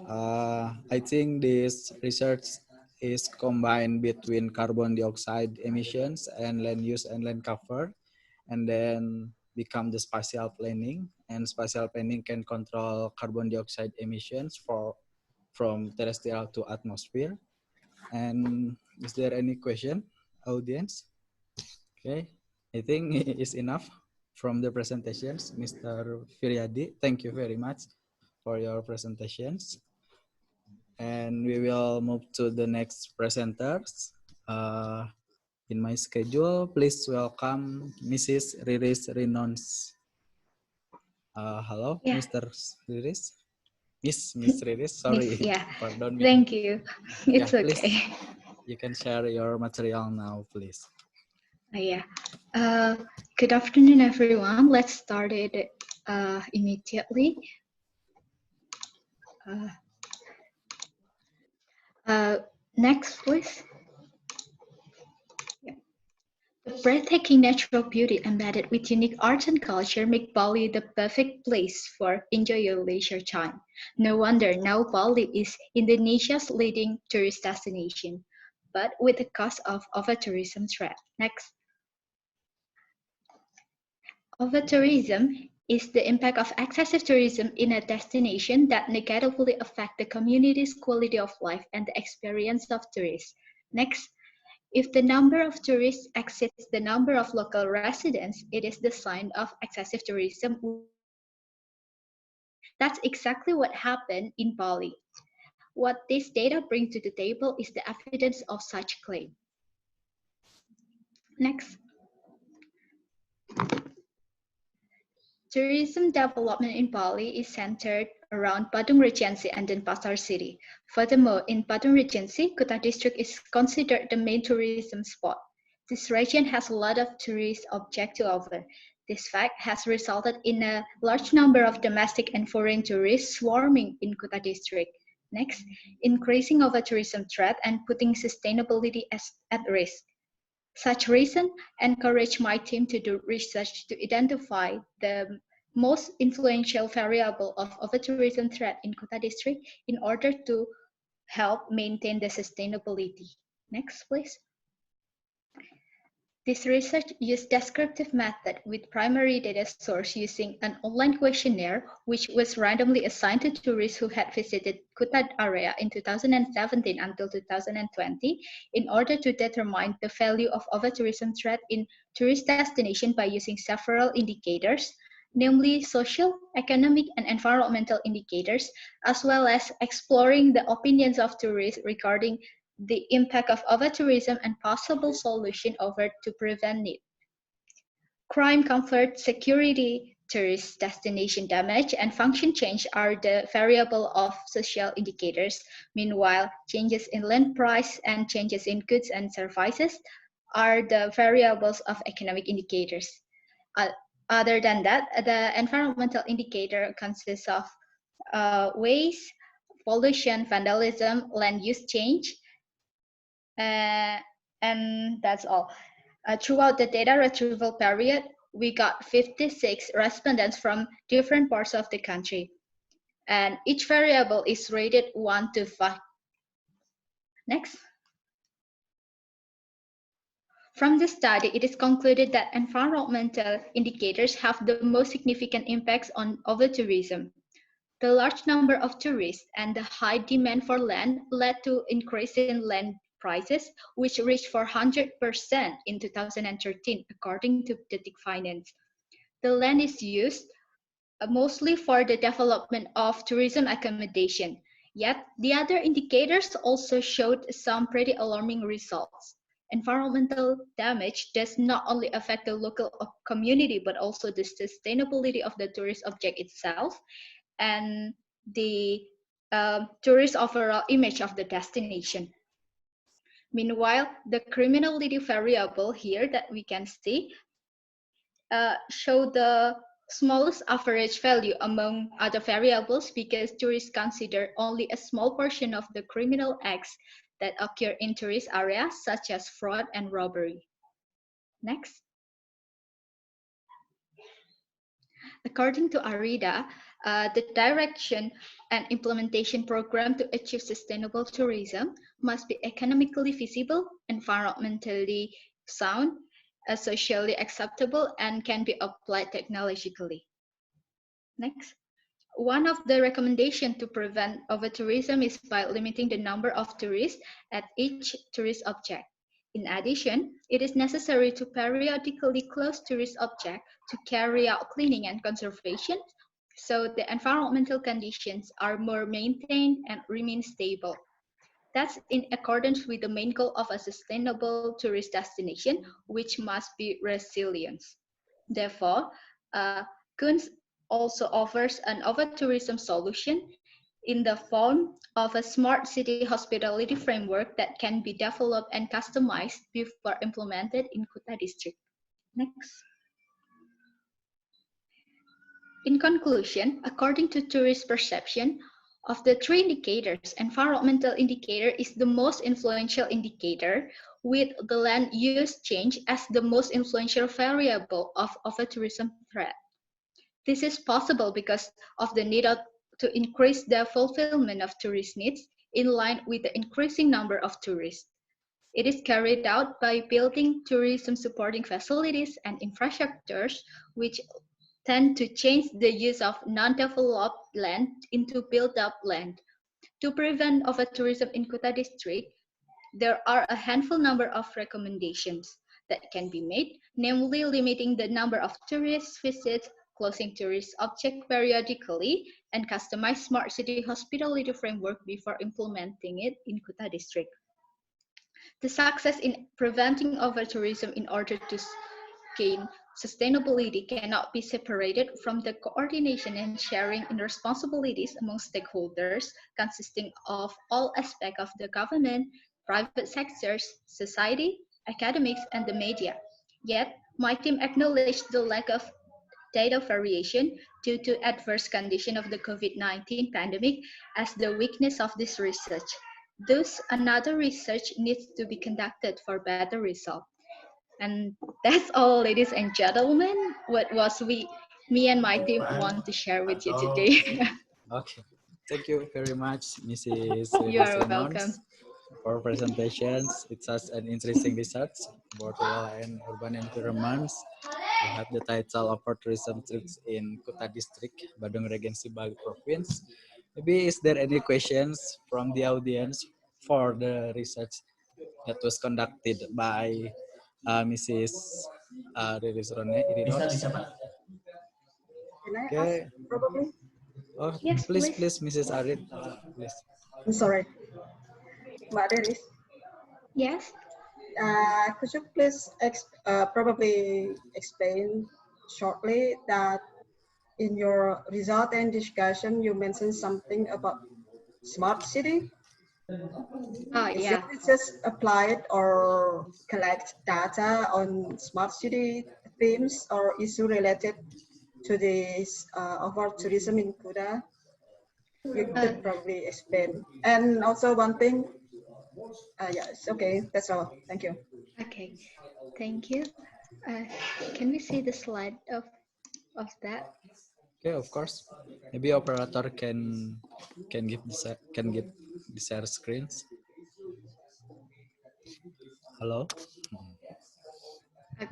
[SPEAKER 2] I think this research is combined between carbon dioxide emissions and land use and land cover, and then become the spatial planning. And spatial planning can control carbon dioxide emissions from terrestrial to atmosphere. And is there any question, audience? Okay, I think it's enough from the presentations, Mr. Firyadi. Thank you very much for your presentations. And we will move to the next presenters. In my schedule, please welcome Mrs. Riris Rinons. Hello,
[SPEAKER 15] Yeah.
[SPEAKER 2] Mr. Riris. Miss Riris, sorry.
[SPEAKER 15] Miss, yeah.
[SPEAKER 2] Pardon me.
[SPEAKER 15] Thank you. It's
[SPEAKER 2] Yeah,
[SPEAKER 15] okay.
[SPEAKER 2] please, you can share your material now, please.
[SPEAKER 15] Yeah. Good afternoon, everyone. Let's start it immediately. Next, please. Yeah. The breathtaking natural beauty embedded with unique art and culture make Bali the perfect place for enjoy your leisure time. No wonder now Bali is Indonesia's leading tourist destination, but with the cost of over-tourism threat. Next. Over-tourism is the impact of excessive tourism in a destination that negatively affect the community's quality of life and the experience of tourists. Next. If the number of tourists exceeds the number of local residents, it is the sign of excessive tourism. That's exactly what happened in Bali. What this data bring to the table is the evidence of such claim. Next. Tourism development in Bali is centered around Badung Regency and Denpasar city. Furthermore, in Badung Regency, Kuta district is considered the main tourism spot. This region has a lot of tourist objects to offer. This fact has resulted in a large number of domestic and foreign tourists swarming in Kuta district. Next, increasing over tourism threat and putting sustainability at risk. Such reason encouraged my team to do research to identify the most influential variable of over-tourism threat in Kuta district in order to help maintain the sustainability. Next, please. This research used descriptive method with primary data source using an online questionnaire, which was randomly assigned to tourists who had visited Kuta area in 2017 until 2020, in order to determine the value of over-tourism threat in tourist destination by using several indicators, namely social, economic, and environmental indicators, as well as exploring the opinions of tourists regarding the impact of over-tourism and possible solution over to prevent it. Crime, comfort, security, tourist destination damage, and function change are the variable of social indicators. Meanwhile, changes in land price and changes in goods and services are the variables of economic indicators. Other than that, the environmental indicator consists of waste, pollution, vandalism, land use change, and that's all. Throughout the data retrieval period, we got 56 respondents from different parts of the country. And each variable is rated 1 to 5. Next. From this study, it is concluded that environmental indicators have the most significant impacts on over-tourism. The large number of tourists and the high demand for land led to increase in land prices, which reached 400% in 2013, according to Detik Finance. The land is used mostly for the development of tourism accommodation. Yet, the other indicators also showed some pretty alarming results. Environmental damage does not only affect the local community, but also the sustainability of the tourist object itself and the tourist overall image of the destination. Meanwhile, the criminality variable here that we can see show the smallest average value among other variables because tourists consider only a small portion of the criminal acts that occur in tourist areas such as fraud and robbery. Next. According to ARIDA, the direction and implementation program to achieve sustainable tourism must be economically feasible, environmentally sound, socially acceptable, and can be applied technologically. Next. One of the recommendations to prevent over-tourism is by limiting the number of tourists at each tourist object. In addition, it is necessary to periodically close tourist objects to carry out cleaning and conservation, so the environmental conditions are more maintained and remain stable. That's in accordance with the main goal of a sustainable tourist destination, which must be resilience. Therefore, Kunz also offers an over-tourism solution in the form of a smart city hospitality framework that can be developed and customized before implemented in Kuta district. Next. In conclusion, according to tourist perception, of the three indicators, environmental indicator is the most influential indicator, with the land use change as the most influential variable of over-tourism threat. This is possible because of the need to increase the fulfillment of tourist needs in line with the increasing number of tourists. It is carried out by building tourism supporting facilities and infrastructures, which tend to change the use of non-developed land into built-up land. To prevent over-tourism in Kuta district, there are a handful number of recommendations that can be made, namely limiting the number of tourist visits, closing tourist objects periodically, and customize smart city hospitality framework before implementing it in Kuta district. The success in preventing over-tourism in order to gain Sustainability cannot be separated from the coordination and sharing in responsibilities among stakeholders consisting of all aspects of the government, private sectors, society, academics, and the media. Yet, my team acknowledged the lack of data variation due to adverse condition of the COVID-19 pandemic as the weakness of this research. Thus, another research needs to be conducted for better result. And that's all, ladies and gentlemen, what was me and my team want to share with you today.
[SPEAKER 2] Okay. Thank you very much, Mrs.
[SPEAKER 15] You are
[SPEAKER 2] Renons,
[SPEAKER 15] welcome.
[SPEAKER 2] for presentations. It's such an interesting research about rural and urban environments. We have the title of tourism trips in Kuta District, Badung Regency, Bali Province. Maybe is there any questions from the audience for the research that was conducted by Mrs. Riris Irinos?
[SPEAKER 5] Can I ask,
[SPEAKER 2] Okay.
[SPEAKER 5] probably?
[SPEAKER 2] Oh,
[SPEAKER 15] yes,
[SPEAKER 2] please, Mrs. Arid, please.
[SPEAKER 5] I'm sorry. Mbak Riris.
[SPEAKER 15] Yes.
[SPEAKER 5] Could you please probably explain shortly that in your result and discussion, you mentioned something about smart city? Is
[SPEAKER 15] Yeah.
[SPEAKER 5] your research applied or collect data on smart city themes or issue related to this overall tourism in Kuta? You could probably explain. And also one thing, yes, okay, that's all. Thank you.
[SPEAKER 15] Okay, thank you. Can we see the slide of that?
[SPEAKER 2] Okay, of course. Maybe operator can give the share screens. Hello.
[SPEAKER 15] Okay.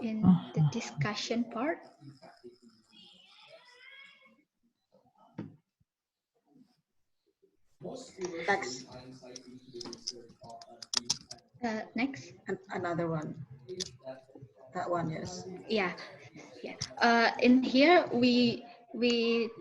[SPEAKER 15] In the discussion part.
[SPEAKER 5] Next.
[SPEAKER 15] Next.
[SPEAKER 5] Another one. That one, yes.
[SPEAKER 15] Yeah. In here, we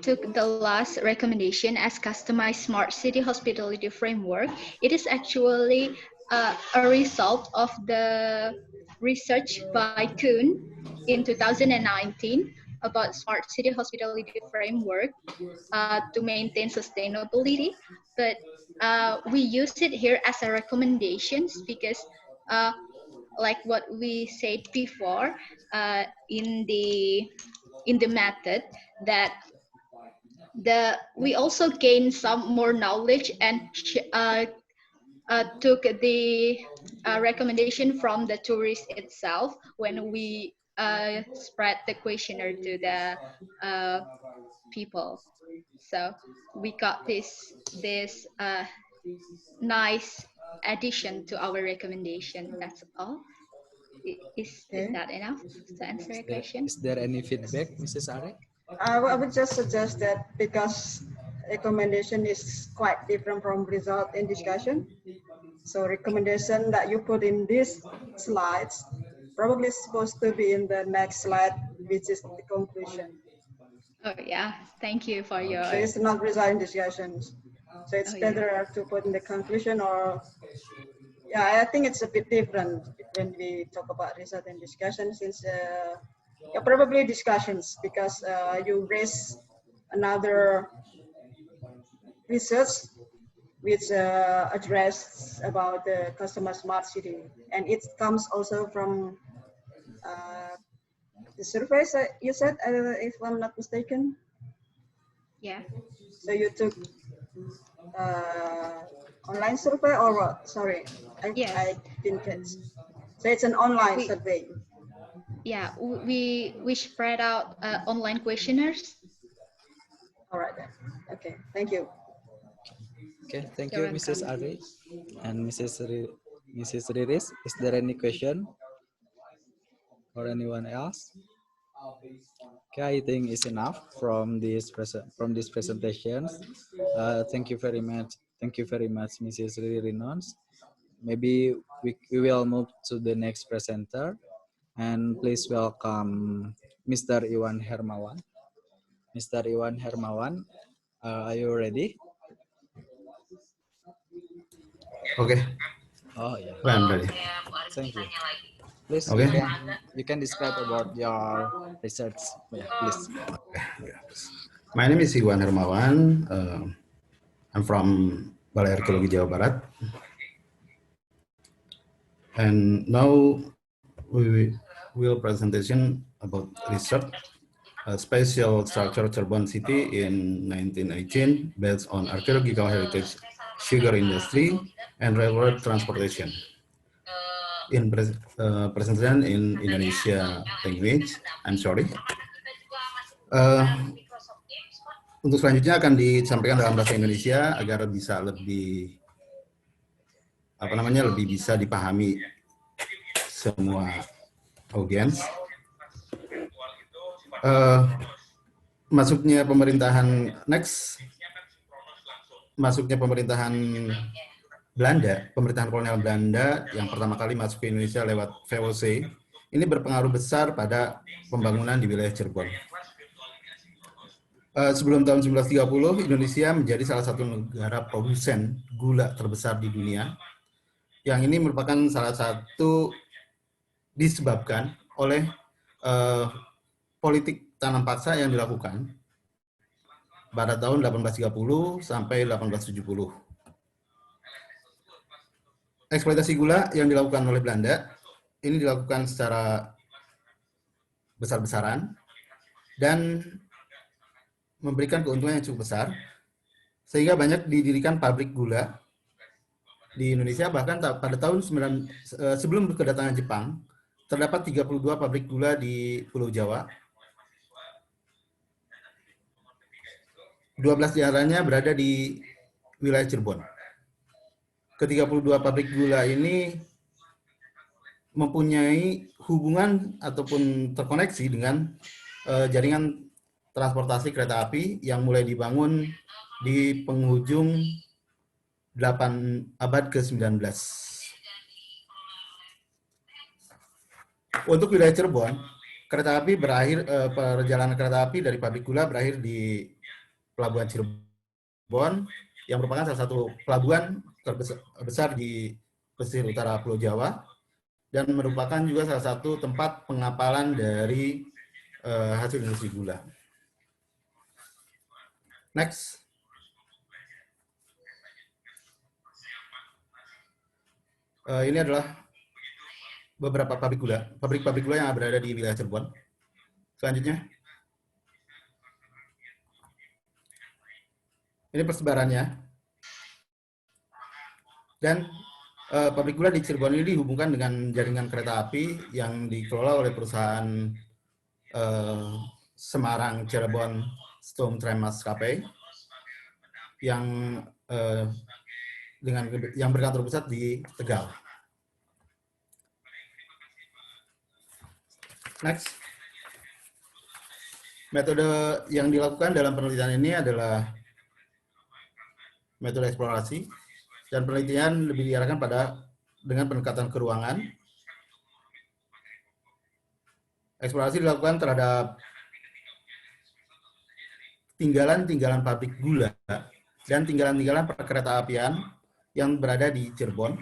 [SPEAKER 15] took the last recommendation as customized smart city hospitality framework. It is actually a result of the research by Kuhn in 2019 about smart city hospitality framework to maintain sustainability. But we use it here as a recommendations because like what we said before in the method, that we also gain some more knowledge and took the recommendation from the tourist itself when we spread the questionnaire to the people. So we got this nice addition to our recommendation. That's all. Is that enough to answer your question?
[SPEAKER 2] Is there any feedback, Mrs. Ari?
[SPEAKER 5] I would just suggest that because recommendation is quite different from result and discussion. So recommendation that you put in these slides probably supposed to be in the next slide, which is the conclusion.
[SPEAKER 15] Oh yeah, thank you for your.
[SPEAKER 5] So it's not result and discussions. So it's better to put in the conclusion, or yeah, I think it's a bit different when we talk about result and discussion, since yeah, probably discussions, because you raise another research which address about the customer smart city, and it comes also from the surveys you said, if I'm not mistaken.
[SPEAKER 15] Yeah.
[SPEAKER 5] So you took online survey or what? Sorry, I didn't catch. So it's an online survey.
[SPEAKER 15] Yeah, we spread out online questionnaires.
[SPEAKER 5] All right then. Okay, thank you.
[SPEAKER 2] Okay, thank
[SPEAKER 15] You're
[SPEAKER 2] you, Mrs.
[SPEAKER 15] welcome.
[SPEAKER 2] Ari and Mrs. Riris. Is there any question or anyone else? Okay, I think it's enough from these presentations. Thank you very much. Thank you very much, Mrs. Renons. Maybe we will move to the next presenter, and please welcome Mr. Iwan Hermawan. Mr. Iwan Hermawan, are you ready?
[SPEAKER 16] Okay.
[SPEAKER 2] Oh yeah.
[SPEAKER 16] I'm ready.
[SPEAKER 2] Thank you. Please,
[SPEAKER 9] Okay.
[SPEAKER 2] you can describe about your research. Yeah, please.
[SPEAKER 9] My name is Iwan Hermawan. I'm from Balai Arkeologi Jawa Barat. And now we will presentation about research a spatial structure Cirebon city in 1918 based on archaeological heritage, sugar industry, and railroad transportation. In presentation in Indonesia language, I'm sorry. Untuk selanjutnya akan disampaikan dalam bahasa Indonesia agar bisa lebih lebih bisa dipahami semua audiens. Masuknya pemerintahan Belanda, pemerintahan kolonial Belanda yang pertama kali masuk ke Indonesia lewat VOC, ini berpengaruh besar pada pembangunan di wilayah Cirebon. Sebelum tahun 1930, Indonesia menjadi salah satu negara produsen gula terbesar di dunia. Yang ini merupakan salah satu disebabkan oleh politik tanam paksa yang dilakukan pada tahun 1830 sampai 1870. Eksploitasi gula yang dilakukan oleh Belanda ini dilakukan secara besar-besaran dan memberikan keuntungan yang cukup besar, sehingga banyak didirikan pabrik gula di Indonesia. Bahkan pada tahun sebelum kedatangan Jepang, terdapat 32 pabrik gula di Pulau Jawa. 12 diantaranya berada di wilayah Cirebon. Ke-32 pabrik gula ini mempunyai hubungan ataupun terkoneksi dengan jaringan transportasi kereta api yang mulai dibangun di penghujung abad ke-19. Untuk wilayah Cirebon, perjalanan kereta api dari pabrik gula berakhir di Pelabuhan Cirebon, yang merupakan salah satu pelabuhan terbesar di pesisir utara Pulau Jawa, dan merupakan juga salah satu tempat pengapalan dari hasil industri gula. Next. Ini adalah beberapa pabrik gula yang berada di wilayah Cirebon. Selanjutnya. Ini persebarannya. Dan pabrik gula di Cirebon ini dihubungkan dengan jaringan kereta api yang dikelola oleh perusahaan Semarang Cirebon Storm Tram Maskapai yang berkantor pusat di Tegal. Next. Metode yang dilakukan dalam penelitian ini adalah metode eksplorasi, dan penelitian lebih diarahkan dengan pendekatan ke ruangan. Eksplorasi dilakukan terhadap tinggalan-tinggalan pabrik gula dan tinggalan-tinggalan perkereta apian yang berada di Cirebon.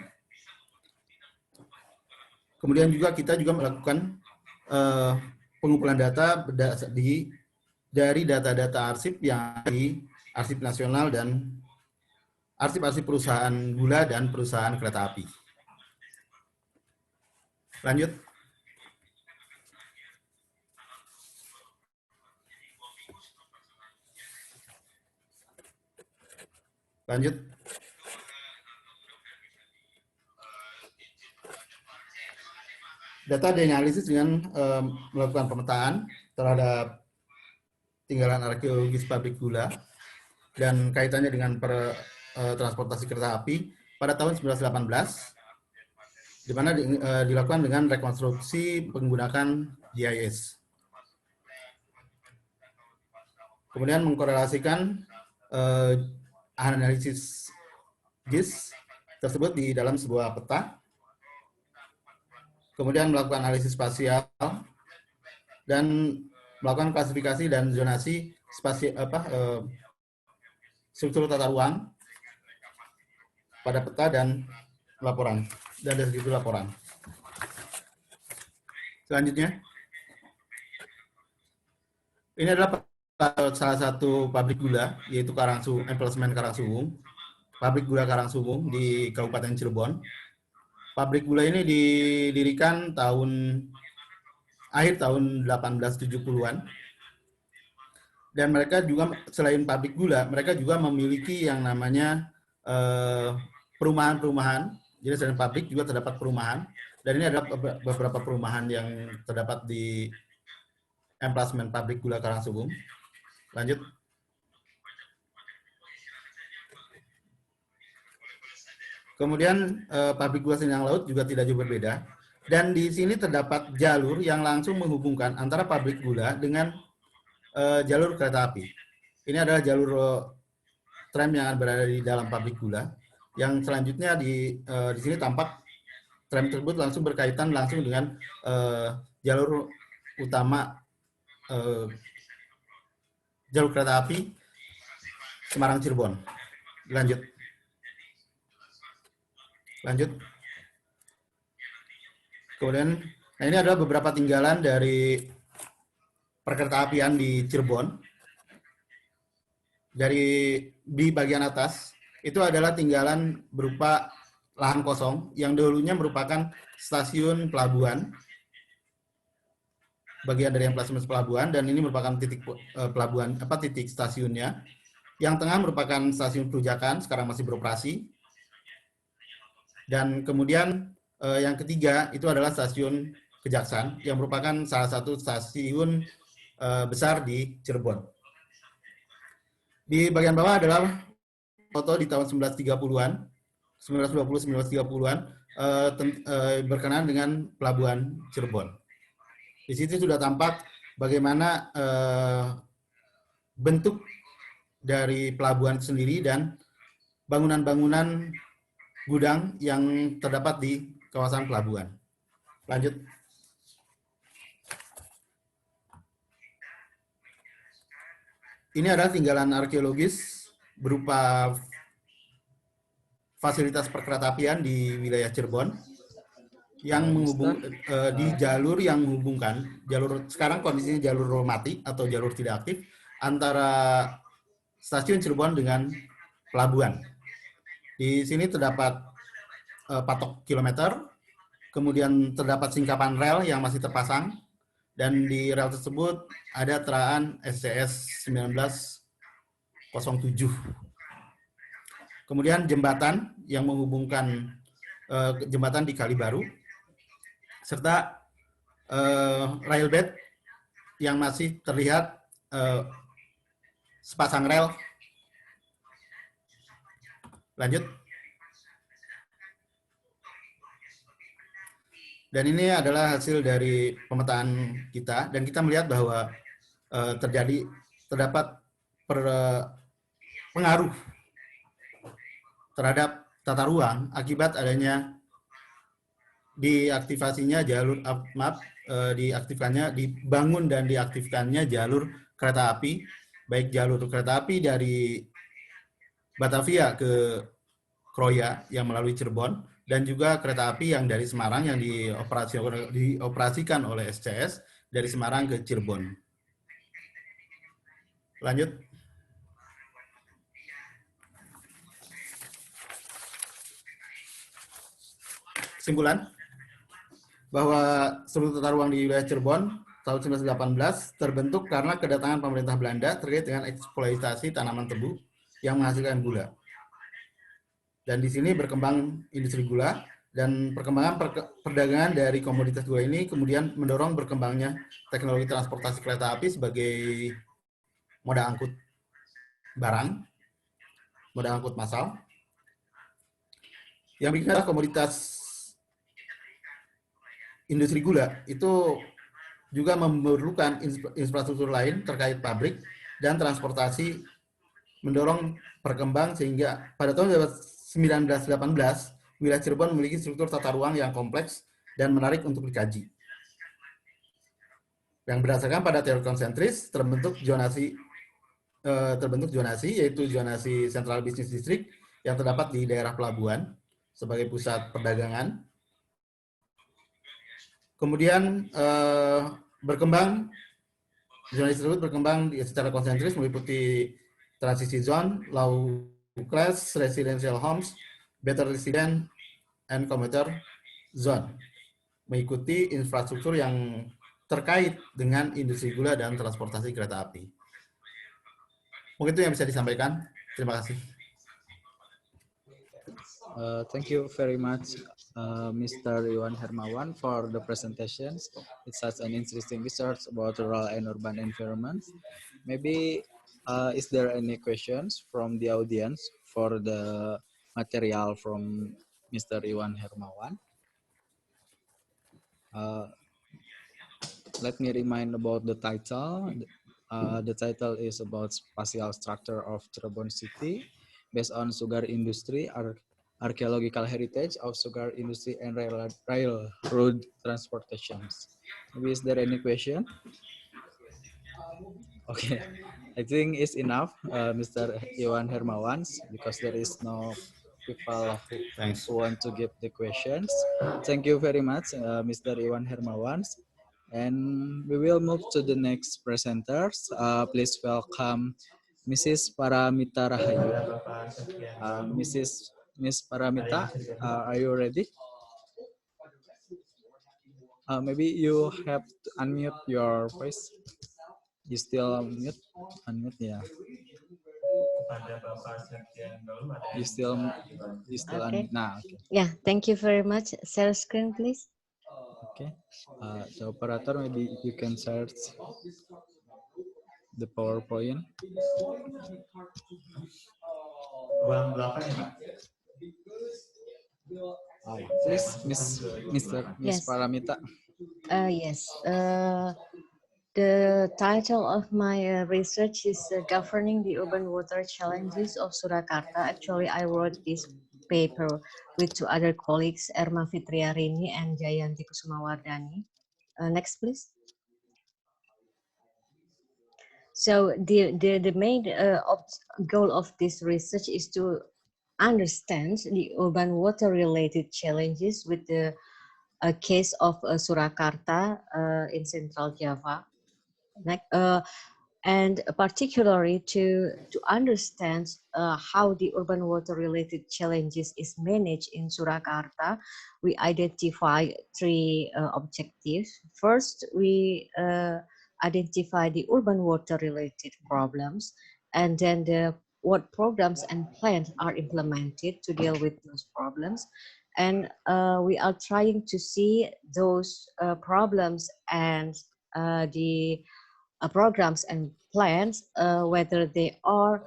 [SPEAKER 9] Kemudian kita juga melakukan pengumpulan data dari data-data arsip yang di Arsip Nasional dan arsip-arsip perusahaan gula dan perusahaan kereta api. Lanjut. Data dianalisis dengan melakukan pemetaan terhadap tinggalan arkeologis pabrik gula dan kaitannya dengan transportasi kereta api pada tahun 1918, di mana dilakukan dengan rekonstruksi menggunakan IGEOS. Kemudian mengkorelasikan analisis GIS tersebut di dalam sebuah peta. Kemudian melakukan analisis spasial dan melakukan klasifikasi dan zonasi struktur tata ruang pada peta dan laporan dan deskripsi laporan. Selanjutnya, ini adalah salah satu pabrik gula, yaitu Emplosmen Karangsuwung, pabrik gula Karangsuwung di Kabupaten Cirebon. Pabrik gula ini didirikan akhir tahun 1870-an. Dan mereka juga selain pabrik gula, mereka juga memiliki yang namanya perumahan-perumahan. Jadi selain pabrik juga terdapat perumahan. Dan ini adalah beberapa perumahan yang terdapat di emplasmen pabrik gula Karangsuwung. Lanjut. Kemudian pabrik gula Sindang Laut juga tidak jauh berbeda. Dan di sini terdapat jalur yang langsung menghubungkan antara pabrik gula dengan jalur kereta api. Ini adalah jalur tram yang berada di dalam pabrik gula. Yang selanjutnya di sini tampak tram tersebut langsung berkaitan langsung dengan jalur utama jalur kereta api Semarang Cirebon. Lanjut. Kemudian, nah ini adalah beberapa tinggalan dari perkeretaapian di Cirebon. Di bagian atas itu adalah tinggalan berupa lahan kosong yang dulunya merupakan stasiun pelabuhan, bagian dari emplosmen pelabuhan, dan ini merupakan titik pelabuhan titik stasiunnya. Yang tengah merupakan stasiun Perujakan, sekarang masih beroperasi. Dan kemudian yang ketiga itu adalah stasiun Kejaksaan yang merupakan salah satu stasiun besar di Cirebon. Di bagian bawah adalah foto di tahun 1930-an, 1920-1930-an berkenaan dengan pelabuhan Cirebon. Di situ sudah tampak bagaimana bentuk dari pelabuhan sendiri dan bangunan-bangunan gudang yang terdapat di kawasan pelabuhan. Lanjut. Ini adalah tinggalan arkeologis berupa fasilitas perkeretaapian di wilayah Cirebon yang di jalur yang menghubungkan sekarang kondisinya jalur mati atau jalur tidak aktif antara stasiun Cirebon dengan pelabuhan. Di sini terdapat patok kilometer, kemudian terdapat singkapan rel yang masih terpasang, dan di rel tersebut ada teraan SCS 1907. Kemudian jembatan yang menghubungkan jembatan di Kalibaru, serta railbed yang masih terlihat sepasang rel. Lanjut. Dan ini adalah hasil dari pemetaan kita, dan kita melihat bahwa terdapat pengaruh terhadap tata ruang akibat adanya dibangun dan diaktifkannya jalur kereta api, baik jalur kereta api dari Batavia ke Kroya yang melalui Cirebon, dan juga kereta api yang dari Semarang yang dioperasikan oleh SCS dari Semarang ke Cirebon. Lanjut. Kesimpulan bahwa struktur tata ruang di wilayah Cirebon tahun 1918 terbentuk karena kedatangan pemerintah Belanda terkait dengan eksploitasi tanaman tebu yang menghasilkan gula. Dan di sini berkembang industri gula, dan perkembangan perdagangan dari komoditas gula ini kemudian mendorong berkembangnya teknologi transportasi kereta api sebagai moda angkut barang, moda angkut massal. Yang bikin adalah komoditas industri gula itu juga memerlukan infrastruktur lain terkait pabrik dan transportasi, mendorong berkembang sehingga pada tahun 1918 wilayah Cirebon memiliki struktur tata ruang yang kompleks dan menarik untuk dikaji. Yang berdasarkan pada teori konsentris terbentuk zonasi yaitu zonasi Central Business District yang terdapat di daerah pelabuhan sebagai pusat perdagangan. Kemudian berkembang, zona tersebut berkembang secara konsentris meliputi transisi zone, low class, residential homes, better resident, and commuter zone. Mengikuti infrastruktur yang terkait dengan industri gula dan transportasi kereta api. Mungkin itu yang bisa disampaikan. Terima kasih.
[SPEAKER 2] Thank you very much, Mr. Iwan Hermawan, for the presentations. It's such an interesting research about rural and urban environments. Maybe, is there any questions from the audience for the material from Mr. Iwan Hermawan? Let me remind about the title. The title is about spatial structure of Cirebon City based on sugar industry, archaeological heritage of sugar industry, and railroad transportations. Maybe is there any question? Okay, I think it's enough, Mr. Iwan Hermawans, because there is no people who want to give the questions. Thank you very much, Mr. Iwan Hermawans. And we will move to the next presenters. Please welcome Mrs. Paramita Rahayu. Miss Paramita, are you ready? Maybe you have to unmute your voice. You still unmute? Unmute, yeah. You still
[SPEAKER 16] Okay.
[SPEAKER 2] unmute. Nah, okay.
[SPEAKER 16] Yeah, thank you very much. Share screen, please.
[SPEAKER 2] Okay. The operator, maybe you can search the PowerPoint. Please, Miss
[SPEAKER 16] Yes.
[SPEAKER 2] Paramita.
[SPEAKER 16] Yes. The title of my research is Governing the Urban Water Challenges of Surakarta. Actually, I wrote this paper with two other colleagues, Erma Fitriarini and Jayanti Kusumawardani. Next, please. So the main goal of this research is to understand the urban water related challenges with the case of Surakarta in Central Java. And particularly to understand how the urban water related challenges is managed in Surakarta, we identify three objectives. First, we identify the urban water related problems, and then what programs and plans are implemented to deal with those problems. And we are trying to see those problems and the programs and plans, whether they are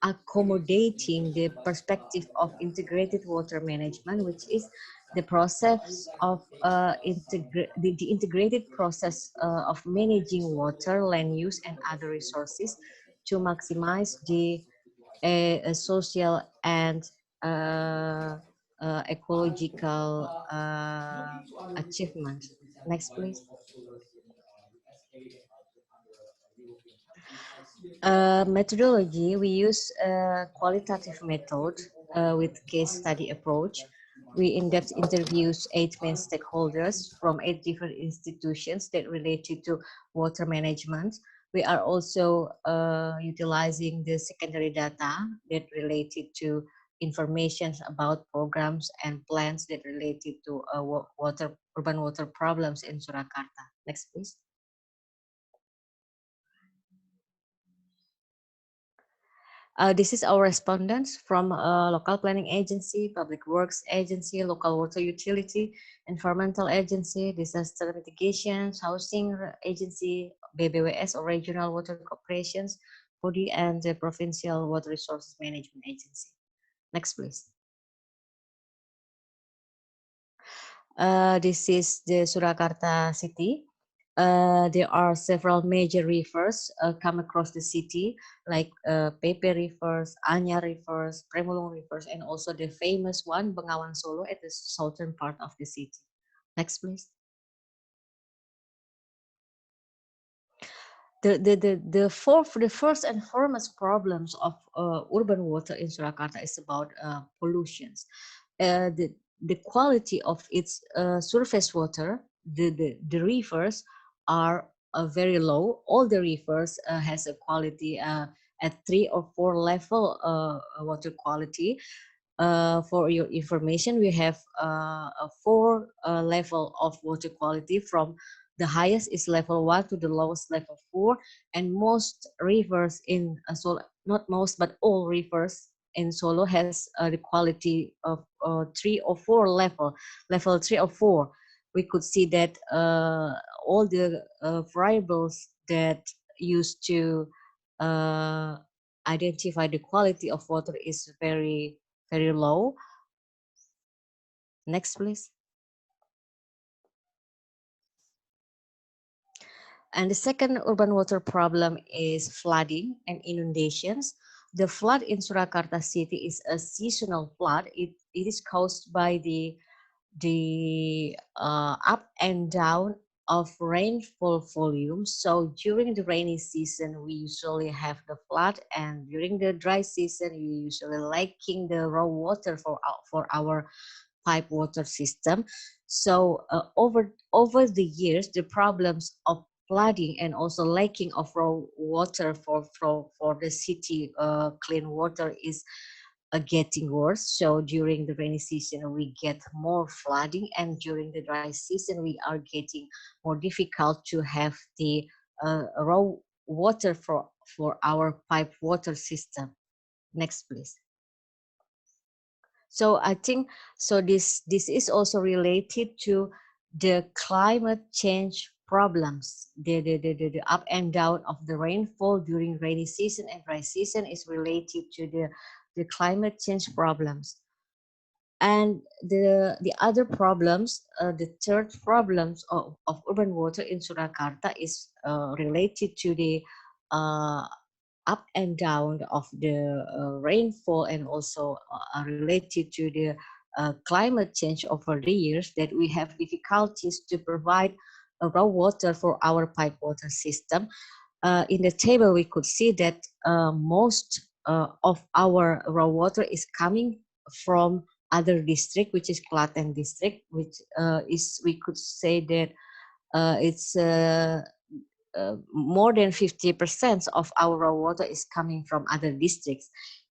[SPEAKER 16] accommodating the perspective of integrated water management, which is the process of the integrated process of managing water, land use, and other resources to maximize the social and ecological achievement. Next, please. Methodology, we use a qualitative method with case study approach. We in-depth interviews 8 main stakeholders from 8 different institutions that related to water management. We are also utilizing the secondary data that related to information about programs and plans that related to urban water problems in Surakarta. Next, please. This is our respondents from local planning agency, public works agency, local water utility, environmental agency, disaster mitigation, housing agency, BBWS or regional water corporations, body, and the provincial water resources management agency. Next, please. This is the Surakarta city. There are several major rivers come across the city, like Pepe rivers, Anyar rivers, Premulung rivers, and also the famous one, Bengawan Solo, at the southern part of the city. Next, please. The first and foremost problems of urban water in Surakarta is about pollutions. the quality of its surface water, the rivers are very low. All the rivers has a quality at 3 or 4 level water quality. For your information, we have a 4 level of water quality. From the highest is level 1 to the lowest level 4, and most rivers in Solo, not most but all rivers in Solo has the quality of 3 or 4 level 3 or 4. We could see that all the variables that used to identify the quality of water is very low. Next, please. And the second urban water problem is flooding and inundations. The flood in Surakarta city is a seasonal flood. It is caused by the up and down of rainfall volume. So during the rainy season, we usually have the flood, and during the dry season, we usually lacking the raw water for our pipe water system. So over the years, the problems of flooding and also lacking of raw water for the city clean water is getting worse. So during the rainy season, we get more flooding, and during the dry season, we are getting more difficult to have the raw water for our pipe water system. Next, please. So I think this is also related to the climate change problems. The up and down of the rainfall during rainy season and dry season is related to the climate change problems. And the other problems, the third problems of urban water in Surakarta is related to the up and down of the rainfall, and also related to the climate change over the years, that we have difficulties to provide raw water for our pipe water system. In the table, we could see that most of our raw water is coming from other district, which is Klaten district, which is, we could say that it's more than 50% of our raw water is coming from other districts.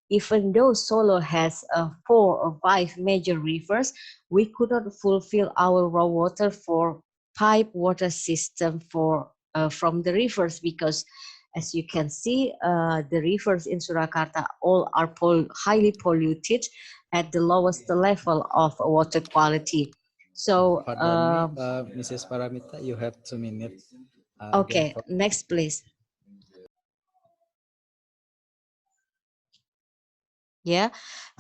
[SPEAKER 16] Even though Solo has 4 or 5 major rivers, we could not fulfill our raw water for pipe water system from the rivers, because as you can see, the rivers in Surakarta all are highly polluted at the lowest level of water quality. So,
[SPEAKER 2] Pardon me, Mrs. Paramita, you have 2 minutes.
[SPEAKER 16] Okay, next, please. Yeah,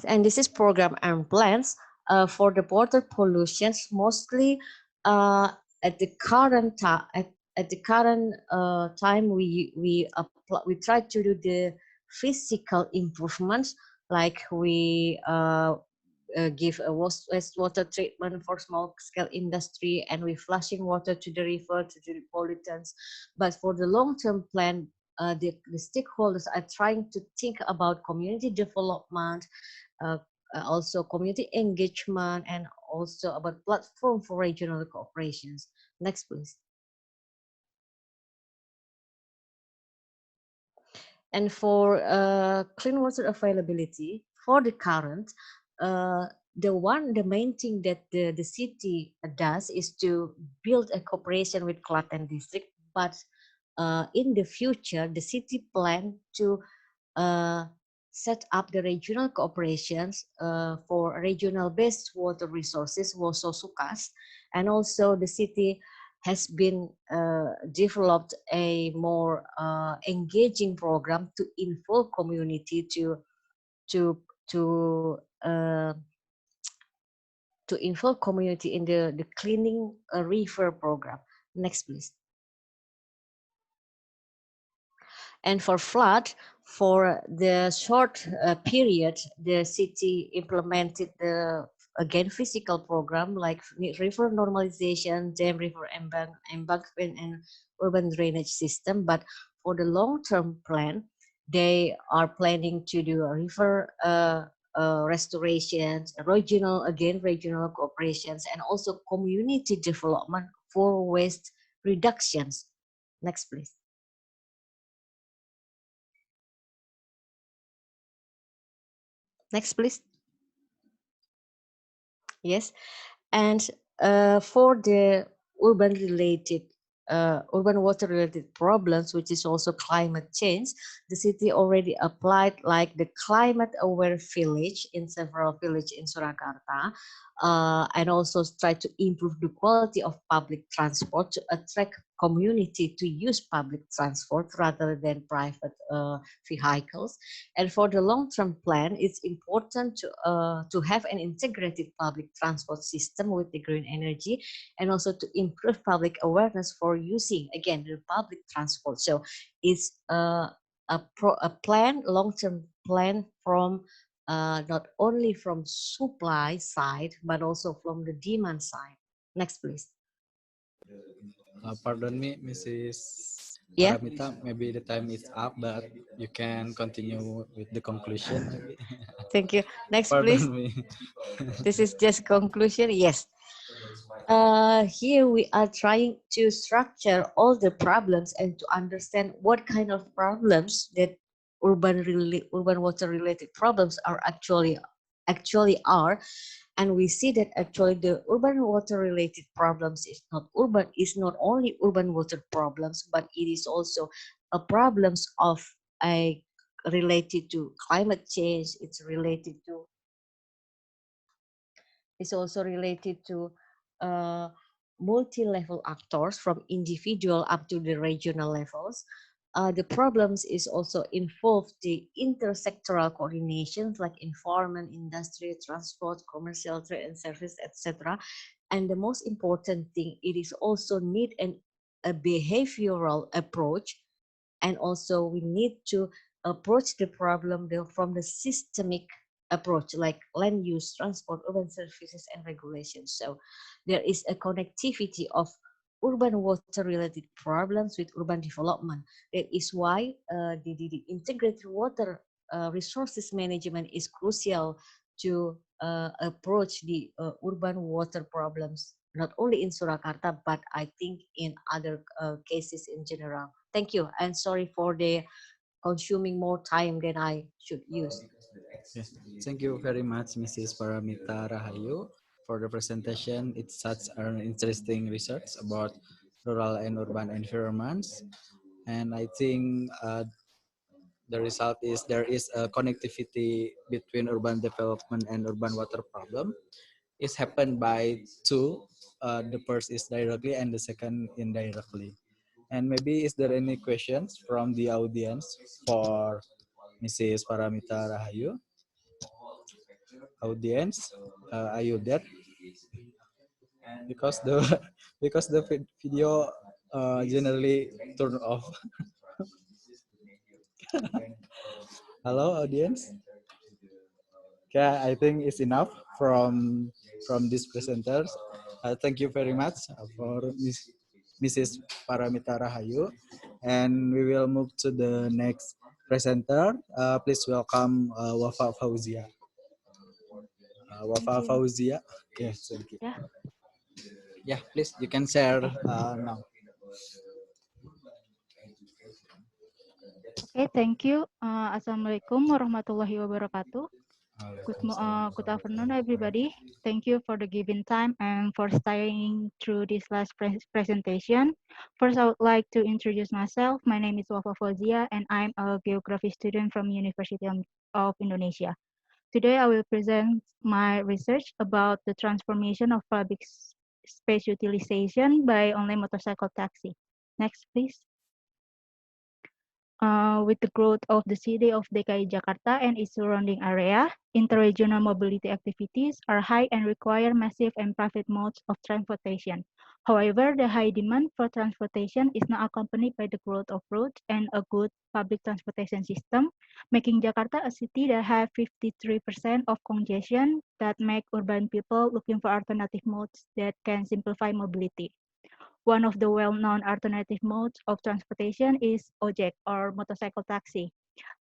[SPEAKER 16] and this is program and plans for the water pollutions, mostly at the current time we try to do the physical improvements, like we give a wastewater treatment for small scale industry, and we flushing water to the river to the pollutants. But for the long term plan, the stakeholders are trying to think about community development, also community engagement, and also about platform for regional cooperations. Next, please. And for clean water availability for the current, the main thing that the city does is to build a cooperation with Klaten district. But in the future, the city plan to set up the regional cooperations for regional based water resources, WOSO SUKAS, and also the city has been developed a more engaging program to involve community to involve community in the cleaning river program. Next, please. And for flood, for the short period, the city implemented the physical program like river normalization, dam river embankment, and urban drainage system. But for the long-term plan, they are planning to do a river restorations, regional cooperations, and also community development for waste reductions. Next, please. Next, please. Yes, and for the urban water related problems, which is also climate change, the city already applied like the climate aware village in several villages in Surakarta, and also try to improve the quality of public transport to attract community to use public transport rather than private vehicles. And for the long-term plan, it's important to have an integrated public transport system with the green energy, and also to improve public awareness for using again the public transport. So it's a plan, long-term plan from not only from supply side but also from the demand side. Next, please.
[SPEAKER 2] Pardon me, Mrs.
[SPEAKER 16] Yeah.
[SPEAKER 2] Paramita, maybe the time is up, but you can continue with the conclusion. Maybe.
[SPEAKER 16] Thank you. Next,
[SPEAKER 2] Pardon
[SPEAKER 16] please.
[SPEAKER 2] me.
[SPEAKER 16] This is just conclusion. Yes. Here we are trying to structure all the problems and to understand what kind of problems that urban water related problems are actually are, and we see that actually the urban water related problems is not only urban water problems, but it is also a problems of a related to climate change. It's also related to multi-level actors from individual up to the regional levels. The problems is also involve the intersectoral coordinations like environment, industry, transport, commercial, trade and service, etc. And the most important thing, it is also need a behavioral approach, and also we need to approach the problem from the systemic approach like land use, transport, urban services, and regulations. So there is a connectivity of urban water related problems with urban development. That is why the integrated water resources management is crucial to approach the urban water problems, not only in Surakarta, but I think in other cases in general. Thank you, and sorry for the consuming more time than I should use.
[SPEAKER 2] Yes. Thank you very much, Mrs. Paramita Rahayu, for the presentation. It's such an interesting research about rural and urban environments. And I think the result is there is a connectivity between urban development and urban water problem. It's happened by two. The first is directly and the second indirectly. And maybe is there any questions from the audience for Mrs. Paramita Rahayu? Audience, are you there? Because the because the video generally turn off. Hello, audience. Okay, I think it's enough from these presenters. Thank you very much for Mrs. Paramita Rahayu, and we will move to the next presenter. Please welcome Wafa Fauzia. Wafa Fauzia. Yes, thank you.
[SPEAKER 17] Yeah.
[SPEAKER 2] Yeah, please, you can share now.
[SPEAKER 17] Okay, thank you. Assalamualaikum warahmatullahi wabarakatuh. Good afternoon, everybody. Thank you for the given time and for staying through this last presentation. First, I would like to introduce myself. My name is Wafa Fauzia, and I'm a geography student from University of Indonesia. Today, I will present my research about the transformation of public space utilization by online motorcycle taxi. Next, please. With the growth of the city of DKI Jakarta and its surrounding area, interregional mobility activities are high and require massive and private modes of transportation. However, the high demand for transportation is not accompanied by the growth of roads and a good public transportation system, making Jakarta a city that has 53% of congestion that make urban people looking for alternative modes that can simplify mobility. One of the well-known alternative modes of transportation is ojek or motorcycle taxi.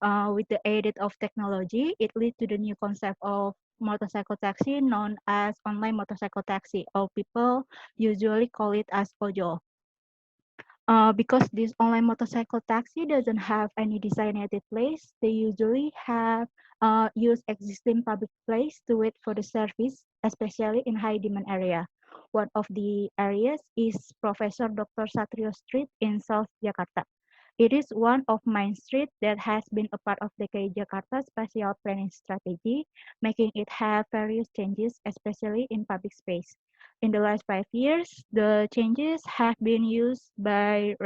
[SPEAKER 17] With the aid of technology, it leads to the new concept of motorcycle taxi known as online motorcycle taxi, or people usually call it as OJO. Because this online motorcycle taxi doesn't have any designated place, they usually have use existing public place to wait for the service, especially in high demand area. One of the areas is Professor Dr. Satrio Street in South Jakarta. It is one of Main Street that has been a part of DKI Jakarta spatial planning strategy, making it have various changes, especially in public space. In the last 5 years, the changes have been used by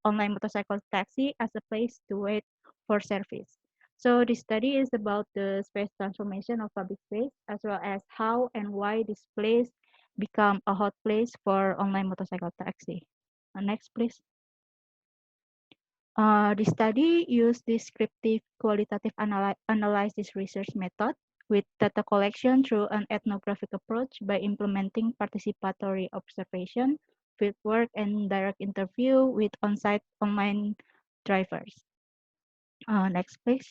[SPEAKER 17] online motorcycle taxi as a place to wait for service. So this study is about the space transformation of public space, as well as how and why this place become a hot place for online motorcycle taxi. Next, please. The study used descriptive qualitative analysis research method with data collection through an ethnographic approach by implementing participatory observation, fieldwork, and direct interview with on-site online drivers. Next, please.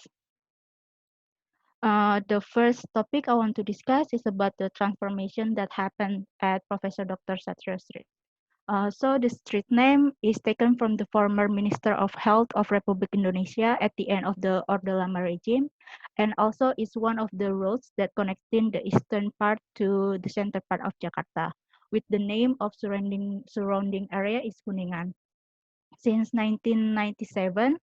[SPEAKER 17] The first topic I want to discuss is about the transformation that happened at Professor Dr. Satrio Street. So the street name is taken from the former Minister of Health of Republic Indonesia at the end of the Orde Lama regime, and also is one of the roads that connecting the eastern part to the center part of Jakarta, with the name of surrounding area is Kuningan. Since 1997,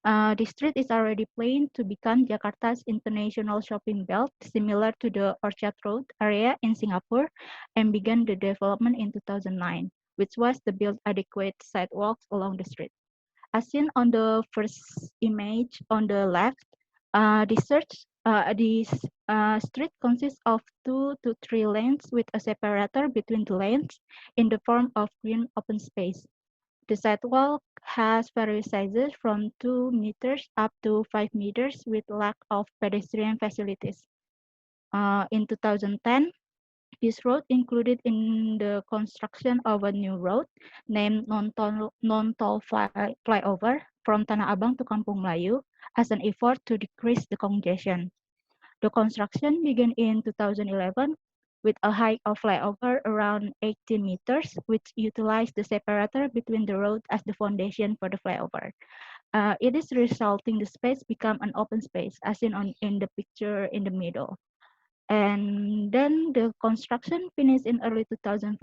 [SPEAKER 17] the street is already planned to become Jakarta's international shopping belt, similar to the Orchard Road area in Singapore, and began the development in 2009, which was to build adequate sidewalks along the street. As seen on the first image on the left, this street consists of 2 to 3 lanes with a separator between the lanes in the form of green open space. The sidewalk has various sizes from 2 meters up to 5 meters with lack of pedestrian facilities. In 2010, this road included in the construction of a new road named non-toll flyover from Tanah Abang to Kampung Melayu as an effort to decrease the congestion. The construction began in 2011 with a height of flyover around 18 meters, which utilized the separator between the road as the foundation for the flyover. It is resulting the space become an open space, as seen in the picture in the middle. And then the construction finished in early 2014,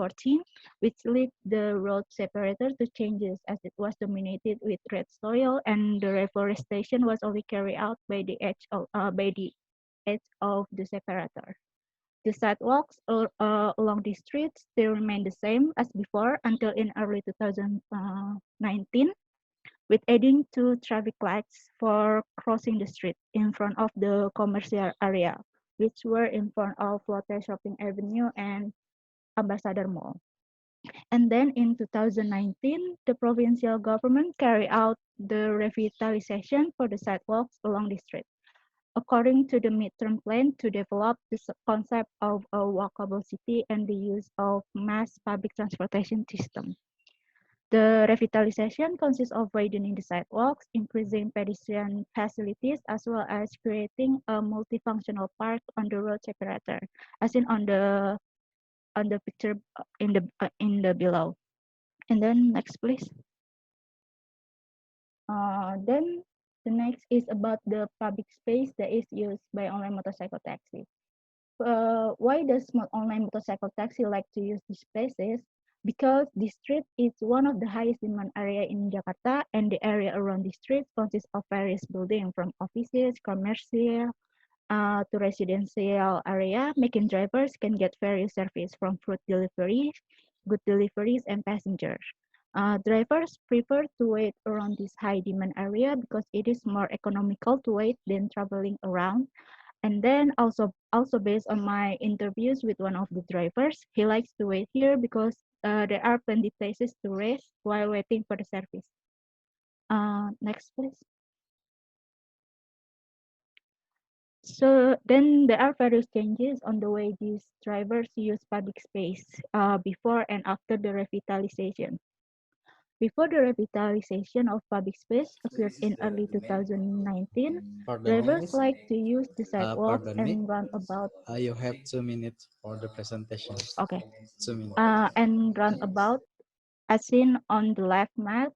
[SPEAKER 17] which led the road separator to changes as it was dominated with red soil, and the reforestation was only carried out by the edge of the separator. The sidewalks along the streets still remain the same as before until in early 2019, with adding 2 traffic lights for crossing the street in front of the commercial area, which were in front of Lotte Shopping Avenue and Ambassador Mall. And then in 2019, the provincial government carried out the revitalization for the sidewalks along the street, according to the midterm plan to develop the concept of a walkable city and the use of mass public transportation system. The revitalization consists of widening the sidewalks, increasing pedestrian facilities, as well as creating a multifunctional park on the road separator, as seen on the picture in the below. And then next, please. Then the next is about the public space that is used by online motorcycle taxi. Why does online motorcycle taxi like to use these spaces? Because the street is one of the highest demand area in Jakarta, and the area around the street consists of various buildings from offices, commercial, to residential area, making drivers can get various service from food deliveries, good deliveries, and passengers. Drivers prefer to wait around this high demand area because it is more economical to wait than traveling around. And then also based on my interviews with one of the drivers, he likes to wait here because there are plenty places to rest while waiting for the service. Next, please. So then there are various changes on the way these drivers use public space before and after the revitalization. Before the revitalization of public space occurred in early 2019,
[SPEAKER 2] Pardon me,
[SPEAKER 17] drivers
[SPEAKER 2] miss.
[SPEAKER 17] like to use the sidewalks
[SPEAKER 2] Pardon me.
[SPEAKER 17] and roundabout.
[SPEAKER 2] You have 2 minutes for the presentation.
[SPEAKER 17] Okay.
[SPEAKER 2] 2 minutes.
[SPEAKER 17] And roundabout, as seen on the left map,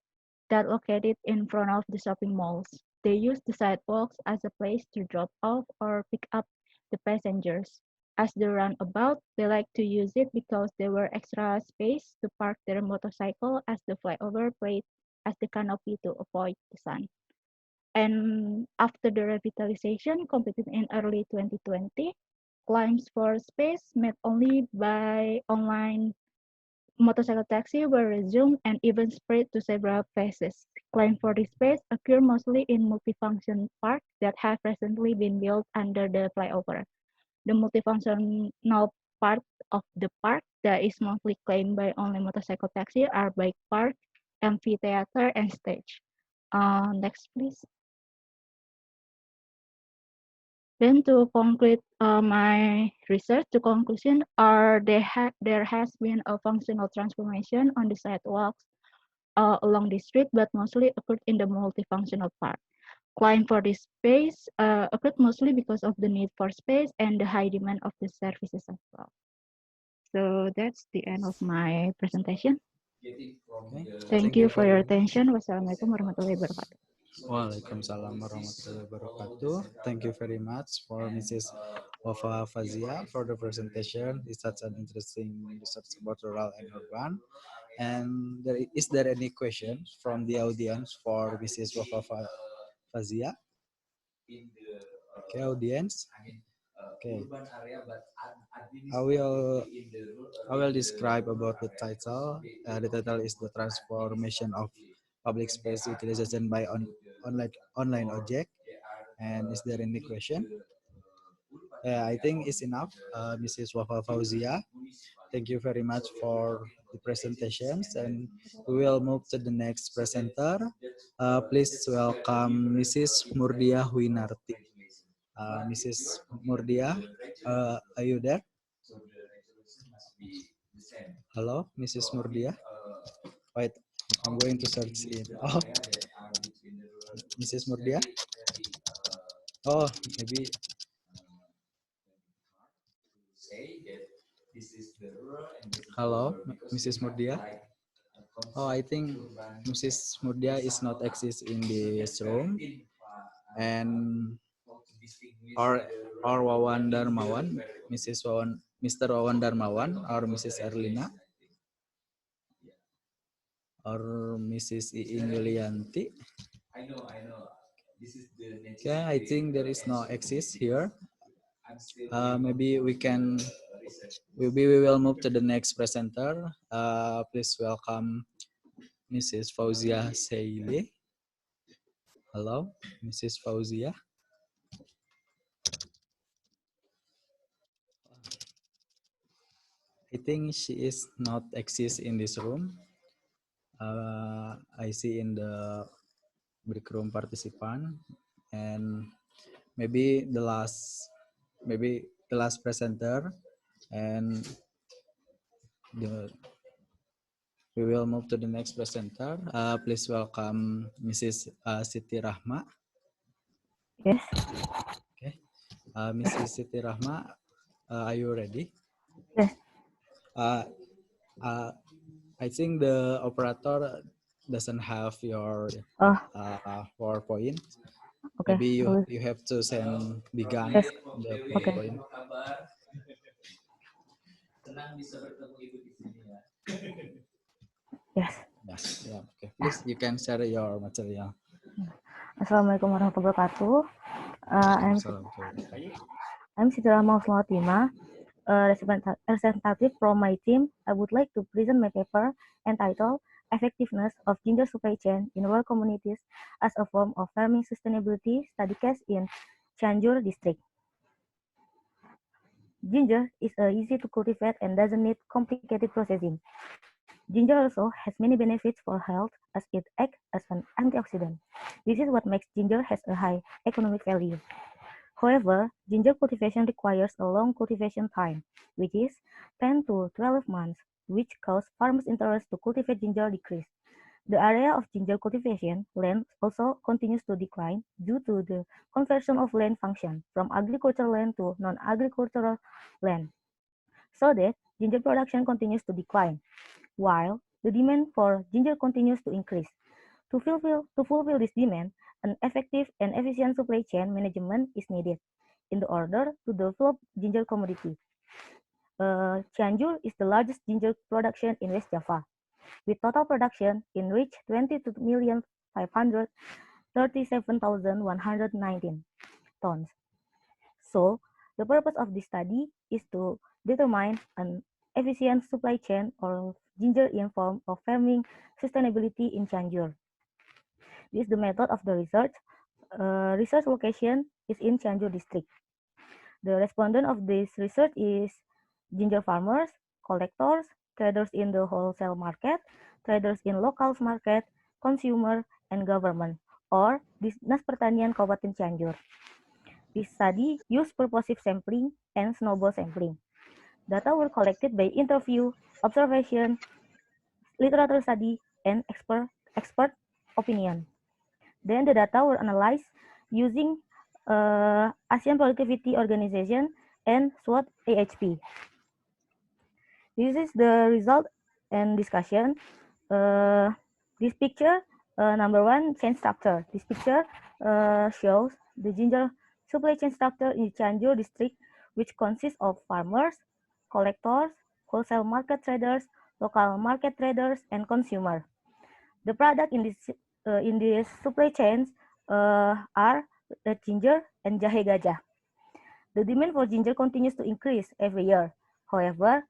[SPEAKER 17] that located in front of the shopping malls. They use the sidewalks as a place to drop off or pick up the passengers. As the roundabout, they like to use it because there were extra space to park their motorcycle as the flyover played as the canopy to avoid the sun. And after the revitalization completed in early 2020, claims for space made only by online motorcycle taxi were resumed and even spread to several phases. Claims for this space occur mostly in multifunction parks that have recently been built under the flyover. The multifunctional part of the park that is mostly claimed by only motorcycle taxi are bike park, amphitheater, and stage. Next, please. Then to conclude my research, the conclusion are there has been a functional transformation on the sidewalks along the street, but mostly occurred in the multifunctional part. Claim for this space occurred mostly because of the need for space and the high demand of the services as well. So that's the end of my presentation. Thank you for your attention. Wassalamualaikum warahmatullahi wabarakatuh.
[SPEAKER 2] Waalaikumsalam warahmatullahi wabarakatuh. Thank you very much for Mrs. Wafa Fazia for the presentation. It's such an interesting research about rural and urban. And is there any question from the audience for Mrs. Wafa Fazia? Okay, audience. Okay. I will describe about the title. The title is the transformation of public space utilization by online object. And is there any question? I think it's enough, Mrs. Wafa Fauzia. Thank you very much for the presentations, and we will move to the next presenter. Please welcome Mrs. Murdia Winarti. Mrs. Murdia, are you there? Hello, Mrs. Murdia. Wait, I'm going to search it. Oh, Mrs. Murdia. Oh, maybe. Hello, Mrs. Murdia. Oh, I think Mrs. Murdia is not exist in this room, and or Wawan Darmawan, Mr. Wawan Darmawan, or Mrs. Erlina, or Mrs. Iing Yulianti. Okay, I think there is no exist here. Maybe we will move to the next presenter. Please welcome Mrs. Fauzia Seili. Hello, Mrs. Fauzia. I think she is not exist in this room. I see in the break room participant, and maybe the last presenter, and we will move to the next presenter. Please welcome Mrs. Siti Rahma.
[SPEAKER 17] Yes.
[SPEAKER 2] Okay, Mrs. Siti Rahma, are you ready?
[SPEAKER 17] Yes.
[SPEAKER 2] I think the operator doesn't have your PowerPoint.
[SPEAKER 17] Okay.
[SPEAKER 2] Maybe you have to send Bigan
[SPEAKER 17] Yes.
[SPEAKER 2] the
[SPEAKER 17] Okay.
[SPEAKER 2] PowerPoint.
[SPEAKER 17] Yes.
[SPEAKER 2] Yes. Yeah. Okay. Please, you can share your material.
[SPEAKER 17] Assalamualaikum warahmatullahi wabarakatuh. I'm Sidra Mauslotima, a representative from my team. I would like to present my paper entitled Effectiveness of Ginger Supply Chain in Rural Communities as a Form of Farming Sustainability Study Case in Cianjur District. Ginger is easy to cultivate and doesn't need complicated processing. Ginger also has many benefits for health as it acts as an antioxidant. This is what makes ginger has a high economic value. However, ginger cultivation requires a long cultivation time, which is 10 to 12 months, which causes farmers' interest to cultivate ginger decrease.
[SPEAKER 18] The area of ginger cultivation land also continues to decline due to the conversion of land function from agricultural land to non-agricultural land, so that ginger production continues to decline, while the demand for ginger continues to increase. To fulfill this demand, an effective and efficient supply chain management is needed in order to develop ginger commodity. Cianjur is the largest ginger production in West Java, with total production in reach 22,537,119 tons. So, the purpose of this study is to determine an efficient supply chain of ginger in form of farming sustainability in Cianjur. This is the method of the research. Research location is in Cianjur district. The respondent of this research is ginger farmers, collectors, traders in the wholesale market, traders in local market, consumer, and government, or Dinas Pertanian Kabupaten Cianjur. This study used purposive sampling and snowball sampling. Data were collected by interview, observation, literature study, and expert opinion. Then the data were analyzed using ASEAN Productivity Organization and SWOT AHP. This is the result and discussion. This picture, number one, chain structure. This picture shows the ginger supply chain structure in Cianjur district, which consists of farmers, collectors, wholesale market traders, local market traders, and consumer. The product in this supply chains are red ginger and jahe gajah. The demand for ginger continues to increase every year. However,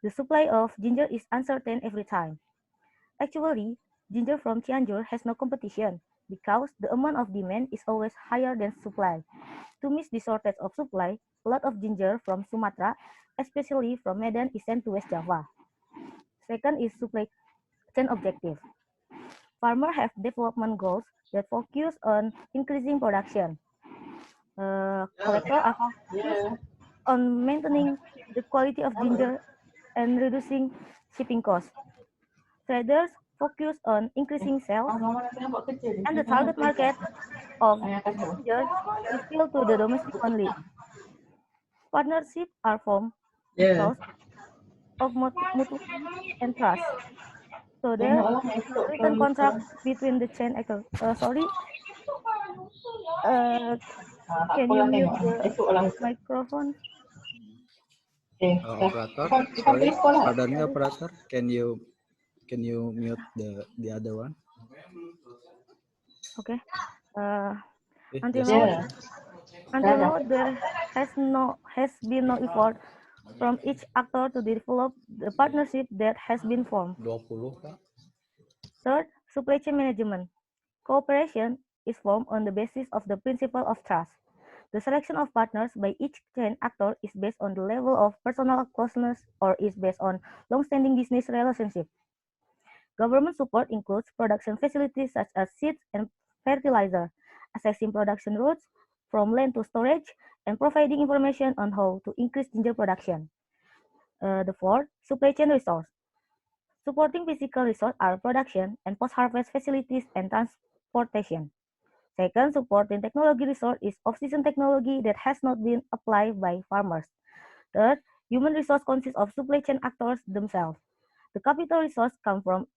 [SPEAKER 18] the supply of ginger is uncertain every time. Actually, ginger from Cianjur has no competition because the amount of demand is always higher than supply. To meet the shortage of supply, a lot of ginger from Sumatra, especially from Medan, is sent to West Java. Second is supply chain objective. Farmers have development goals that focus on increasing production. Collectors are focused on maintaining the quality of ginger and reducing shipping costs. Traders focus on increasing sales, and the target market of ginger is still to the domestic only. Partnerships are formed because of mutuality and trust. So there is a written contract between the chain actors. Sorry, can you mute the microphone?
[SPEAKER 2] Operator, sorry, pardon me, operator. Can you mute the other one?
[SPEAKER 18] Okay.
[SPEAKER 2] Until
[SPEAKER 18] now, there has been no effort from each actor to develop the partnership that has been formed.
[SPEAKER 2] 20, Pak.
[SPEAKER 18] Third, supply chain management. Cooperation is formed on the basis of the principle of trust. The selection of partners by each chain actor is based on the level of personal closeness or is based on long-standing business relationship. Government support includes production facilities such as seeds and fertilizer, assessing production routes from land to storage, and providing information on how to increase ginger production. The fourth, supply chain resource. Supporting physical resource are production and post-harvest facilities and transportation. Second, supporting technology resource is off-season technology that has not been applied by farmers. Third, human resource consists of supply chain actors themselves. The capital resource comes from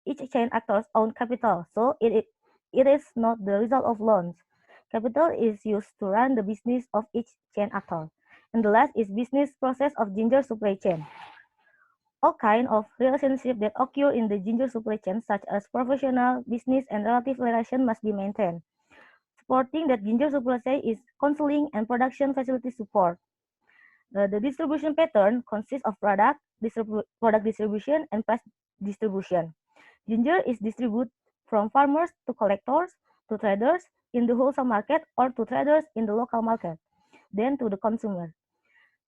[SPEAKER 18] each chain actor's own capital, so it is not the result of loans. Capital is used to run the business of each chain actor. And the last is business process of ginger supply chain. All kinds of relationships that occur in the ginger supply chain, such as professional, business, and relative relation must be maintained. Supporting that ginger supply chain is counseling and production facility support. The distribution pattern consists of product distribution, and price distribution. Ginger is distributed from farmers to collectors, to traders in the wholesale market, or to traders in the local market, then to the consumer.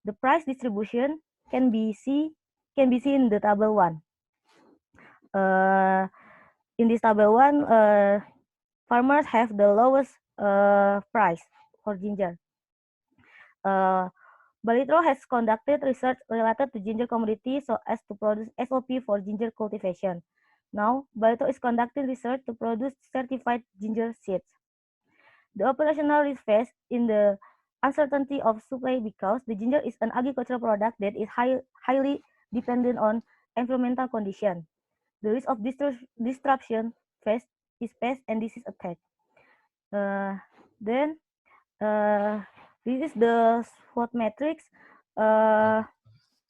[SPEAKER 18] The price distribution can be seen in the table 1. In this table 1, farmers have the lowest price for ginger. Balitro has conducted research related to ginger commodity so as to produce SOP for ginger cultivation. Now, Barito is conducting research to produce certified ginger seeds. The operational risk phase in the uncertainty of supply because the ginger is an agricultural product that is highly dependent on environmental conditions. The risk of disruption phase is pest and disease attack. Then this is the SWOT matrix.
[SPEAKER 2] Pardon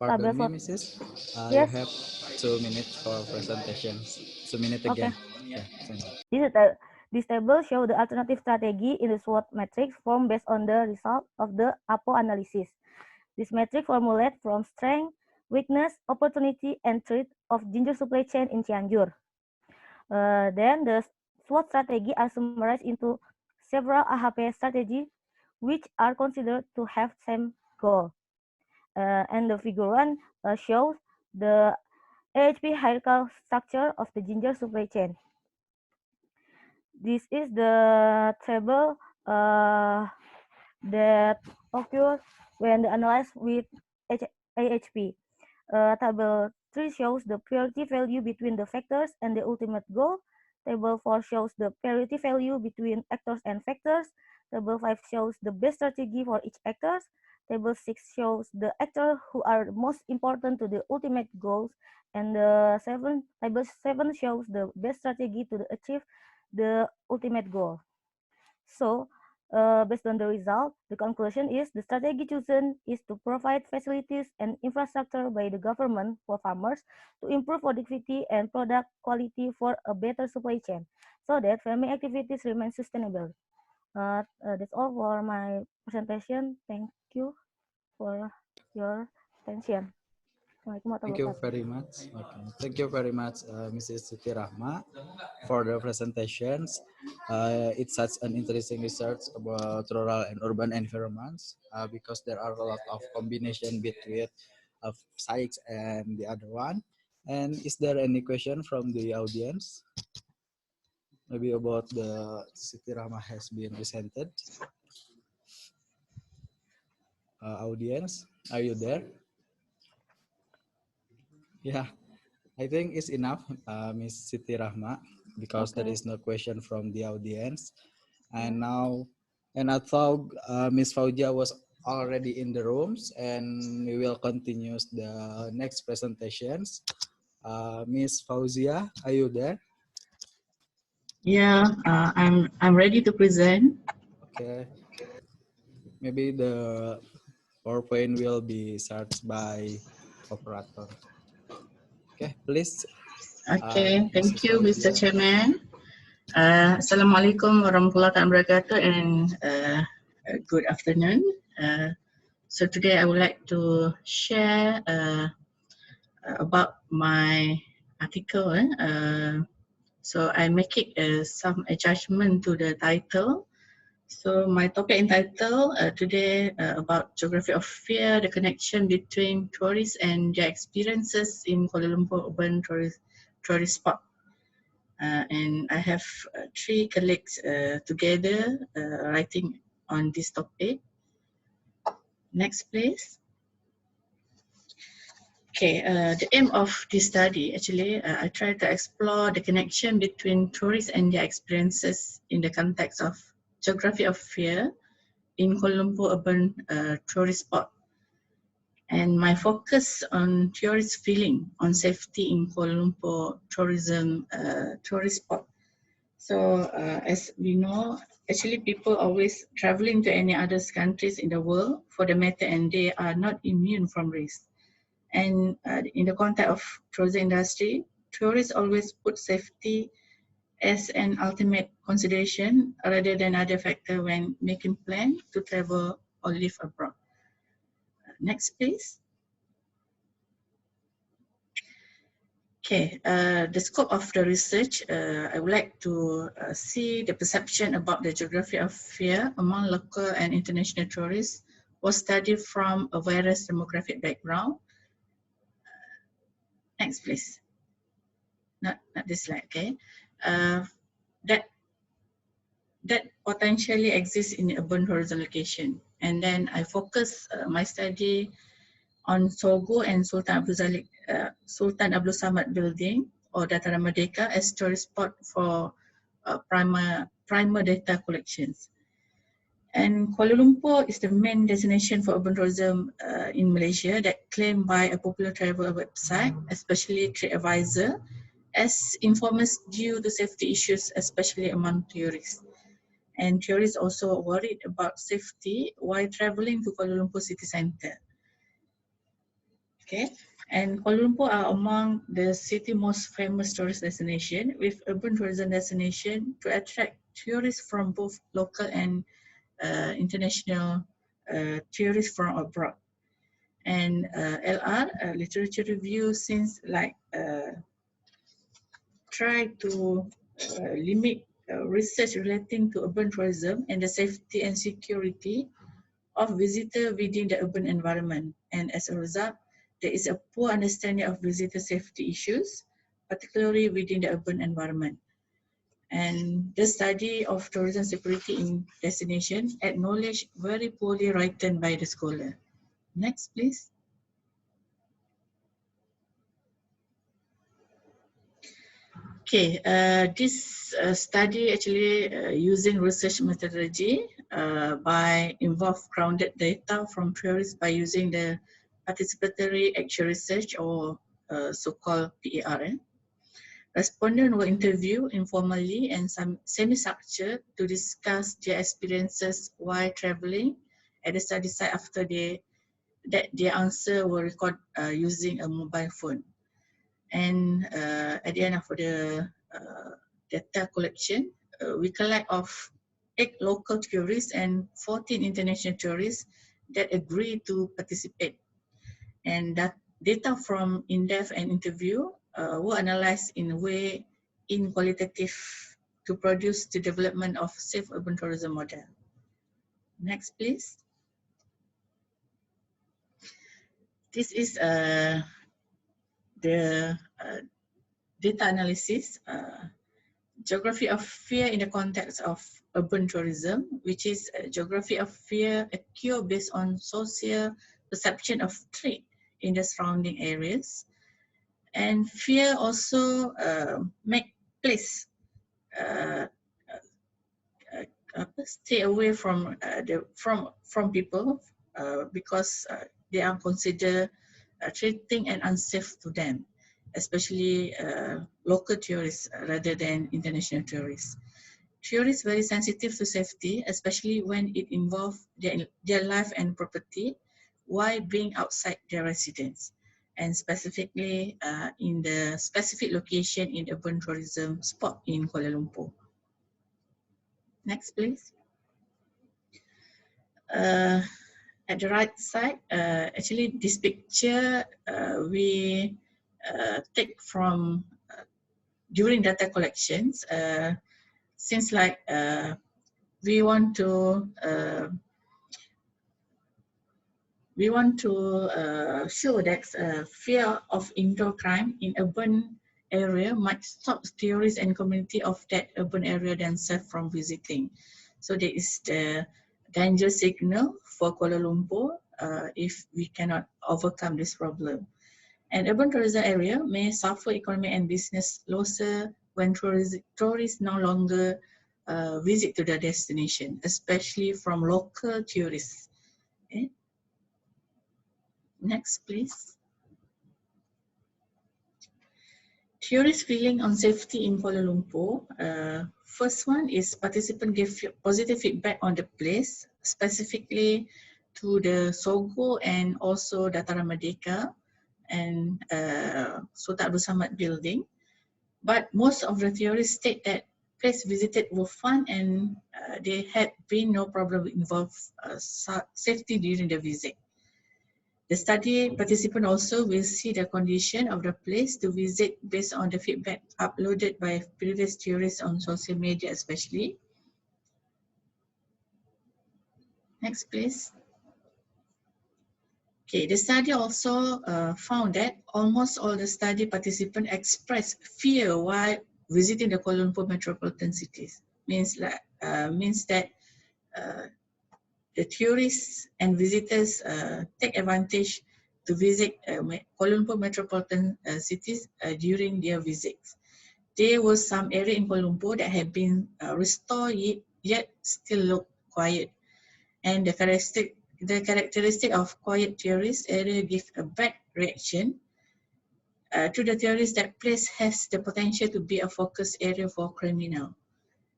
[SPEAKER 2] me,
[SPEAKER 18] SWOT.
[SPEAKER 2] Mrs. You
[SPEAKER 18] Yes.
[SPEAKER 2] have 2 minutes for presentations. 2 minutes
[SPEAKER 18] Okay.
[SPEAKER 2] again. Yeah, thank you.
[SPEAKER 18] This table shows the alternative strategy in the SWOT matrix formed based on the result of the APO analysis. This matrix formulates from strength, weakness, opportunity, and threat of ginger supply chain in Cianjur. Then the SWOT strategy are summarized into several AHP strategies which are considered to have same goal. And the figure 1 shows the AHP hierarchical structure of the ginger supply chain. This is the table that occurs when the analyzed with AHP. Table 3 shows the priority value between the factors and the ultimate goal. Table 4 shows the priority value between actors and factors. Table 5 shows the best strategy for each actors. Table 6 shows the actors who are most important to the ultimate goals. And table 7 shows the best strategy to achieve the ultimate goal. So, based on the result, the conclusion is the strategy chosen is to provide facilities and infrastructure by the government for farmers to improve productivity and product quality for a better supply chain, so that farming activities remain sustainable. That's all for my presentation. Thank you for your attention.
[SPEAKER 2] Thank you very much. Okay. Thank you very much, Mrs. Siti Rahma, for the presentations. It's such an interesting research about rural and urban environments because there are a lot of combination between sites and the other one. And is there any question from the audience? Maybe about the Siti Rahma has been presented. Audience, are you there? Yeah, I think it's enough, Miss Siti Rahma, because there is no question from the audience. And now, and I thought Miss Fauzia was already in the rooms, and we will continue the next presentations. Miss Fauzia, are you there?
[SPEAKER 19] Yeah, I'm ready to present.
[SPEAKER 2] Okay. Maybe the PowerPoint will be searched by operator. Okay, please.
[SPEAKER 19] Okay, thank you, Mr. Chairman. Assalamualaikum warahmatullahi wabarakatuh and good afternoon. So today I would like to share about my article. So I make it some adjustment to the title. So my topic entitled today about geography of fear, the connection between tourists and their experiences in Kuala Lumpur urban tourist spot. And I have 3 colleagues together writing on this topic. Next, please. Okay, the aim of this study, actually, I try to explore the connection between tourists and their experiences in the context of geography of fear in Kuala Lumpur urban tourist spot. And my focus on tourist feeling on safety in Kuala Lumpur tourism tourist spot. So as we know, actually people always traveling to any other countries in the world for the matter, and they are not immune from risk. And in the context of tourism industry, tourists always put safety as an ultimate consideration rather than other factor when making plan to travel or live abroad. Next, please. Okay, the scope of the research, I would like to see the perception about the geography of fear among local and international tourists was studied from a various demographic background. Next, please. Not this slide, okay. That potentially exists in urban tourism location. And then I focus my study on Sogo and Sultan Abdul Samad building or Dataran Merdeka as tourist spot for primer data collections. And Kuala Lumpur is the main destination for urban tourism in Malaysia that claimed by a popular travel website, especially TripAdvisor, as informers due to safety issues, especially among tourists. And tourists also worried about safety while traveling to Kuala Lumpur city centre. Okay, and Kuala Lumpur are among the city most famous tourist destination with urban tourism destination to attract tourists from both local and international tourists from abroad. And LR, literature review, since like try to limit research relating to urban tourism and the safety and security of visitors within the urban environment. And as a result, there is a poor understanding of visitor safety issues, particularly within the urban environment. And the study of tourism security in destination acknowledged very poorly written by the scholar. Next, please. Okay, this study actually using research methodology by involve grounded data from tourists by using the participatory actual research or so-called PAR. Respondents were interviewed informally and semi-structured to discuss their experiences while traveling at the study site after their answer were recorded using a mobile phone. And at the end of the data collection, we collect of 8 local tourists and 14 international tourists that agree to participate. And that data from in-depth and interview were analyzed in a way in qualitative to produce the development of safe urban tourism model. Next, please. This is the data analysis, geography of fear in the context of urban tourism, which is a geography of fear occur based on social perception of threat in the surrounding areas. And fear also make place stay away from from people because they are considered threatening and unsafe to them, especially local tourists rather than international tourists. Tourists very sensitive to safety, especially when it involves their life and property while being outside their residence, and specifically in the specific location in urban tourism spot in Kuala Lumpur. Next, please. At the right side, actually this picture we take from during data collections, since like we want to show that fear of indoor crime in urban area might stop tourists and community of that urban area themselves from visiting. So there is the danger signal for Kuala Lumpur if we cannot overcome this problem. And urban tourism area may suffer economic and business losses when tourists no longer visit to the destination, especially from local tourists. Okay. Next, please. Tourists feeling on safety in Kuala Lumpur. First one is participant give positive feedback on the place, specifically to the Sogo and also Dataran Merdeka and Sultan Abdul Samad building. But most of the tourists state that place visited were fun and there had been no problem involved safety during the visit. The study participant also will see the condition of the place to visit based on the feedback uploaded by previous tourists on social media especially. Next, please. Okay, the study also found that almost all the study participants expressed fear while visiting the Kuala Lumpur metropolitan cities. Means that the tourists and visitors take advantage to visit Kuala Lumpur metropolitan cities during their visits. There was some area in Kuala Lumpur that had been restored yet still look quiet. And the characteristic of quiet tourist area give a bad reaction to the tourist that place has the potential to be a focus area for criminal.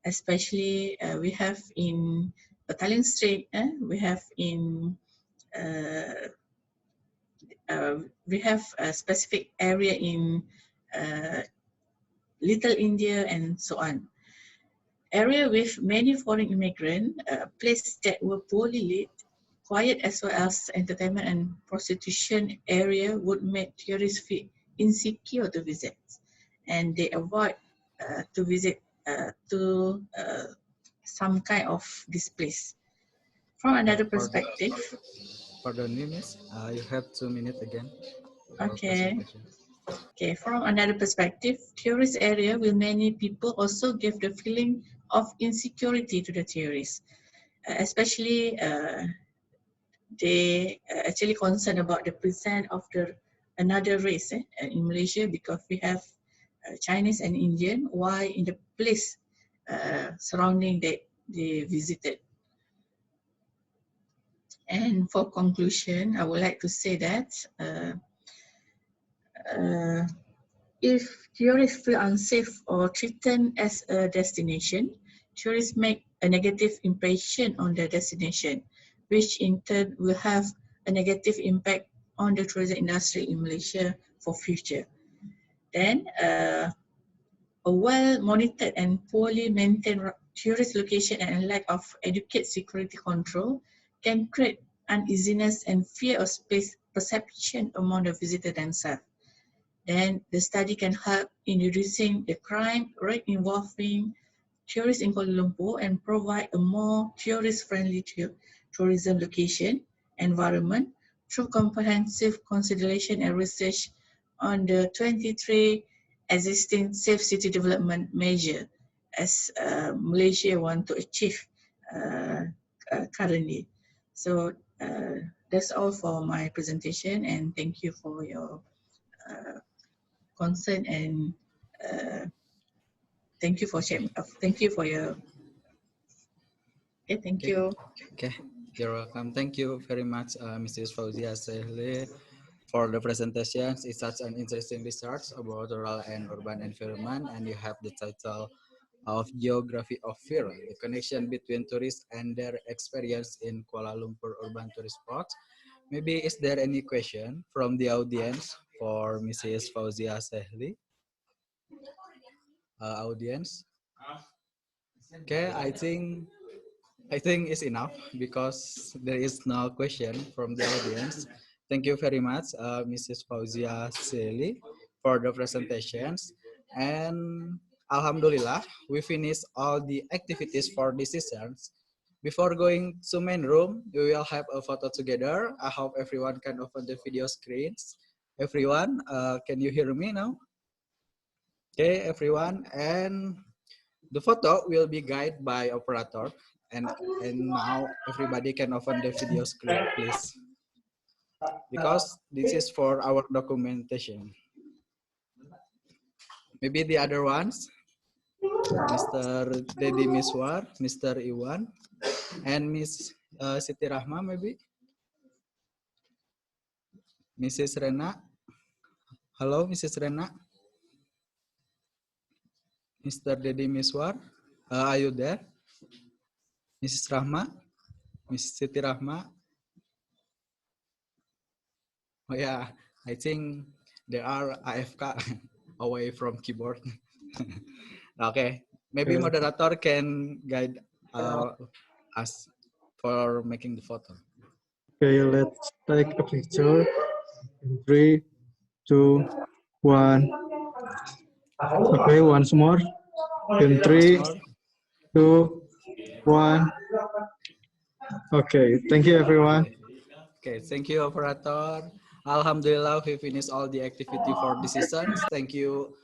[SPEAKER 19] Especially we have in Battalion Strait, we have in we have a specific area in Little India and so on. Area with many foreign immigrants, places that were poorly lit, quiet as well as entertainment and prostitution area would make tourists feel insecure to visit, and they avoid to visit to some kind of this place. From another perspective.
[SPEAKER 2] Pardon me, miss. You have 2 minutes again.
[SPEAKER 19] Okay. Okay, from another perspective, tourist area will many people also give the feeling of insecurity to the tourists, especially they actually concerned about the presence of the another race in Malaysia, because we have Chinese and Indian, why in the place surrounding that they visited. And for conclusion, I would like to say that if tourists feel unsafe or threatened as a destination, tourists make a negative impression on the destination, which in turn will have a negative impact on the tourism industry in Malaysia for future. Then, a well-monitored and poorly maintained tourist location and lack of adequate security control can create uneasiness and fear of space perception among the visitors themselves. Then the study can help in reducing the crime rate involving tourists in Kuala Lumpur and provide a more tourist-friendly tourism location environment through comprehensive consideration and research on the 23 existing safe city development measure as Malaysia want to achieve currently. So that's all for my presentation, and thank you for your concern, and thank you for sharing. Thank you for your. Okay, thank you.
[SPEAKER 2] Okay, you're welcome. Thank you very much, Mrs. Fauzia Sehle, for the presentations. It's such an interesting research about rural and urban environment, and you have the title of Geography of Fear, the connection between tourists and their experience in Kuala Lumpur urban tourist spots. Maybe is there any question from the audience for Mrs. Fauzia Sehli? Audience? Okay, I think it's enough because there is no question from the audience. Thank you very much, Mrs. Fauzia Sehli, for the presentations. And Alhamdulillah, we finished all the activities for this sessions. Before going to main room, we will have a photo together. I hope everyone can open the video screens. Everyone, can you hear me now? Okay, everyone, and the photo will be guided by operator. And now everybody can open the video screen, please, because this is for our documentation. Maybe the other ones, Mr. Dedi Miswar, Mr. Iwan, and Miss Siti Rahma, maybe. Mrs. Rena. Hello, Mrs. Rena. Mr. Dedi Miswar, are you there? Mrs. Rahma, Miss Siti Rahma. Oh yeah, I think they are AFK away from keyboard. Okay, maybe moderator can guide us for making the photo.
[SPEAKER 20] Okay, let's take a picture in 3, 2, 1. Okay, once more. In 3, 2, 1. Okay, thank you everyone.
[SPEAKER 2] Okay, thank you operator. Alhamdulillah, we finished all the activity for this season. Thank you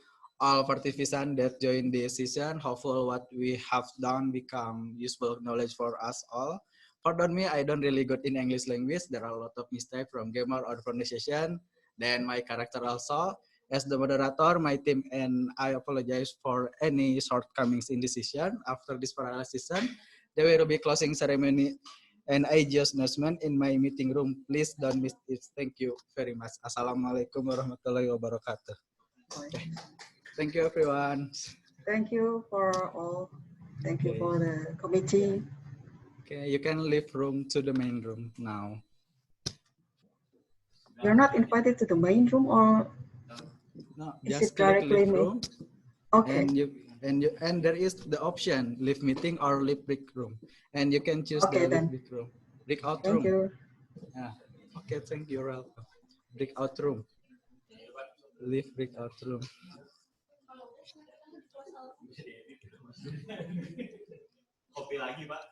[SPEAKER 2] all participants that joined this season. Hopefully what we have done become useful knowledge for us all. pardon me, I don't really good in English language. There are a lot of mistakes from grammar or pronunciation. Then my character also. As the moderator, my team and I apologize for any shortcomings in this session. After this paralysis session, there will be closing ceremony and IGEOS announcement in my meeting room. Please don't miss it. Thank you very much. Assalamualaikum warahmatullahi wabarakatuh. Okay. Thank you, everyone.
[SPEAKER 5] Thank you for all. Thank you
[SPEAKER 2] Okay.
[SPEAKER 5] for the committee.
[SPEAKER 2] Okay, you can leave room to the main room now.
[SPEAKER 5] You're not invited to the main room, or
[SPEAKER 2] No,
[SPEAKER 5] is
[SPEAKER 2] just
[SPEAKER 5] it
[SPEAKER 2] click
[SPEAKER 5] directly
[SPEAKER 2] leave
[SPEAKER 5] me?
[SPEAKER 2] room,
[SPEAKER 5] Okay.
[SPEAKER 2] and there is the option leave meeting or leave break room, and you can choose
[SPEAKER 5] Okay,
[SPEAKER 2] the leave
[SPEAKER 5] then.
[SPEAKER 2] break room, breakout
[SPEAKER 5] Thank
[SPEAKER 2] room.
[SPEAKER 5] you.
[SPEAKER 2] Yeah. Okay, thank you. You're welcome. Breakout room. Leave breakout room.
[SPEAKER 21] Kopi lagi, Pak.